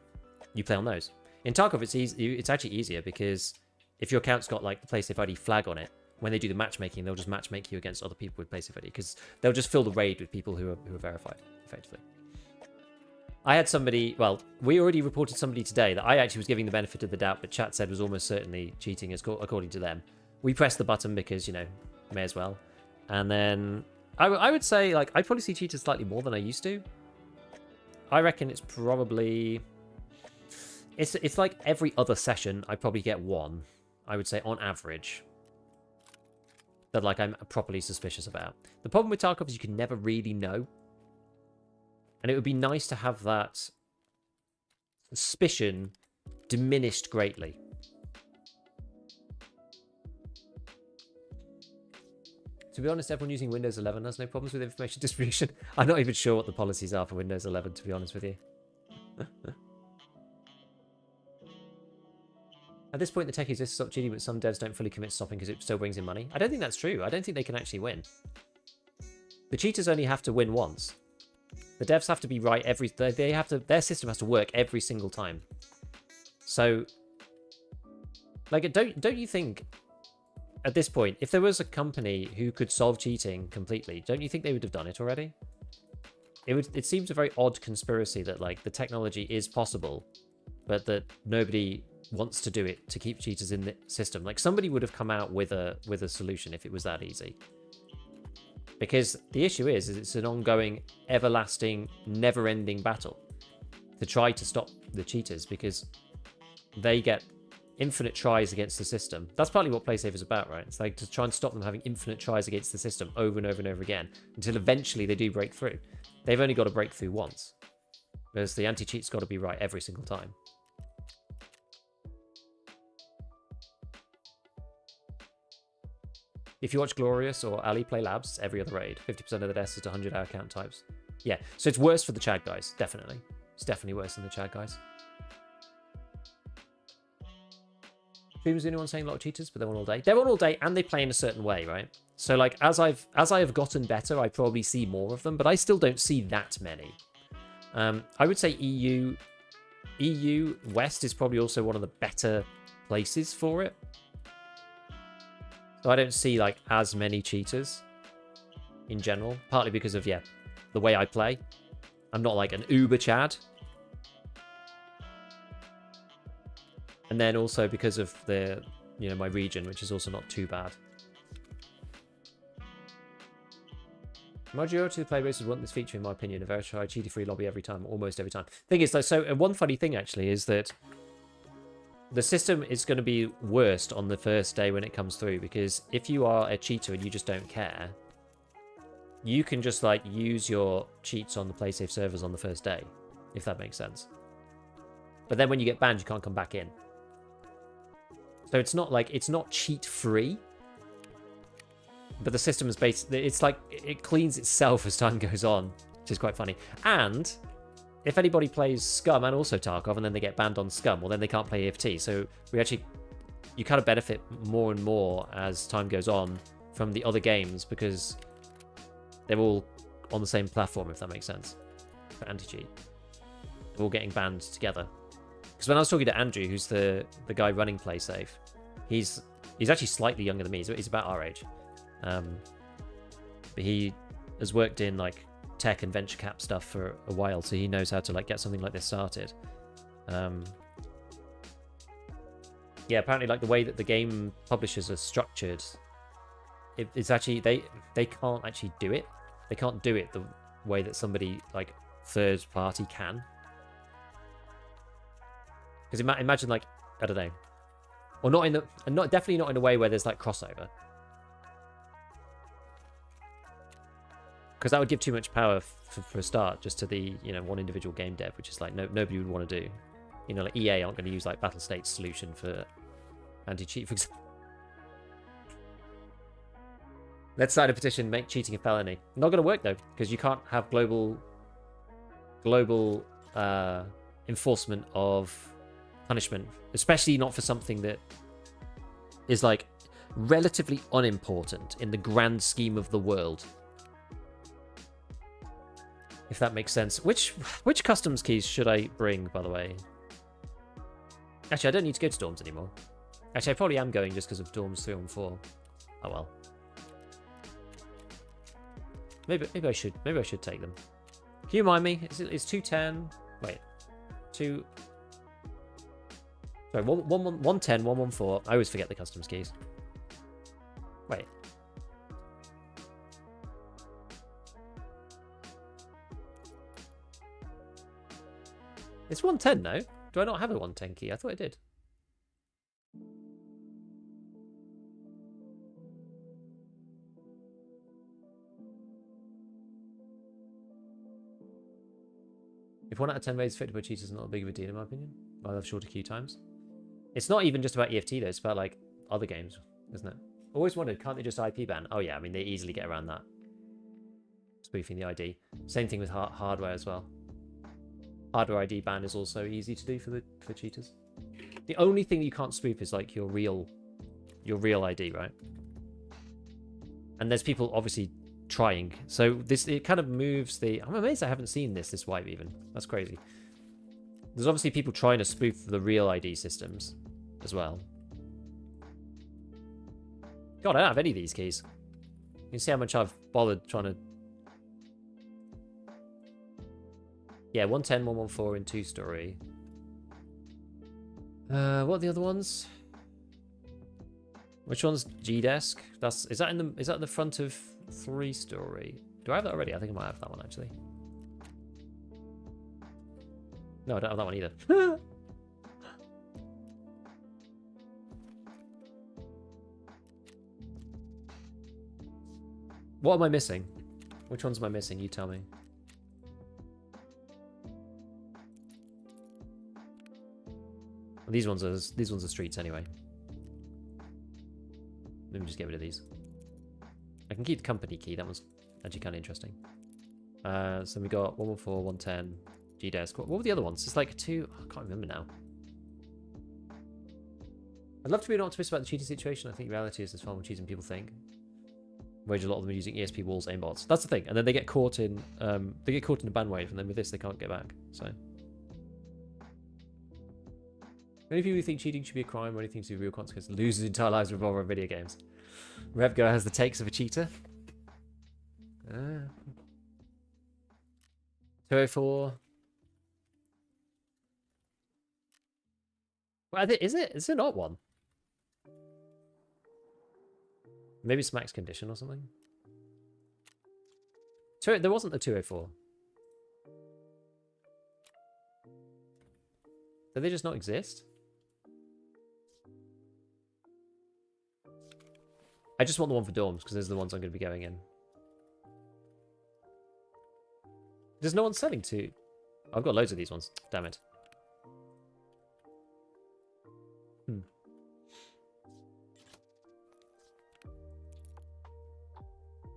you play on those. In Tarkov, it's actually easier because if your account's got like the PlaySafe ID flag on it, when they do the matchmaking, they'll just matchmake you against other people with PlaySafe ID because they'll just fill the raid with people who are verified, effectively. I had somebody, well, we already reported somebody today that I actually was giving the benefit of the doubt, but chat said was almost certainly cheating according to them. We pressed the button because, you know, may as well. And then I would say, like, I probably see cheaters slightly more than I used to. I reckon it's probably... It's like every other session, I probably get one, I would say, on average, that like I'm properly suspicious about. The problem with Tarkov is you can never really know. And it would be nice to have that suspicion diminished greatly. To be honest, everyone using Windows 11 has no problems with information distribution. I'm not even sure what the policies are for Windows 11, to be honest with you. At this point, the techies just stop cheating, but some devs don't fully commit to stopping because it still brings in money. I don't think that's true. I don't think they can actually win. The cheaters only have to win once. The devs have to be right their system has to work every single time. So, like, don't you think, at this point, if there was a company who could solve cheating completely, don't you think they would have done it already? It seems a very odd conspiracy that, like, the technology is possible, but that nobody wants to do it to keep cheaters in the system. Like, somebody would have come out with a solution if it was that easy. Because the issue is it's an ongoing, everlasting, never-ending battle to try to stop the cheaters because they get infinite tries against the system. That's partly what PlaySafe is about, right? It's like to try and stop them having infinite tries against the system over and over and over again until eventually they do break through. They've only got to break through once. Whereas the anti-cheat's got to be right every single time. If you watch Glorious or Ali play Labs, it's every other raid. 50% of the deaths is 100-hour count types. Yeah, so it's worse for the Chad guys, definitely. It's definitely worse than the Chad guys. Boom's the only one saying a lot of cheaters, but they're on all day. They're on all day, and they play in a certain way, right? So, like, as I have gotten better, I probably see more of them, but I still don't see that many. I would say EU West is probably also one of the better places for it. So I don't see, like, as many cheaters in general, partly because of, yeah, the way I play. I'm not like an uber Chad. And then also because of the, you know, my region, which is also not too bad. Majority of the playbases want this feature, in my opinion. A very try cheaty-free lobby every time, almost every time. Thing is, though, so one funny thing actually is that the system is going to be worst on the first day when it comes through, because if you are a cheater and you just don't care, you can just like use your cheats on the PlaySafe servers on the first day, if that makes sense. But then when you get banned, you can't come back in. So it's not like, it's not cheat free, but the system is basically, it's like it cleans itself as time goes on, which is quite funny. And if anybody plays Scum and also Tarkov and then they get banned on Scum, well then they can't play EFT. So you kind of benefit more and more as time goes on from the other games, because they're all on the same platform, if that makes sense, for anti-cheat. They're all getting banned together. Because when I was talking to Andrew, who's the guy running PlaySafe, he's actually slightly younger than me. He's about our age. But he has worked in like tech and venture cap stuff for a while, so he knows how to like get something like this started. Yeah, apparently like the way that the game publishers are structured, it's actually they can't actually do it. They can't do it the way that somebody like third party can. Because imagine like, I don't know, or definitely not in a way where there's like crossover. Because that would give too much power for a start, just to the, you know, one individual game dev, which is like nobody would want to do. You know, like EA aren't going to use like Battlestate's solution for anti-cheat, for example. Let's sign a petition, make cheating a felony. Not going to work though, because you can't have global enforcement of punishment, especially not for something that is like relatively unimportant in the grand scheme of the world. If that makes sense. Which customs keys should I bring, by the way? Actually, I don't need to go to dorms anymore. Actually, I probably am going just because of dorms 3 and 4. Oh well. Maybe I should take them. Can you remind me? It's 210. Wait. 2. Sorry, 110, 114. I always forget the customs keys. Wait. It's 110, no? Do I not have a 110 key? I thought I did. If 1 out of 10 raids affected by cheaters is not a big of a deal, in my opinion. I love shorter queue times. It's not even just about EFT, though. It's about, like, other games, isn't it? Always wondered, can't they just IP ban? Oh, yeah, I mean, they easily get around that. Spoofing the ID. Same thing with hardware as well. Hardware ID ban is also easy to do for cheaters. The only thing you can't spoof is like your real ID, right? And there's people obviously trying. So it kind of moves the. I'm amazed I haven't seen this wipe even. That's crazy. There's obviously people trying to spoof the real ID systems as well. God, I don't have any of these keys. You can see how much I've bothered trying to. Yeah, 110, 114 in 2-story. What are the other ones? Which one's G-Desk? Is that in the front of 3-story? Do I have that already? I think I might have that one actually. No, I don't have that one either. What am I missing? Which ones am I missing? You tell me. These ones are streets anyway. Let me just get rid of these. I can keep the company key. That was actually kind of interesting. So we got 114, 110, G-Desk. What were the other ones? It's like 2. I can't remember now. I'd love to be an optimist about the cheating situation. I think reality is as far more cheating than people think. Whereas a lot of them are using ESP walls, aimbots. That's the thing. And then they get caught in a bandwave, and then with this they can't get back. So many people who think cheating should be a crime or anything to do with real consequences lose his entire lives revolve around video games. Revgo has the takes of a cheater. 204. Well, is it? Is it not one? Maybe it's max condition or something. So there wasn't a 204. Did they just not exist? I just want the one for dorms because those are the ones I'm going to be going in. There's no one selling two. I've got loads of these ones. Damn it.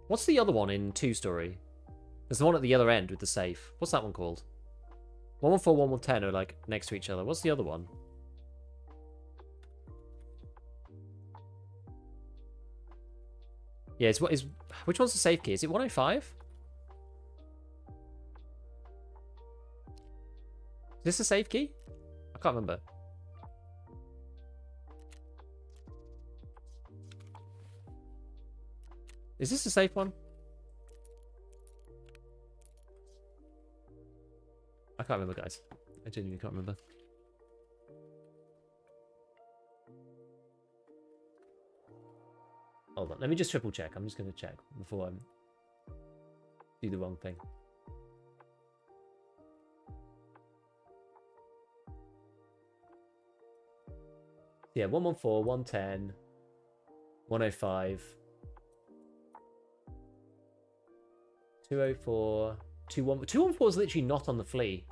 What's the other one in 2-story? There's the one at the other end with the safe. What's that one called? 114, 110 are like next to each other. What's the other one? Yeah, which one's the safe key? Is it 105? Is this a safe key? I can't remember. Is this a safe one? I can't remember, guys. I genuinely can't remember. Hold on. Let me just triple check. I'm just going to check before I do the wrong thing. Yeah, 114, 110, 105, 204, 214. 214 is literally not on the flea.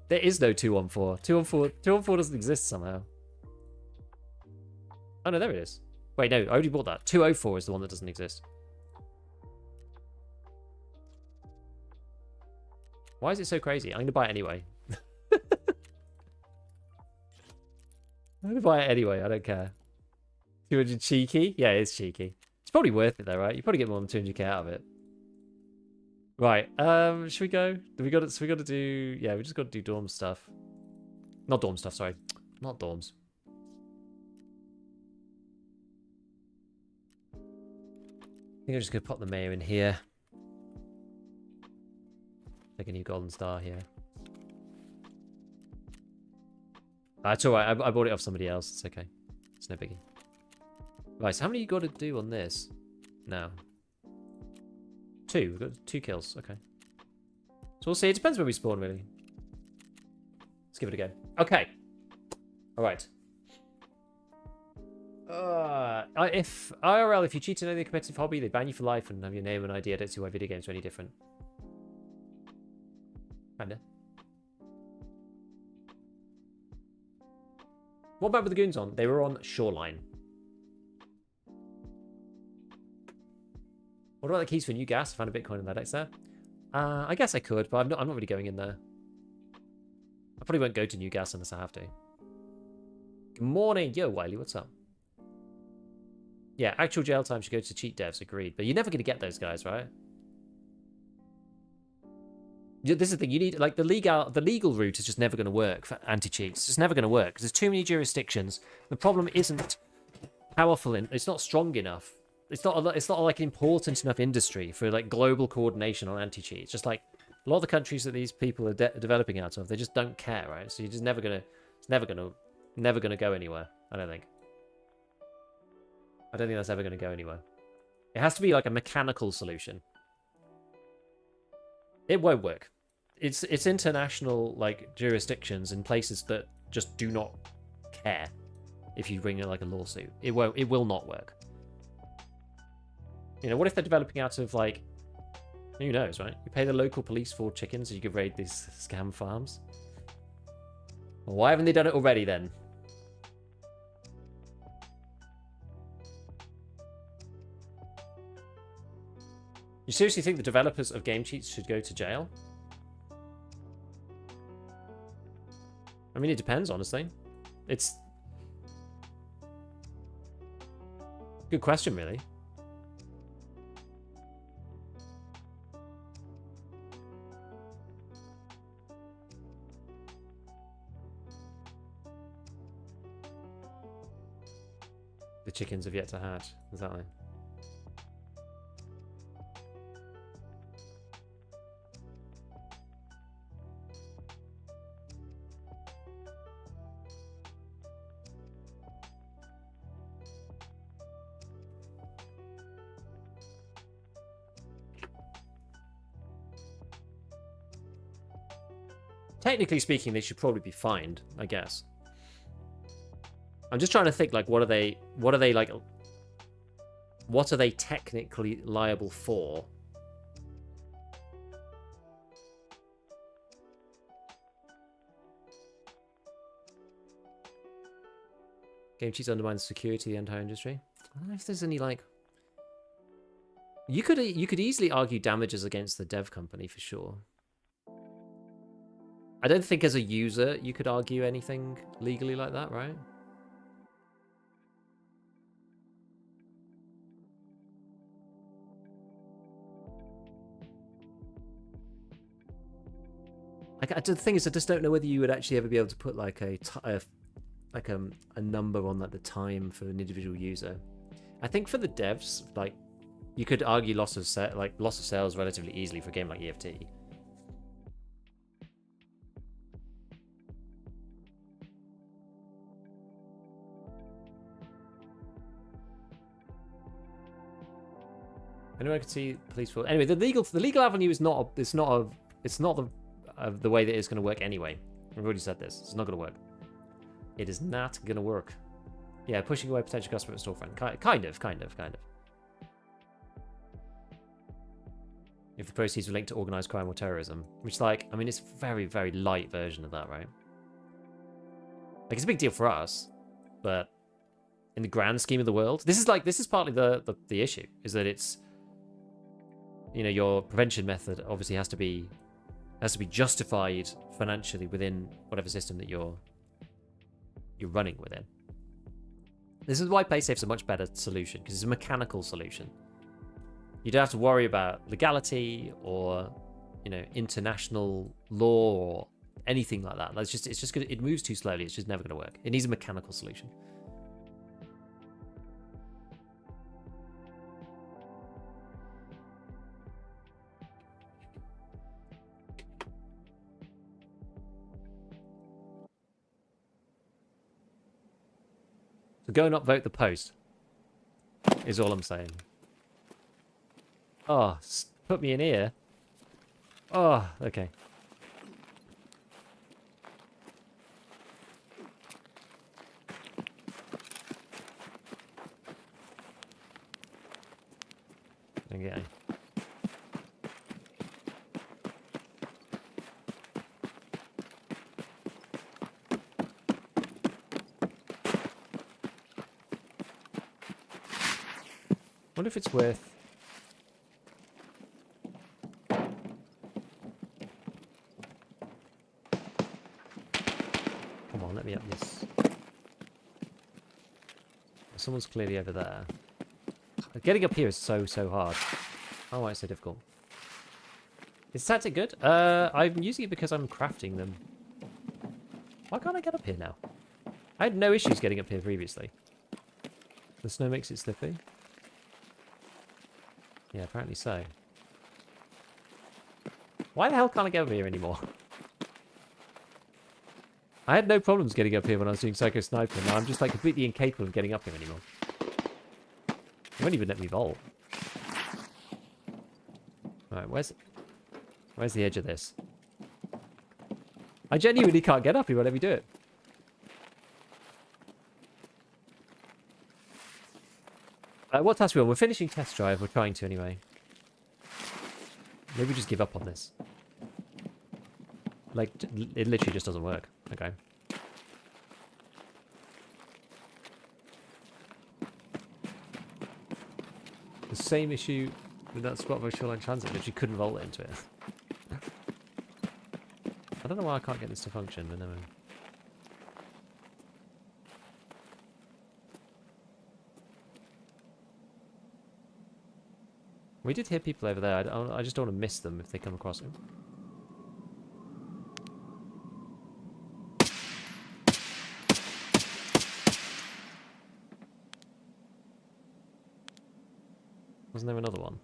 There is no 214. 214 doesn't exist somehow. Oh no, there it is. Wait, no, I already bought that. 204 is the one that doesn't exist. Why is it so crazy? I'm going to buy it anyway. I'm going to buy it anyway. I don't care. 200 cheeky? Yeah, it's cheeky. It's probably worth it though, right? You probably get more than 200k out of it. Right. Should we go? So we got to do. Yeah, we just got to do dorm stuff. Not dorm stuff. Sorry, not dorms. I think I'm just gonna pop the mayor in here. Take a new golden star here. It's alright, I bought it off somebody else. It's okay. It's no biggie. Right, so how many you got to do on this? Now. 2. We've got 2 kills. Okay. So we'll see. It depends where we spawn, really. Let's give it a go. Okay. Alright. If IRL, if you cheat in any competitive hobby, they ban you for life and have your name and ID. I don't see why video games are any different. Kinda. What map were the goons on? They were on Shoreline. What about the keys for new gas? I found a Bitcoin in that X there. I guess I could, but I'm not really going in there. I probably won't go to new gas unless I have to. Good morning. Yo, Wiley, what's up? Yeah, actual jail time should go to cheat devs, agreed. But you're never going to get those guys, right? This is the thing. You need, like, the legal route is just never going to work for anti-cheats. It's just never going to work because there's too many jurisdictions. The problem isn't powerful. It's not strong enough. It's not like an important enough industry for like global coordination on anti-cheat. It's just like a lot of the countries that these people are developing out of, they just don't care, right? So you're just never gonna go anywhere. I don't think that's ever gonna go anywhere. It has to be like a mechanical solution. It won't work. It's international like jurisdictions in places that just do not care if you bring in like a lawsuit. It will not work. You know, what if they're developing out of, like, who knows, right? You pay the local police for chickens so you can raid these scam farms. Well, why haven't they done it already, then? You seriously think the developers of game cheats should go to jail? I mean, it depends, honestly. It's... Good question, really. The chickens have yet to hatch. Exactly. Technically speaking, they should probably be fined, I guess. I'm just trying to think, like, what are they like, what are they technically liable for? Game cheats undermines security of the entire industry. I don't know if there's any, like... You could easily argue damages against the dev company for sure. I don't think as a user you could argue anything legally like that, right? Like, the thing is, I just don't know whether you would actually ever be able to put like a number on like the time for an individual user. I think for the devs, like, you could argue loss of sales relatively easily for a game like EFT. Anyway, I could see police force. Anyway, the legal avenue is not the way that it's going to work anyway. I've already said this. It's not going to work. It is not going to work. Yeah, pushing away potential customer at storefront. Kind of. If the proceeds were linked to organized crime or terrorism, which, like, I mean, it's a very, very light version of that, right? Like, it's a big deal for us, but in the grand scheme of the world, this is partly the issue, is that it's, you know, your prevention method obviously has to be justified financially within whatever system that you're running within. This is why PlaySafe's a much better solution, because it's a mechanical solution. You don't have to worry about legality or, you know, international law or anything like that. It's just gonna, it moves too slowly. It's just never going to work. It needs a mechanical solution. So go and upvote the post, is all I'm saying. Oh, put me in here. Oh, okay. Okay. Wonder if it's worth... Come on, let me up this. Someone's clearly over there. Getting up here is so hard. Oh, why it's so difficult. Is tactic good? I'm using it because I'm crafting them. Why can't I get up here now? I had no issues getting up here previously. The snow makes it slippy. Yeah, apparently so. Why the hell can't I get over here anymore? I had no problems getting up here when I was doing Psycho Sniper. Now I'm just like completely incapable of getting up here anymore. They won't even let me vault. Right, where's the edge of this? I genuinely can't get up. He won't let me do it. What task are we on? We're finishing test drive. We're trying to anyway. Maybe we just give up on this. Like, it literally just doesn't work. Okay. The same issue with that Squatvo Shoreline Transit. Literally couldn't vault into it. I don't know why I can't get this to function, but never mind. We did hear people over there. I just don't want to miss them if they come across him. Wasn't there another one?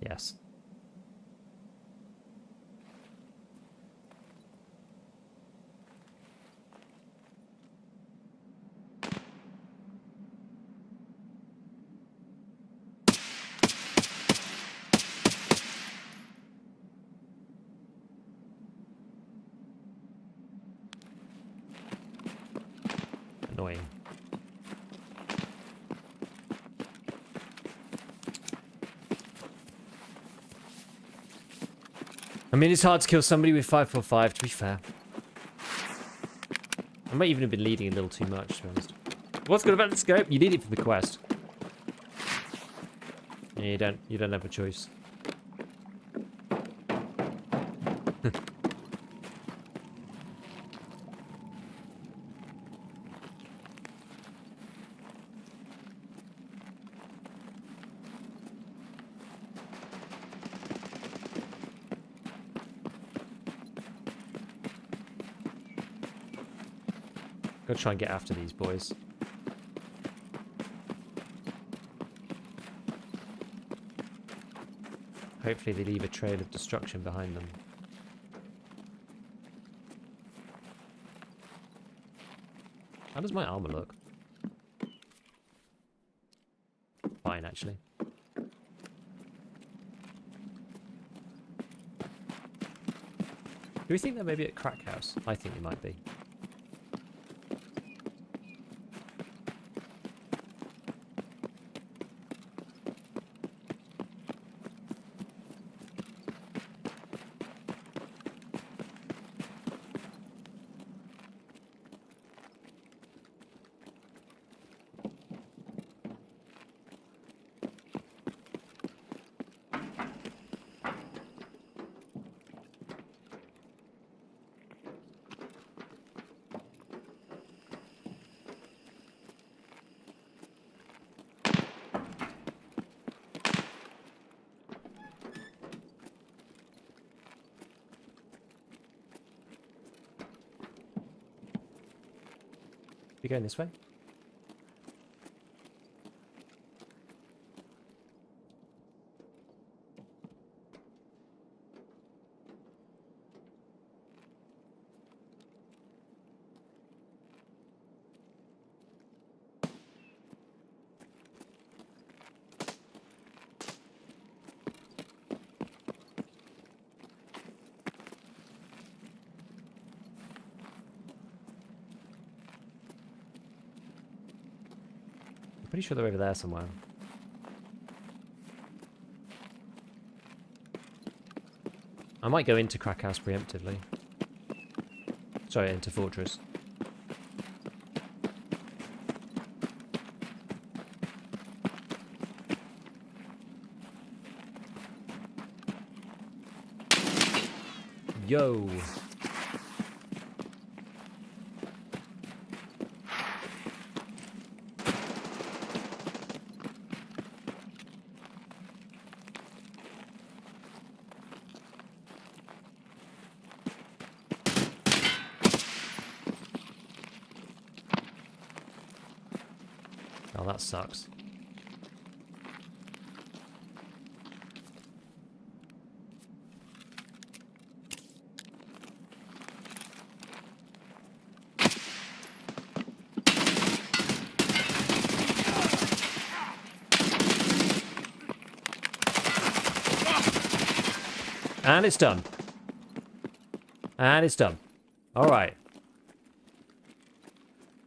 Yes. Annoying. I mean, it's hard to kill somebody with 545, to be fair. I might even have been leading a little too much, to be honest. What's good about the scope? You need it for the quest. Yeah, you don't have a choice. Gotta try and get after these boys. Hopefully they leave a trail of destruction behind them. How does my armor look? Fine, actually. Do we think they may be at Crack House? I think they might be. You going this way? Pretty sure they're over there somewhere. I might go into Crack House preemptively. Sorry, into Fortress. Yo! Oh, that sucks. And it's done. And it's done. Alright.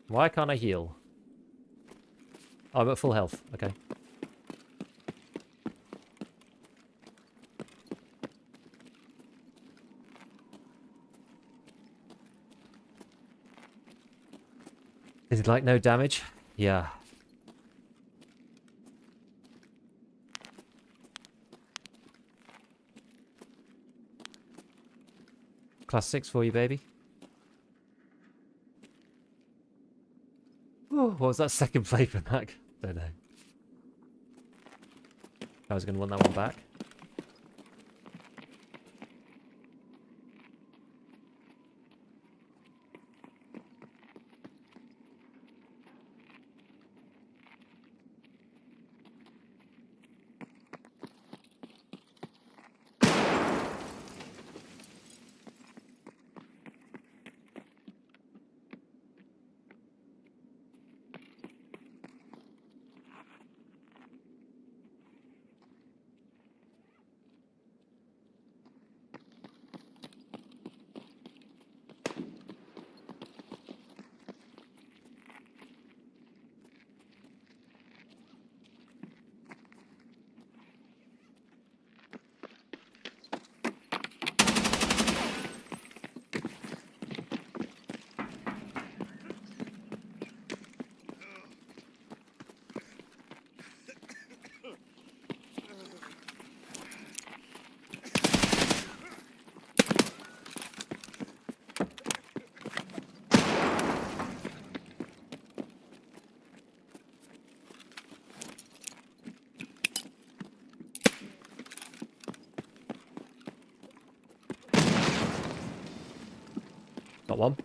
Why can't I heal? Oh, I'm at full health. Okay. Is it like no damage? Yeah. Class 6 for you, baby. Oh, what was that second flavour back? Don't know. I was going to want that one back. Got one.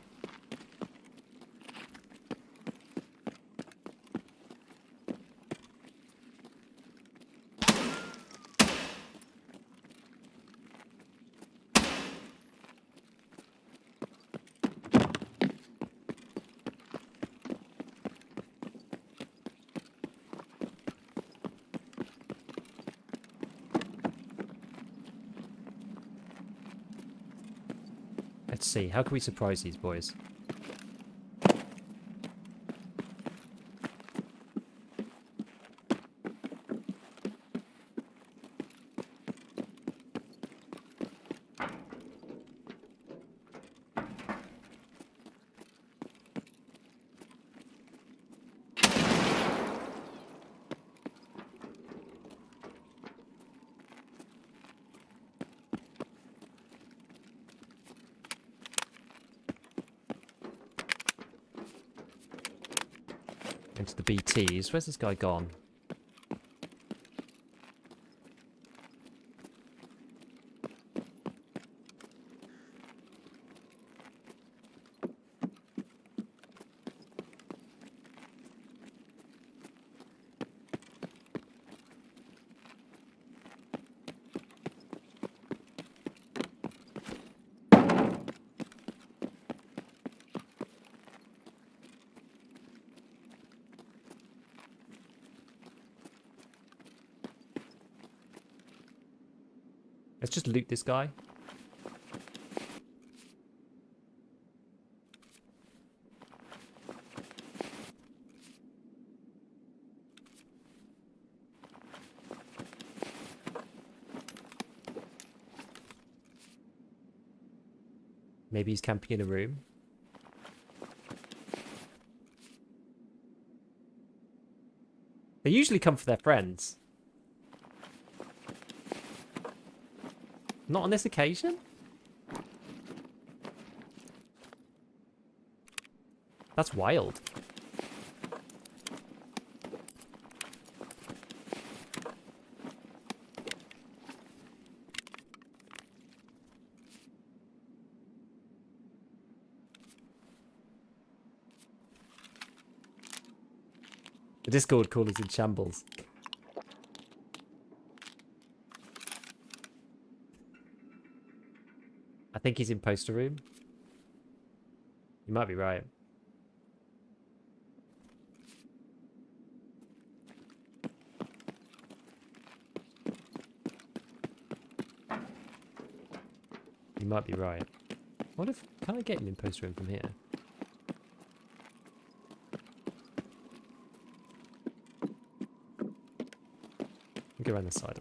Let's see, how can we surprise these boys? Into the BTs. Where's this guy gone? Let's just loot this guy. Maybe he's camping in a room. They usually come for their friends. Not on this occasion? That's wild. The Discord call is in shambles. I think he's in poster room. You might be right. You might be right. What if... Can I get him in poster room from here? Go around the side.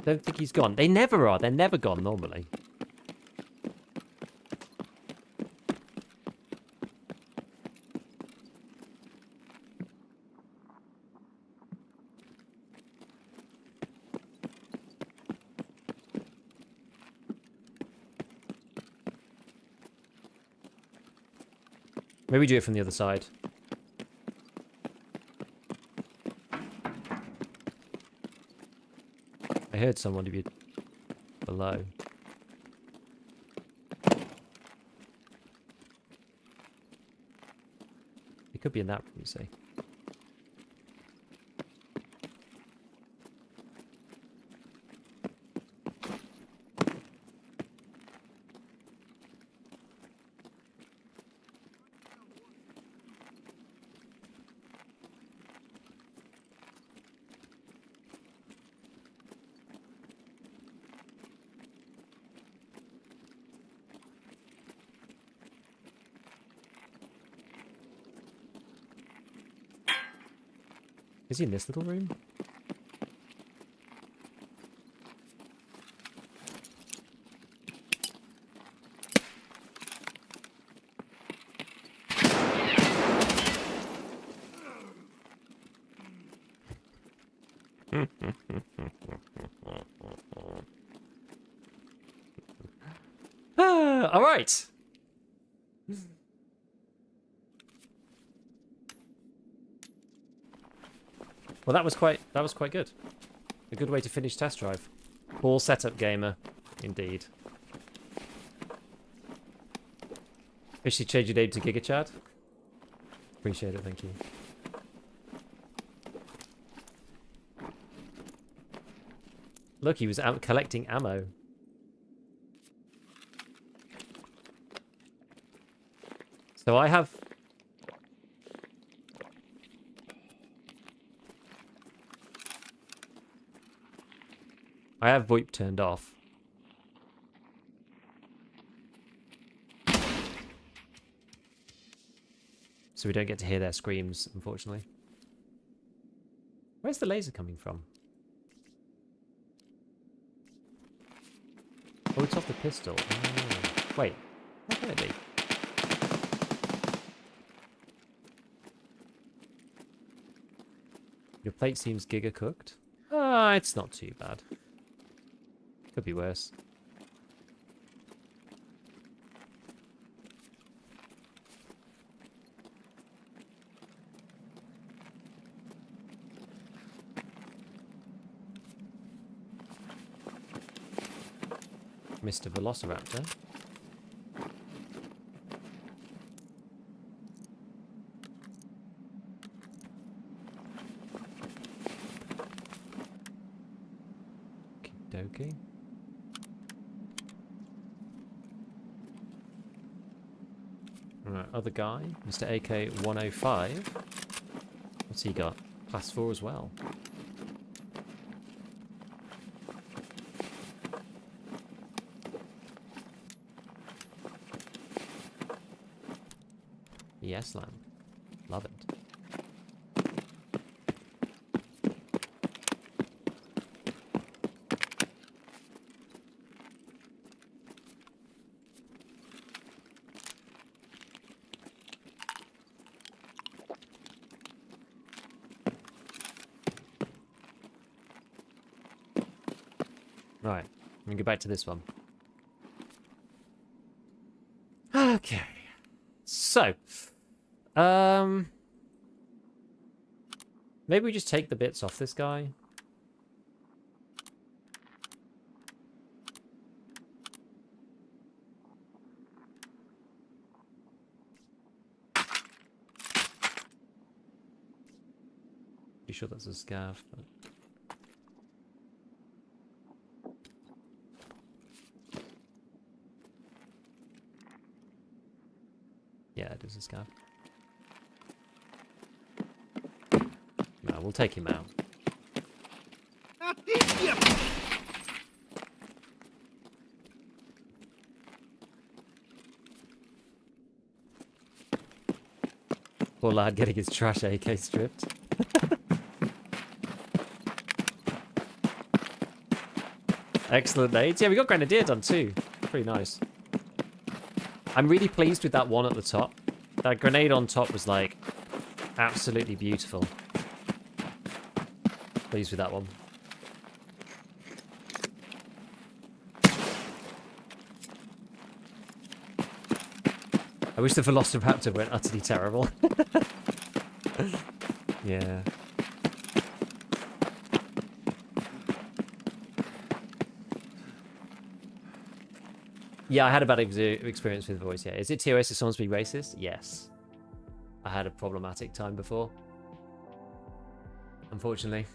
don't think he's gone. They never are. They're never gone normally. Maybe do it from the other side. I heard someone be below. It could be in that room, you see. Is he in this little room? All right. Well, that was quite good. A good way to finish test drive. Poor setup, gamer, indeed. Officially change your name to GigaChad. Appreciate it, thank you. Look, he was out collecting ammo. So I have... VoIP turned off. So we don't get to hear their screams, unfortunately. Where's the laser coming from? Oh, it's off the pistol. Oh. Wait, how can it be? Your plate seems giga cooked. Ah, it's not too bad. Could be worse. Mr. Velociraptor. Okie. Alright, other guy, Mr. AK-105. What's he got? Class 4 as well. Yes, lamb. Love it. Right, let me go back to this one. Okay. So, maybe we just take the bits off this guy. Pretty sure that's a scav, but... Yeah, it is a scav. No, we'll take him out. Poor lad getting his trash AK stripped. Excellent nades. Yeah, we got Grenadier done too. Pretty nice. I'm really pleased with that one at the top. That grenade on top was like absolutely beautiful. Pleased with that one. I wish the Velociraptor weren't utterly terrible. Yeah. Yeah, I had a bad experience with voice, yeah. Is it TOS if someone's being racist? Yes. I had a problematic time before. Unfortunately.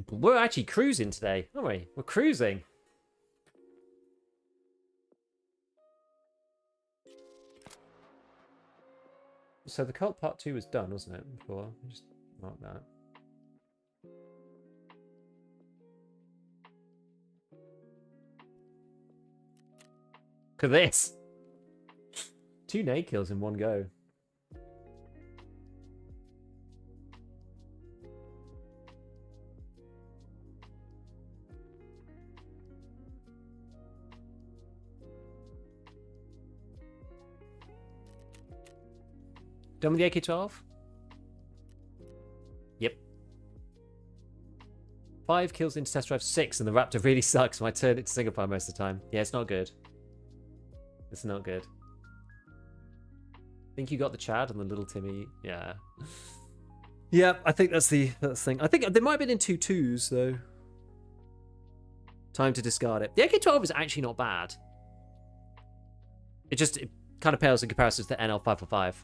We're actually cruising today, aren't we? We're cruising. So the cult part 2 was done, wasn't it? Before, just mark that. Look at this. 2 nade kills in one go. Done with the AK-12? Yep. 5 kills into test drive 6, and the Raptor really sucks when I turn it to single fire most of the time. Yeah, it's not good. It's not good. Think you got the Chad and the little Timmy? Yeah. Yeah, I think that's the thing. I think they might have been in 2-2s, though. Time to discard it. The AK-12 is actually not bad. It kind of pales in comparison to the NL545.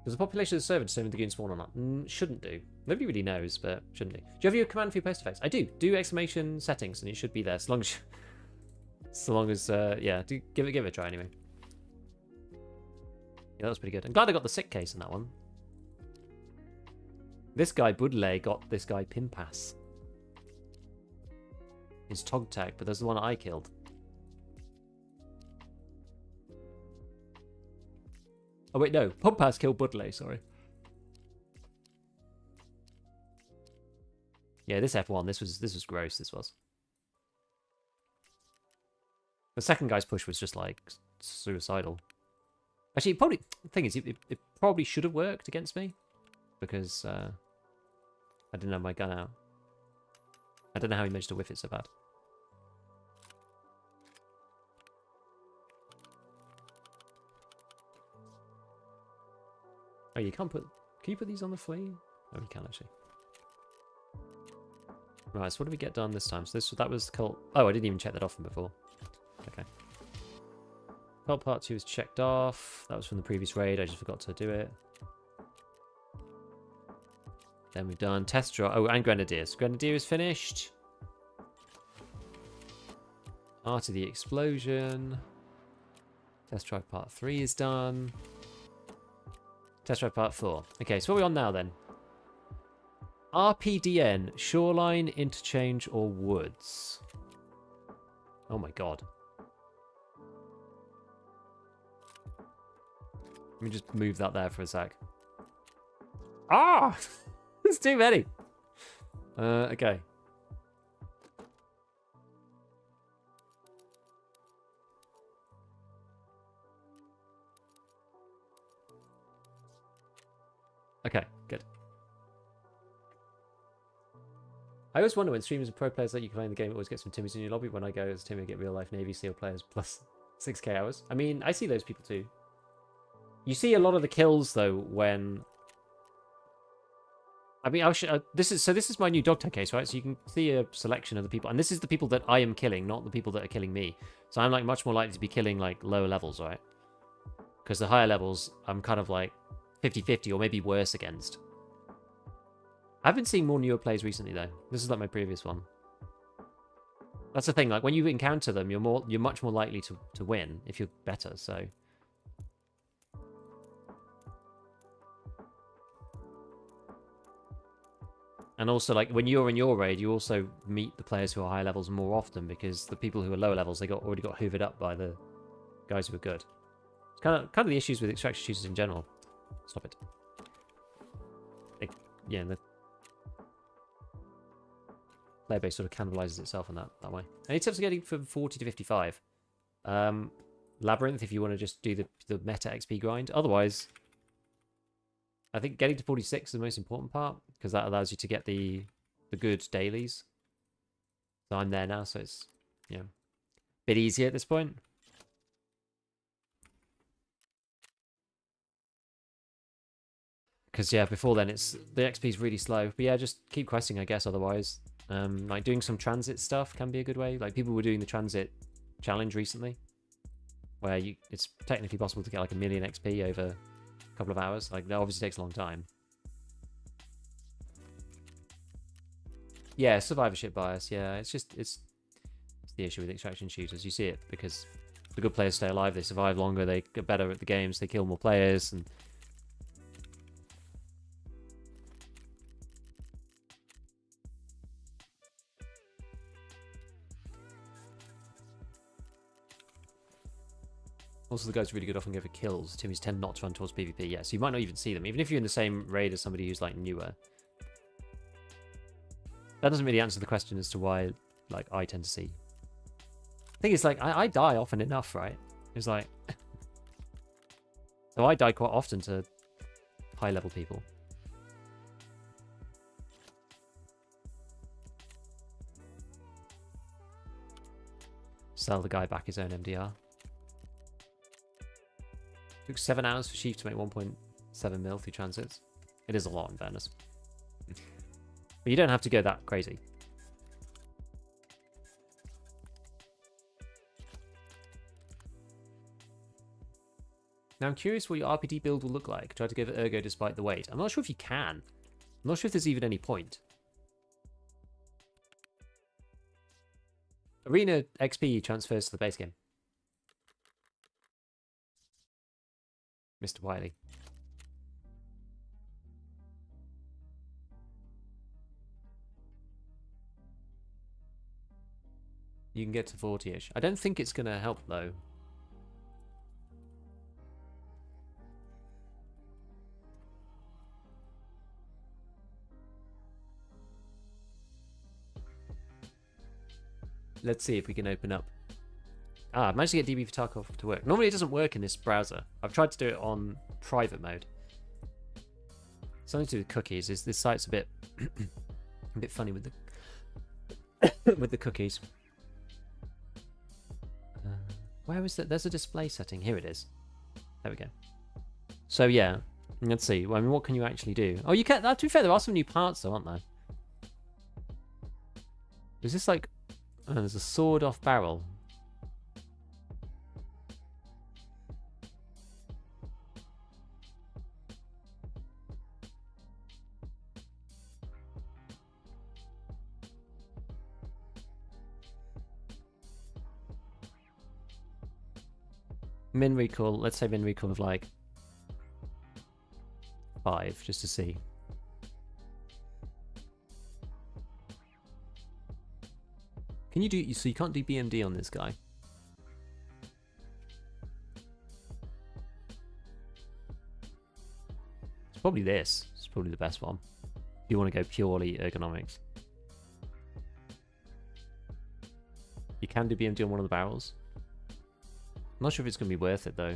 Does the population of the server determine the goon spawn or not? Shouldn't do. Nobody really knows, but shouldn't do. Do you have your command for your post effects? I do. Do exclamation settings, and it should be there. So long as, yeah, give it a try anyway. Yeah, that was pretty good. I'm glad I got the sick case in that one. This guy, Budle, got this guy Pimpas. His Tog tag, but there's the one I killed. Oh wait, no. Pimpas killed Budle, sorry. Yeah, this F1, this was gross, this was. The second guy's push was just like suicidal. Actually, probably the thing is, it probably should have worked against me because I didn't have my gun out. I don't know how he managed to whiff it so bad. Oh, you can't put. Can you put these on the flea? Oh, you can actually. Right. So what did we get done this time? So that was cult. Oh, I didn't even check that off from before. Okay. Cult part 2 was checked off. That was from the previous raid. I just forgot to do it. Then we've done test draw. Oh, and Grenadiers. Grenadier is finished. Art of the Explosion. Test drive part 3 is done. Test drive part 4. Okay, so what are we on now then? RPDN, Shoreline, Interchange, or Woods? Oh my god. Let me just move that there for a sec. Ah! There's too many. Okay. Okay, good. I always wonder when streamers and pro players let you play in the game, it always gets some Timmys in your lobby. When I go as Timmy, I get real life Navy SEAL players plus 6k hours. I mean, I see those people too. You see a lot of the kills though when. I mean, this is my new dog tag case, right? So you can see a selection of the people, and this is the people that I am killing, not the people that are killing me. So I'm like much more likely to be killing like lower levels, right? Because the higher levels, I'm kind of like 50-50 or maybe worse against. I've been seeing more newer plays recently though. This is like my previous one. That's the thing. Like when you encounter them, you're much more likely to win if you're better. So. And also, like, when you're in your raid, you also meet the players who are high levels more often, because the people who are lower levels, already got hoovered up by the guys who are good. It's kind of the issues with extraction shooters in general. Stop it. Yeah, the player base sort of cannibalizes itself in that way. Any tips for getting from 40 to 55? Labyrinth, if you want to just do the meta XP grind. Otherwise, I think getting to 46 is the most important part, because that allows you to get the good dailies. So I'm there now, so it's, yeah, a bit easier at this point. Because, yeah, before then, the XP is really slow. But yeah, just keep questing, I guess, otherwise. Like, doing some transit stuff can be a good way. Like, people were doing the transit challenge recently, where it's technically possible to get, like, 1 million XP over a couple of hours. Like, that obviously takes a long time. Yeah, survivorship bias, yeah. It's the issue with extraction shooters. You see it because the good players stay alive, they survive longer, they get better at the games, they kill more players, and also, the guys really good often go for kills. Timmies tend not to run towards PvP. Yeah, so you might not even see them, even if you're in the same raid as somebody who's, like, newer. That doesn't really answer the question as to why, like, I tend to see. I think it's like, I die often enough, right? It's like... So I die quite often to high-level people. Sell the guy back his own MDR. Took 7 hours for Sheaf to make 1.7 mil through transits. It is a lot in fairness. But you don't have to go that crazy. Now I'm curious what your RPD build will look like. Try to give it ergo despite the weight. I'm not sure if you can. I'm not sure if there's even any point. Arena XP transfers to the base game. Mr. Wiley. You can get to 40-ish. I don't think it's going to help, though. Let's see if we can open up. I've managed to get DB for Tarkov to work. Normally it doesn't work in this browser. I've tried to do it on private mode. Something to do with cookies. This site's a bit a bit funny with the with the cookies. Where is that? There's a display setting. Here it is. There we go. So yeah, let's see. Well, I mean, what can you actually do? Oh, you can. To be fair, there are some new parts though, aren't there? Is this like? Oh, there's a sword off barrel. Min recall, let's say min recall of like 5, just to see. Can you do, so you can't do BMD on this guy? It's probably this. It's probably the best one. If you want to go purely ergonomics. You can do BMD on one of the barrels. I'm not sure if it's going to be worth it, though.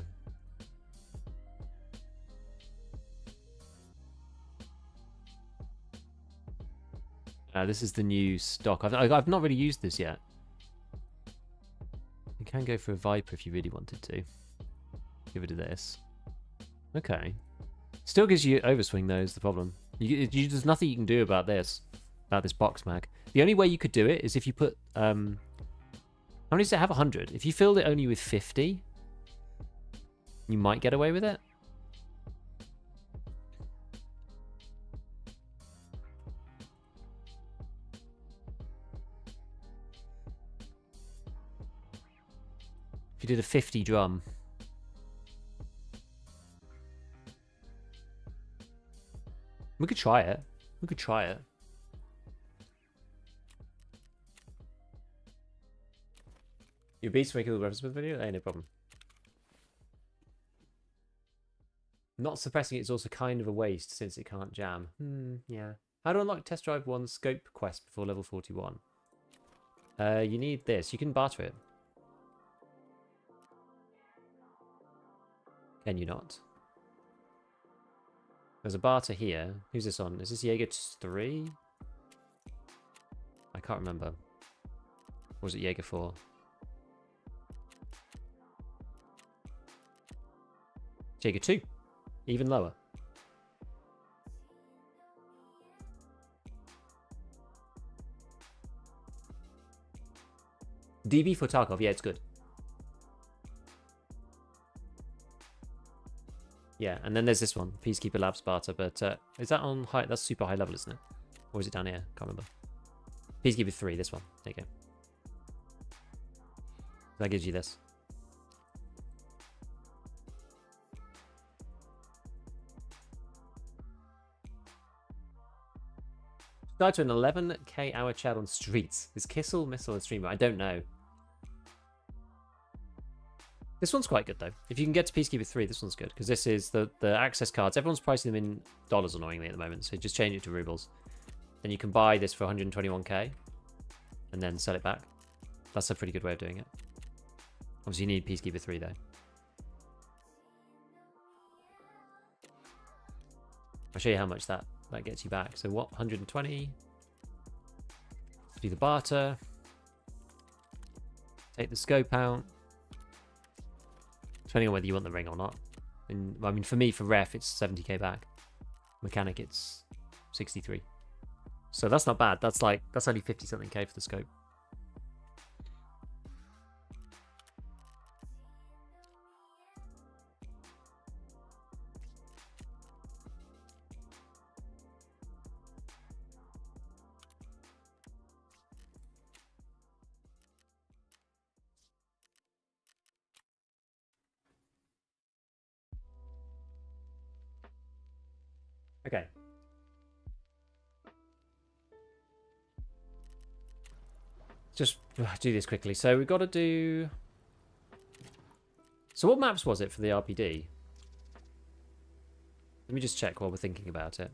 This is the new stock. I've not really used this yet. You can go for a Viper if you really wanted to. Give it to this. Okay. Still gives you overswing, though, is the problem. There's nothing you can do about this box mag. The only way you could do it is if you put... how many does it have? 100. If you filled it only with 50, you might get away with it. If you did a 50 drum. We could try it. We could try it. You beat to make a reference with the video? Hey, no problem. Not suppressing it is also kind of a waste since it can't jam. Yeah. How to unlock Test Drive 1 scope quest before level 41? You need this. You can barter it. Can you not? There's a barter here. Who's this on? Is this Jaeger 3? I can't remember. Or was it Jaeger 4? Jaeger 2. Even lower. DB for Tarkov. Yeah, it's good. Yeah, and then there's this one, Peacekeeper Labs barter, but is that on high? That's super high level, isn't it? Or is it down here? Can't remember. Peacekeeper 3, this one. There you go. That gives you this. Start to an 11k hour chat on streets. Is Kissel Missile a streamer? I don't know. This one's quite good though. If you can get to Peacekeeper 3, this one's good because this is the access cards. Everyone's pricing them in dollars annoyingly at the moment, so just change it to rubles. Then you can buy this for 121k and then sell it back. That's a pretty good way of doing it. Obviously, you need Peacekeeper 3 though. I'll show you how much that gets you back. So what? 120. Do the barter. Take the scope out. Depending on whether you want the ring or not. And I mean, for me, for ref, it's 70k back. Mechanic, it's 63. So that's not bad. That's only 50 something k for the scope. Okay. Just do this quickly. So we've got to do... So what maps was it for the RPD? Let me just check while we're thinking about it.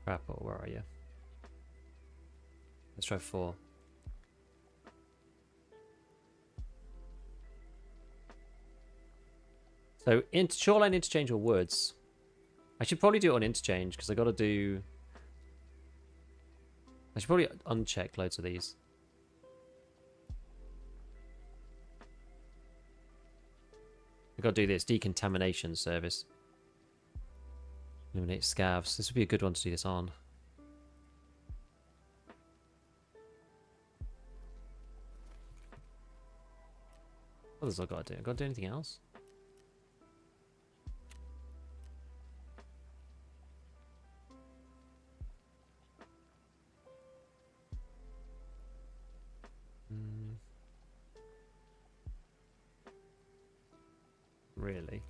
Rapport, where are you? Let's try 4. So, shoreline interchange or woods? I should probably do it on interchange because I got to do... I should probably uncheck loads of these. I got to do this decontamination service. Eliminate scavs. This would be a good one to do this on. What else have I got to do? I got to do anything else? Really?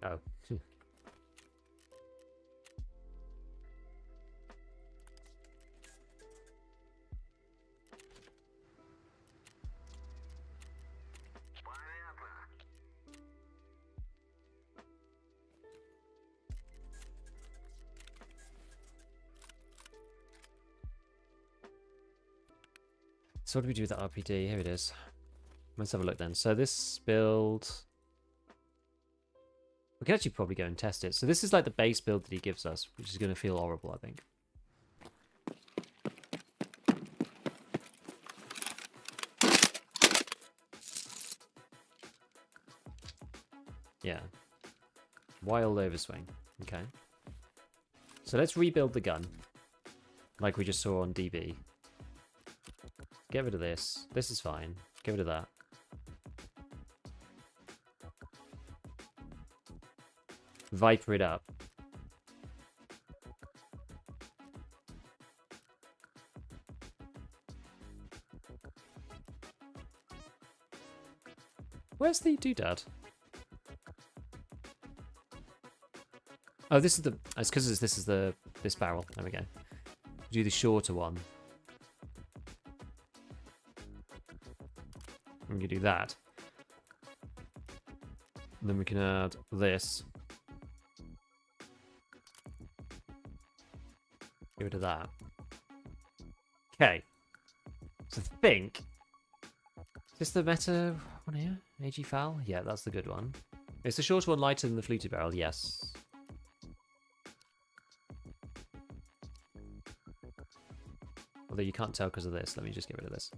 Oh. So what do we do with the RPD? Here it is. Let's have a look then. So this build... We can actually probably go and test it. So this is like the base build that he gives us, which is going to feel horrible, I think. Yeah. Wild overswing. Okay. So let's rebuild the gun. Like we just saw on DB. Get rid of this. This is fine. Get rid of that. Viper it up. Where's the doodad? Oh, this is the. It's because this is this barrel. There we go. Do the shorter one. And you do that. And then we can add this. Get rid of that. Okay. So I think. Is this the meta one here? AG Foul? Yeah, that's the good one. Is the shorter one lighter than the fluted barrel? Yes. Although you can't tell because of this. Let me just get rid of this.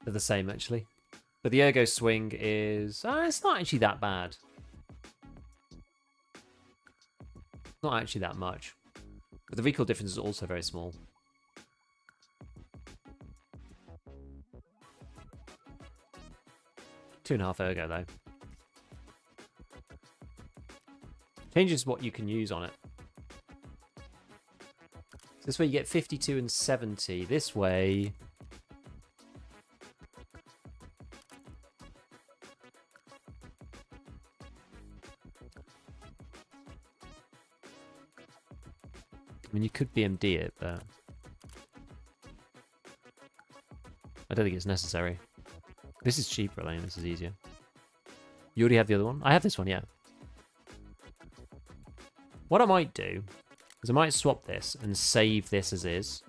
They're the same, actually. But the ergo swing is... it's not actually that bad. Not actually that much. But the recoil difference is also very small. Two and a half ergo, though. Changes what you can use on it. This way you get 52 and 70. This way... I mean, you could BMD it, but... I don't think it's necessary. This is cheaper, I think this is easier. You already have the other one? I have this one, yeah. What I might do is I might swap this and save this as is.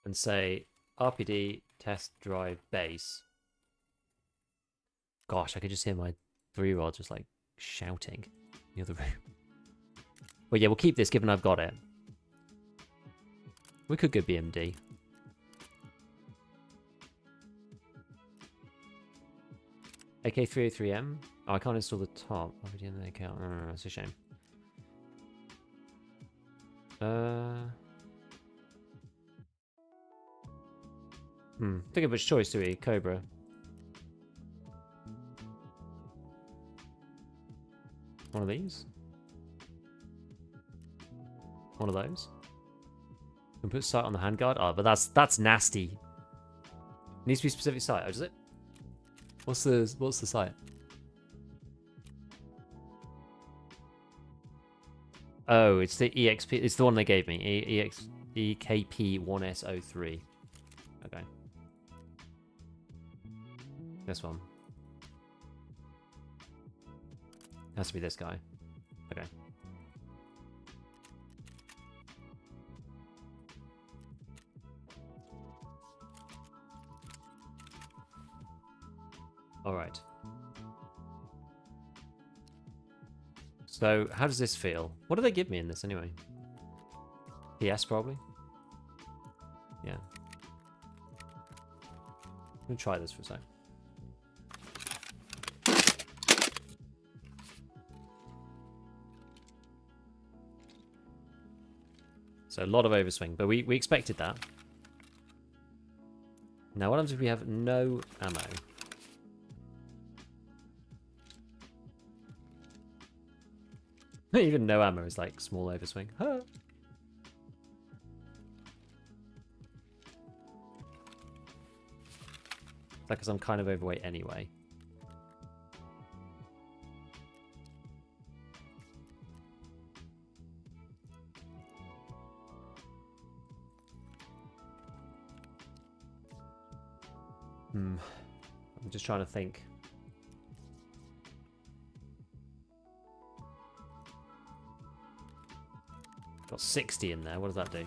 And say RPD test drive base. Gosh, I could just hear my 3-year-old just like shouting in the other room. Well, yeah, we'll keep this given I've got it. We could go BMD. AK303M. Oh, I can't install the top. RPD in the account. Oh, that's a shame. Think of which choice do we? Cobra. One of these. One of those. Can put sight on the handguard. Oh, but that's nasty. Needs to be specific sight. Oh, does it? What's the sight? Oh, it's the EXP. It's the one they gave me. EKP1S03. Okay. This one. Has to be this guy. Okay. All right. So, how does this feel? What do they give me in this anyway? PS probably? Yeah. I'm gonna try this for a sec. So a lot of overswing, but we expected that. Now what happens if we have no ammo? Even no ammo is like small overswing. Huh. It's like because I'm kind of overweight anyway. I'm just trying to think. Got 60 in there. What does that do?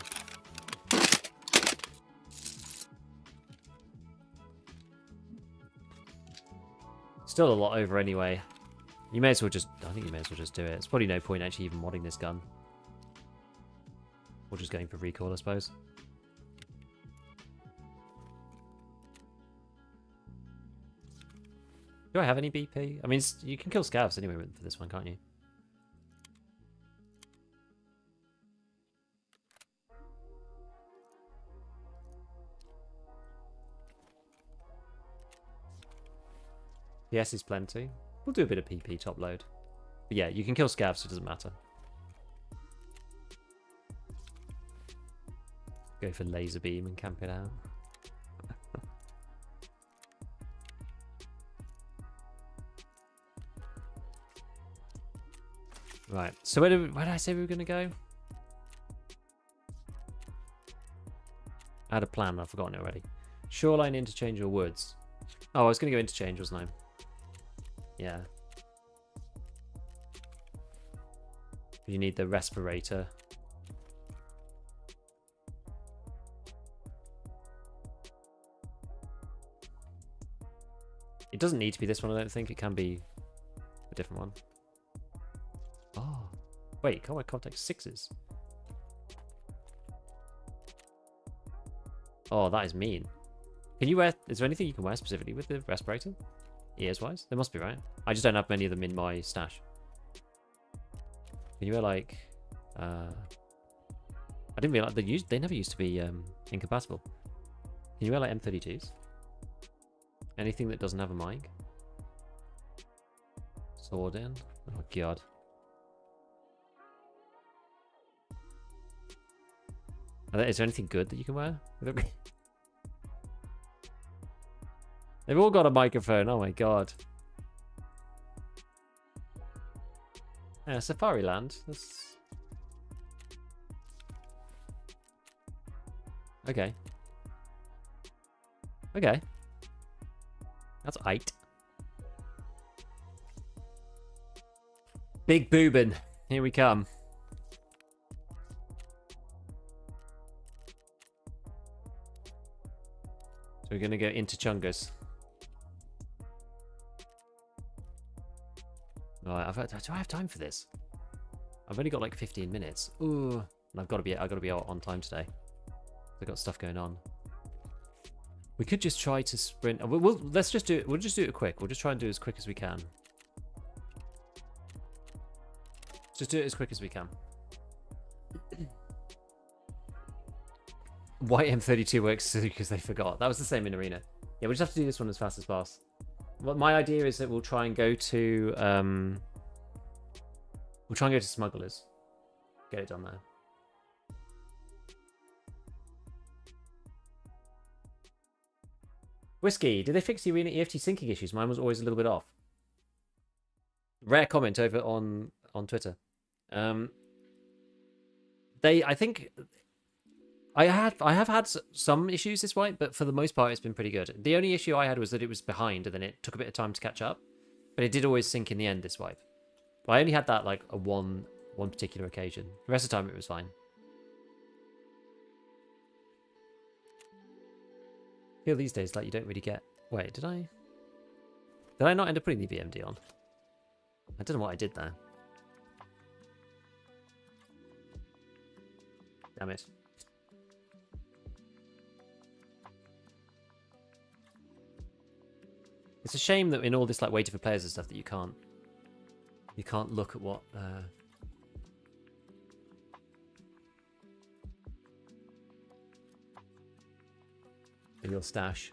Still a lot over anyway. You may as well just... I think you may as well just do it. It's probably no point actually even modding this gun. Or just going for recoil, I suppose. Do I have any BP? I mean, you can kill scavs anyway for this one, can't you? PS is plenty. We'll do a bit of PP top load. But yeah, you can kill scavs, so it doesn't matter. Go for laser beam and camp it out. Right, so where did I say we were going to go? I had a plan, I've forgotten it already. Shoreline, interchange, or woods? Oh, I was going to go interchange, wasn't I? Yeah. You need the respirator. It doesn't need to be this one, I don't think. It can be a different one. Oh. Wait, can't I contact sixes? Oh, that is mean. Can you wear... Is there anything you can wear specifically with the respirator? Ears-wise? There must be, right? I just don't have many of them in my stash. Can you wear, like... I didn't realize... They never used to be incompatible. Can you wear, like, M32s? Anything that doesn't have a mic? Sword in? Oh, God. Is there anything good that you can wear? They've all got a microphone. Oh my god. Yeah, Safari Land. That's... Okay. Okay. That's 8. Big boobin. Here we come. So we're going to go into Chungus. Right, do I have time for this? I've only got like 15 minutes. Ooh, and I've got to be out on time today. I've got stuff going on. We could just try to sprint. Let's just do it. We'll just do it quick. We'll just try and do it as quick as we can. Just do it as quick as we can. White M32 works because they forgot. That was the same in Arena. Yeah, we'll just have to do this one as fast as possible. Well, my idea is that we'll try and go to Smugglers. Get it done there. Whiskey, did they fix the Arena EFT syncing issues? Mine was always a little bit off. Rare comment over on Twitter. I think I have had some issues this wipe, but for the most part it's been pretty good. The only issue I had was that it was behind and then it took a bit of time to catch up, but it did always sync in the end this wipe. But I only had that like a one particular occasion. The rest of the time it was fine. I feel these days like you don't really get... Wait, did I not end up putting the VMD on? I don't know what I did there. Damn it. It's a shame that in all this like waiting for players and stuff that you can't look at what in your stash.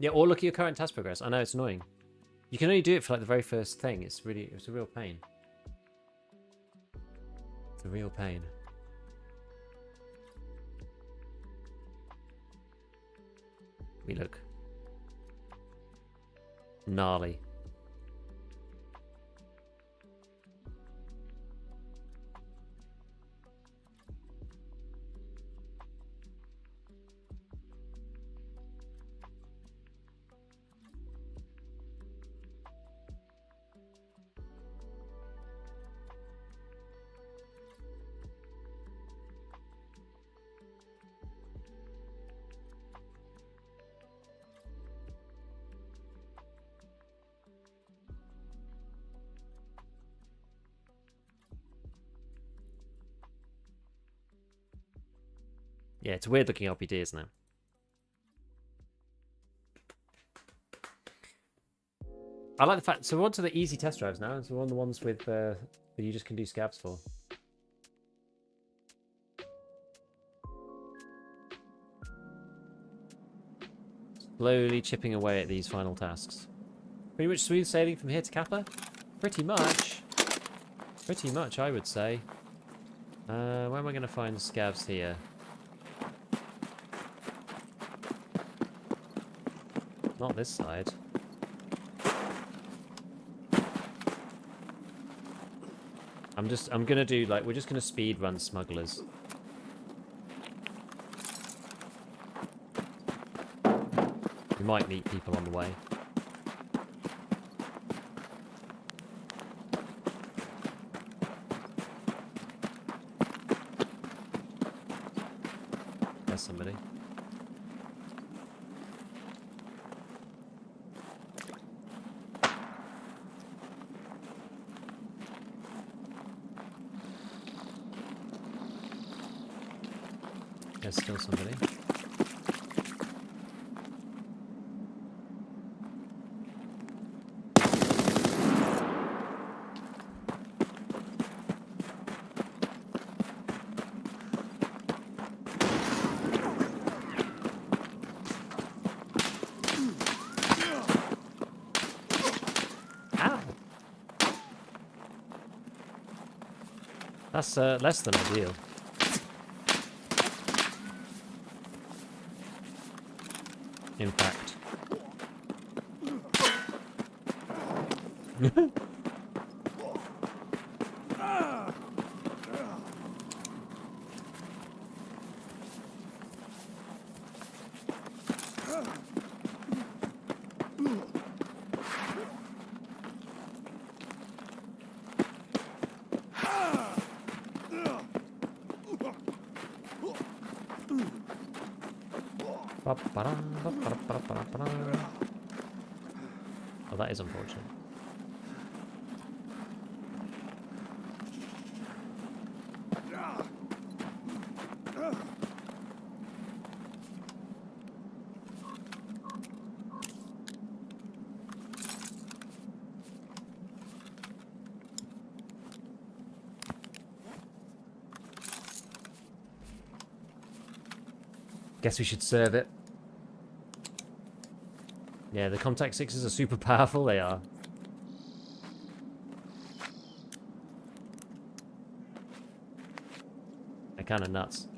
Yeah, or look at your current task progress. I know it's annoying. You can only do it for like the very first thing. It's a real pain. It's a real pain. We look gnarly. Yeah, it's a weird looking LPD, isn't it? I like the fact. So we're on to the easy test drives now. So we're on the ones with that you just can do scabs for. Slowly chipping away at these final tasks. Pretty much smooth sailing from here to Kappa? Pretty much. Pretty much, I would say. Where am I going to find scavs here? Not this side. I'm gonna do, like, we're just gonna speed run smugglers. We might meet people on the way. There's somebody. There's still somebody. Ow! That's less than ideal. In fact. Oh, that is unfortunate. Guess we should serve it. Yeah, the Contact 6s are super powerful, they are. They're kind of nuts.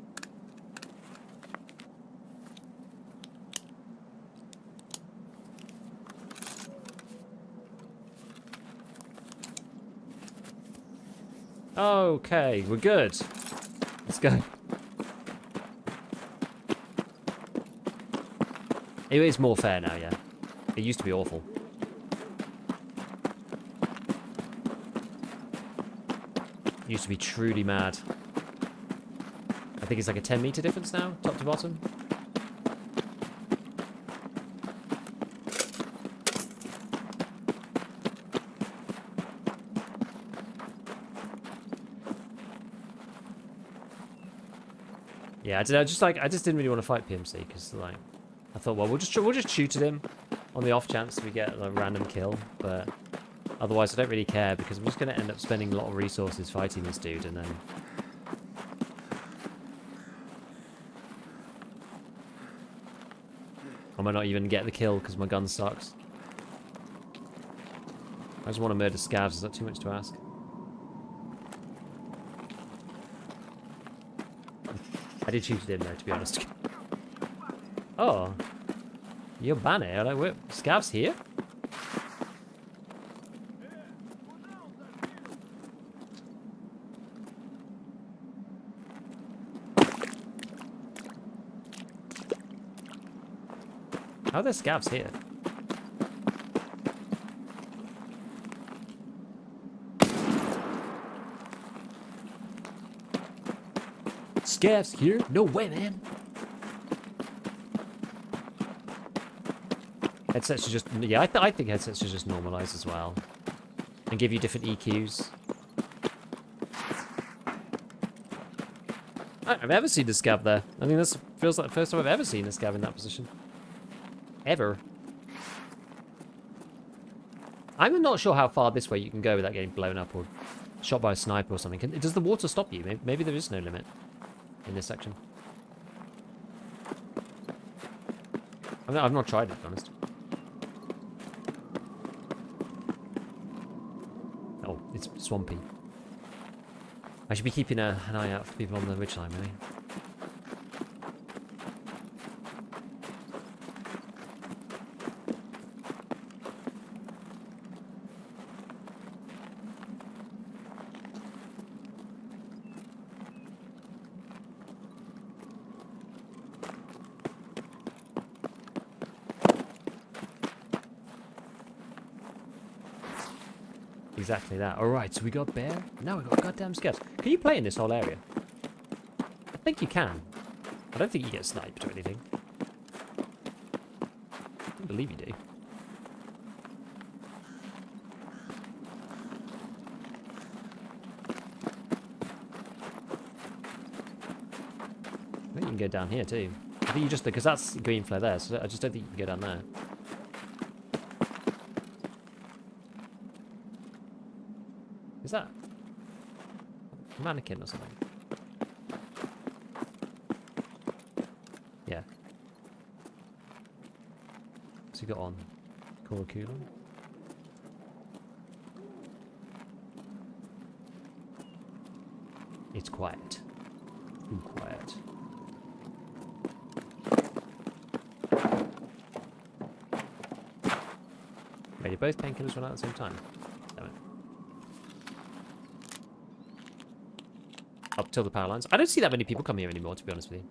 Okay, we're good. Let's go. It is more fair now, yeah. It used to be awful. It used to be truly mad. I think it's like a 10-meter difference now, top to bottom. Yeah, I just didn't really want to fight PMC because like I thought, well, we'll just shoot at him on the off chance we get a random kill, but otherwise I don't really care because I'm just going to end up spending a lot of resources fighting this dude and then I might not even get the kill because my gun sucks. I just want to murder scavs, is that too much to ask? I did shoot it in there, to be honest. Oh. You're banner. Like, wait, scavs here? How are there scavs here? Scavs here? No way, man. Headsets should just... Yeah, I think headsets should just normalize as well. And give you different EQs. I I've ever seen a scav there. I mean, this feels like the first time I've ever seen a scav in that position. Ever. I'm not sure how far this way you can go without getting blown up or shot by a sniper or something. Does the water stop you? Maybe there is no limit in this section. I've not tried it, to be honest. Oh, it's swampy. I should be keeping an eye out for people on the ridgeline, really. Exactly that. Alright, so we got bear. Now we got goddamn scavs. Can you play in this whole area? I think you can. I don't think you get sniped or anything. I believe you do. I think you can go down here too. I think you just, because that's green flare there, so I just don't think you can go down there. Is that a mannequin or something? Yeah. What's he got on? Korokula? It's quiet. Too quiet. Wait, did both painkillers run out at the same time? Damn it. Up till the power lines. I don't see that many people come here anymore, to be honest with you.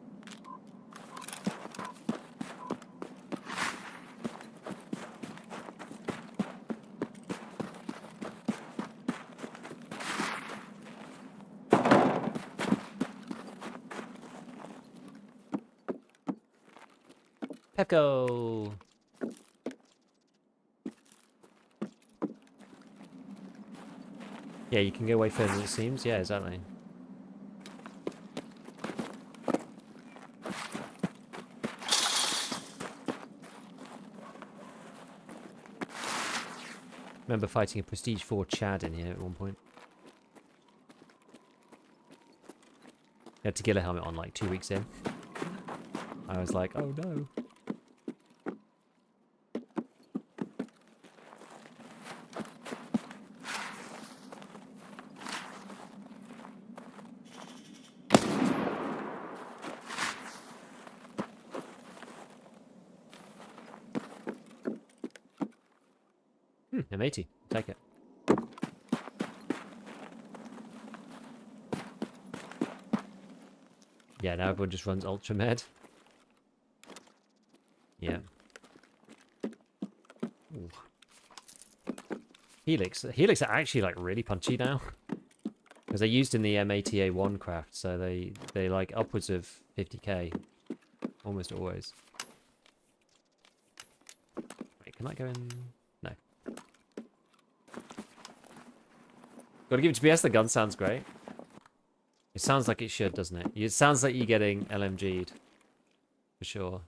Pepco! Yeah, you can go way further than it seems. Yeah, exactly. Remember fighting a Prestige 4 Chad in here at one point. He had to get a helmet on like 2 weeks in. I was like, oh no. M80. Take it. Yeah, now everyone just runs Ultra Med. Yeah. Ooh. Helix. Helix are actually like really punchy now. Because they're used in the M80A1 craft, so they like upwards of 50k. Almost always. Wait, can I go in? No. Gotta give it to PS, the gun sounds great. It sounds like it should, doesn't it? It sounds like you're getting LMG'd. For sure.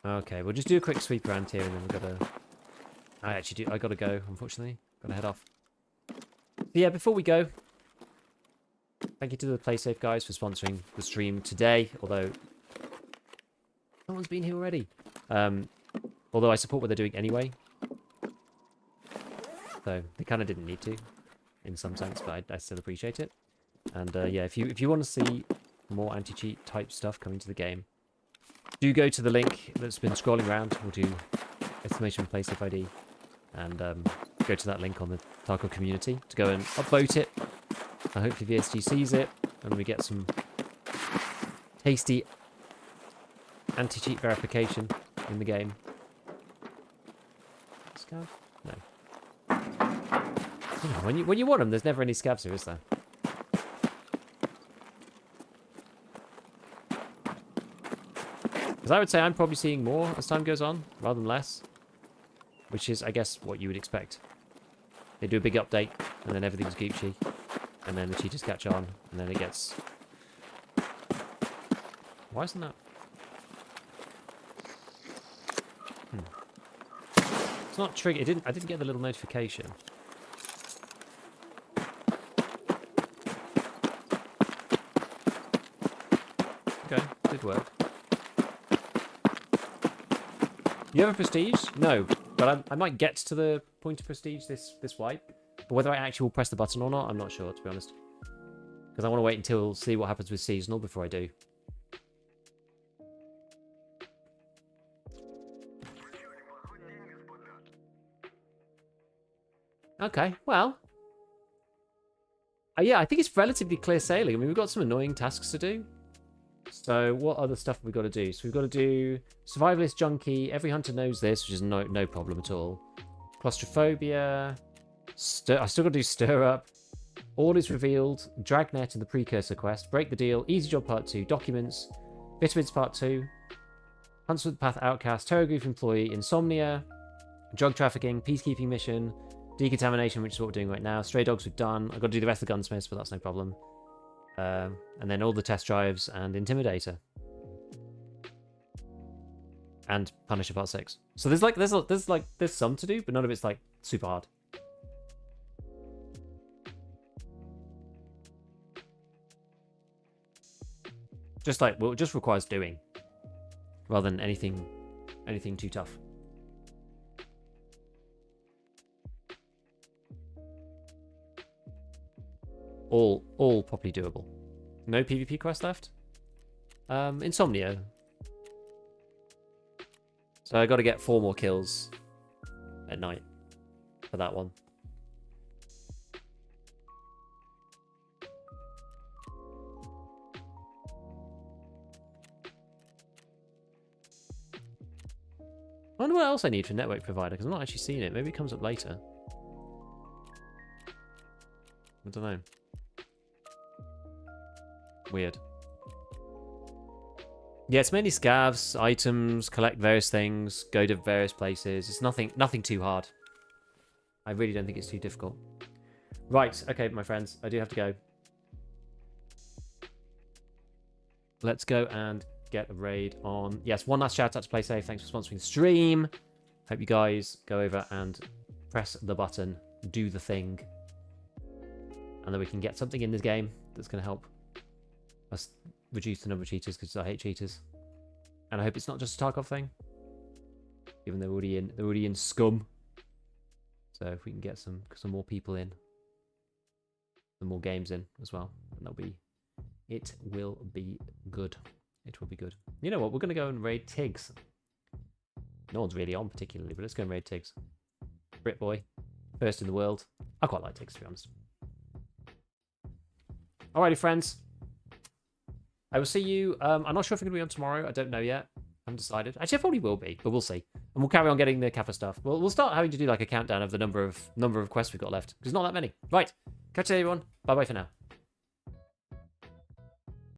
Okay, we'll just do a quick sweep around here and then we've got to... I gotta go, unfortunately. Gotta head off. But yeah, before we go, thank you to the PlaySafe guys for sponsoring the stream today, although someone's been here already. Although I support what they're doing anyway. So they kind of didn't need to, in some sense, but I still appreciate it. And yeah, if you want to see more anti-cheat type stuff coming to the game, do go to the link that's been scrolling around. We'll do exclamation PlaySafe ID, and go to that link on the Tarkov community to go and upvote it. And hopefully VSG sees it, and we get some tasty anti-cheat verification in the game. Scav? No. You know, when you want them, there's never any scavs here, is there? Because I would say I'm probably seeing more as time goes on, rather than less. which is, I guess, what you would expect. They do a big update, and then everything's Gucci, and then the cheaters catch on, and then it gets... Why isn't that... It's not triggered. I didn't get the little notification. Okay, did work. You have a prestige? No, but I might get to the point of prestige this wipe. But whether I actually will press the button or not, I'm not sure, to be honest. Because I want to wait until see what happens with seasonal before I do. Okay, well. Yeah, I think it's relatively clear sailing. I mean, we've got some annoying tasks to do. So what other stuff have we got to do? So we've got to do Survivalist Junkie. Every hunter knows this, which is no problem at all. Claustrophobia. I still got to do Stir Up. All is revealed. Dragnet and the Precursor Quest. Break the Deal. Easy Job Part 2. Documents. Vitamins Part 2. Hunts with the Path Outcast. Terrorgoof Employee. Insomnia. Drug Trafficking. Peacekeeping Mission. Decontamination, which is what we're doing right now. Stray Dogs we've done. I've got to do the rest of the Gunsmiths, but that's no problem. And then all the test drives and Intimidator. And Punisher Part 6. So there's some to do, but none of it's like super hard. It just requires doing. Rather than anything too tough. All properly doable. No PvP quest left. Insomnia. So I got to get 4 more kills at night for that one. I wonder what else I need for network provider, because I'm not actually seeing it. Maybe it comes up later. I don't know. Weird. Yeah, it's mainly scavs, items, collect various things, go to various places. It's nothing too hard. I really don't think it's too difficult. Right, okay, my friends, I do have to go. Let's go and get a raid on. Yes, one last shout out to PlaySafe. Thanks for sponsoring the stream. Hope you guys go over and press the button, do the thing, and then we can get something in this game that's going to help us reduce the number of cheaters, because I hate cheaters. And I hope it's not just a Tarkov thing, even though they're already in scum. So if we can get some more people in, some more games in as well, and it will be good. It will be good. You know what? We're going to go and raid Tiggs. No one's really on particularly, but let's go and raid Tiggs. Brit boy, first in the world. I quite like Tiggs, to be honest. Alrighty, friends. I will see you. I'm not sure if I'm going to be on tomorrow. I don't know yet. I haven't decided. Actually, I probably will be, but we'll see. And we'll carry on getting the Kappa stuff. We'll start having to do like a countdown of the number of quests we've got left, because not that many. Right. Catch you, everyone. Bye-bye for now.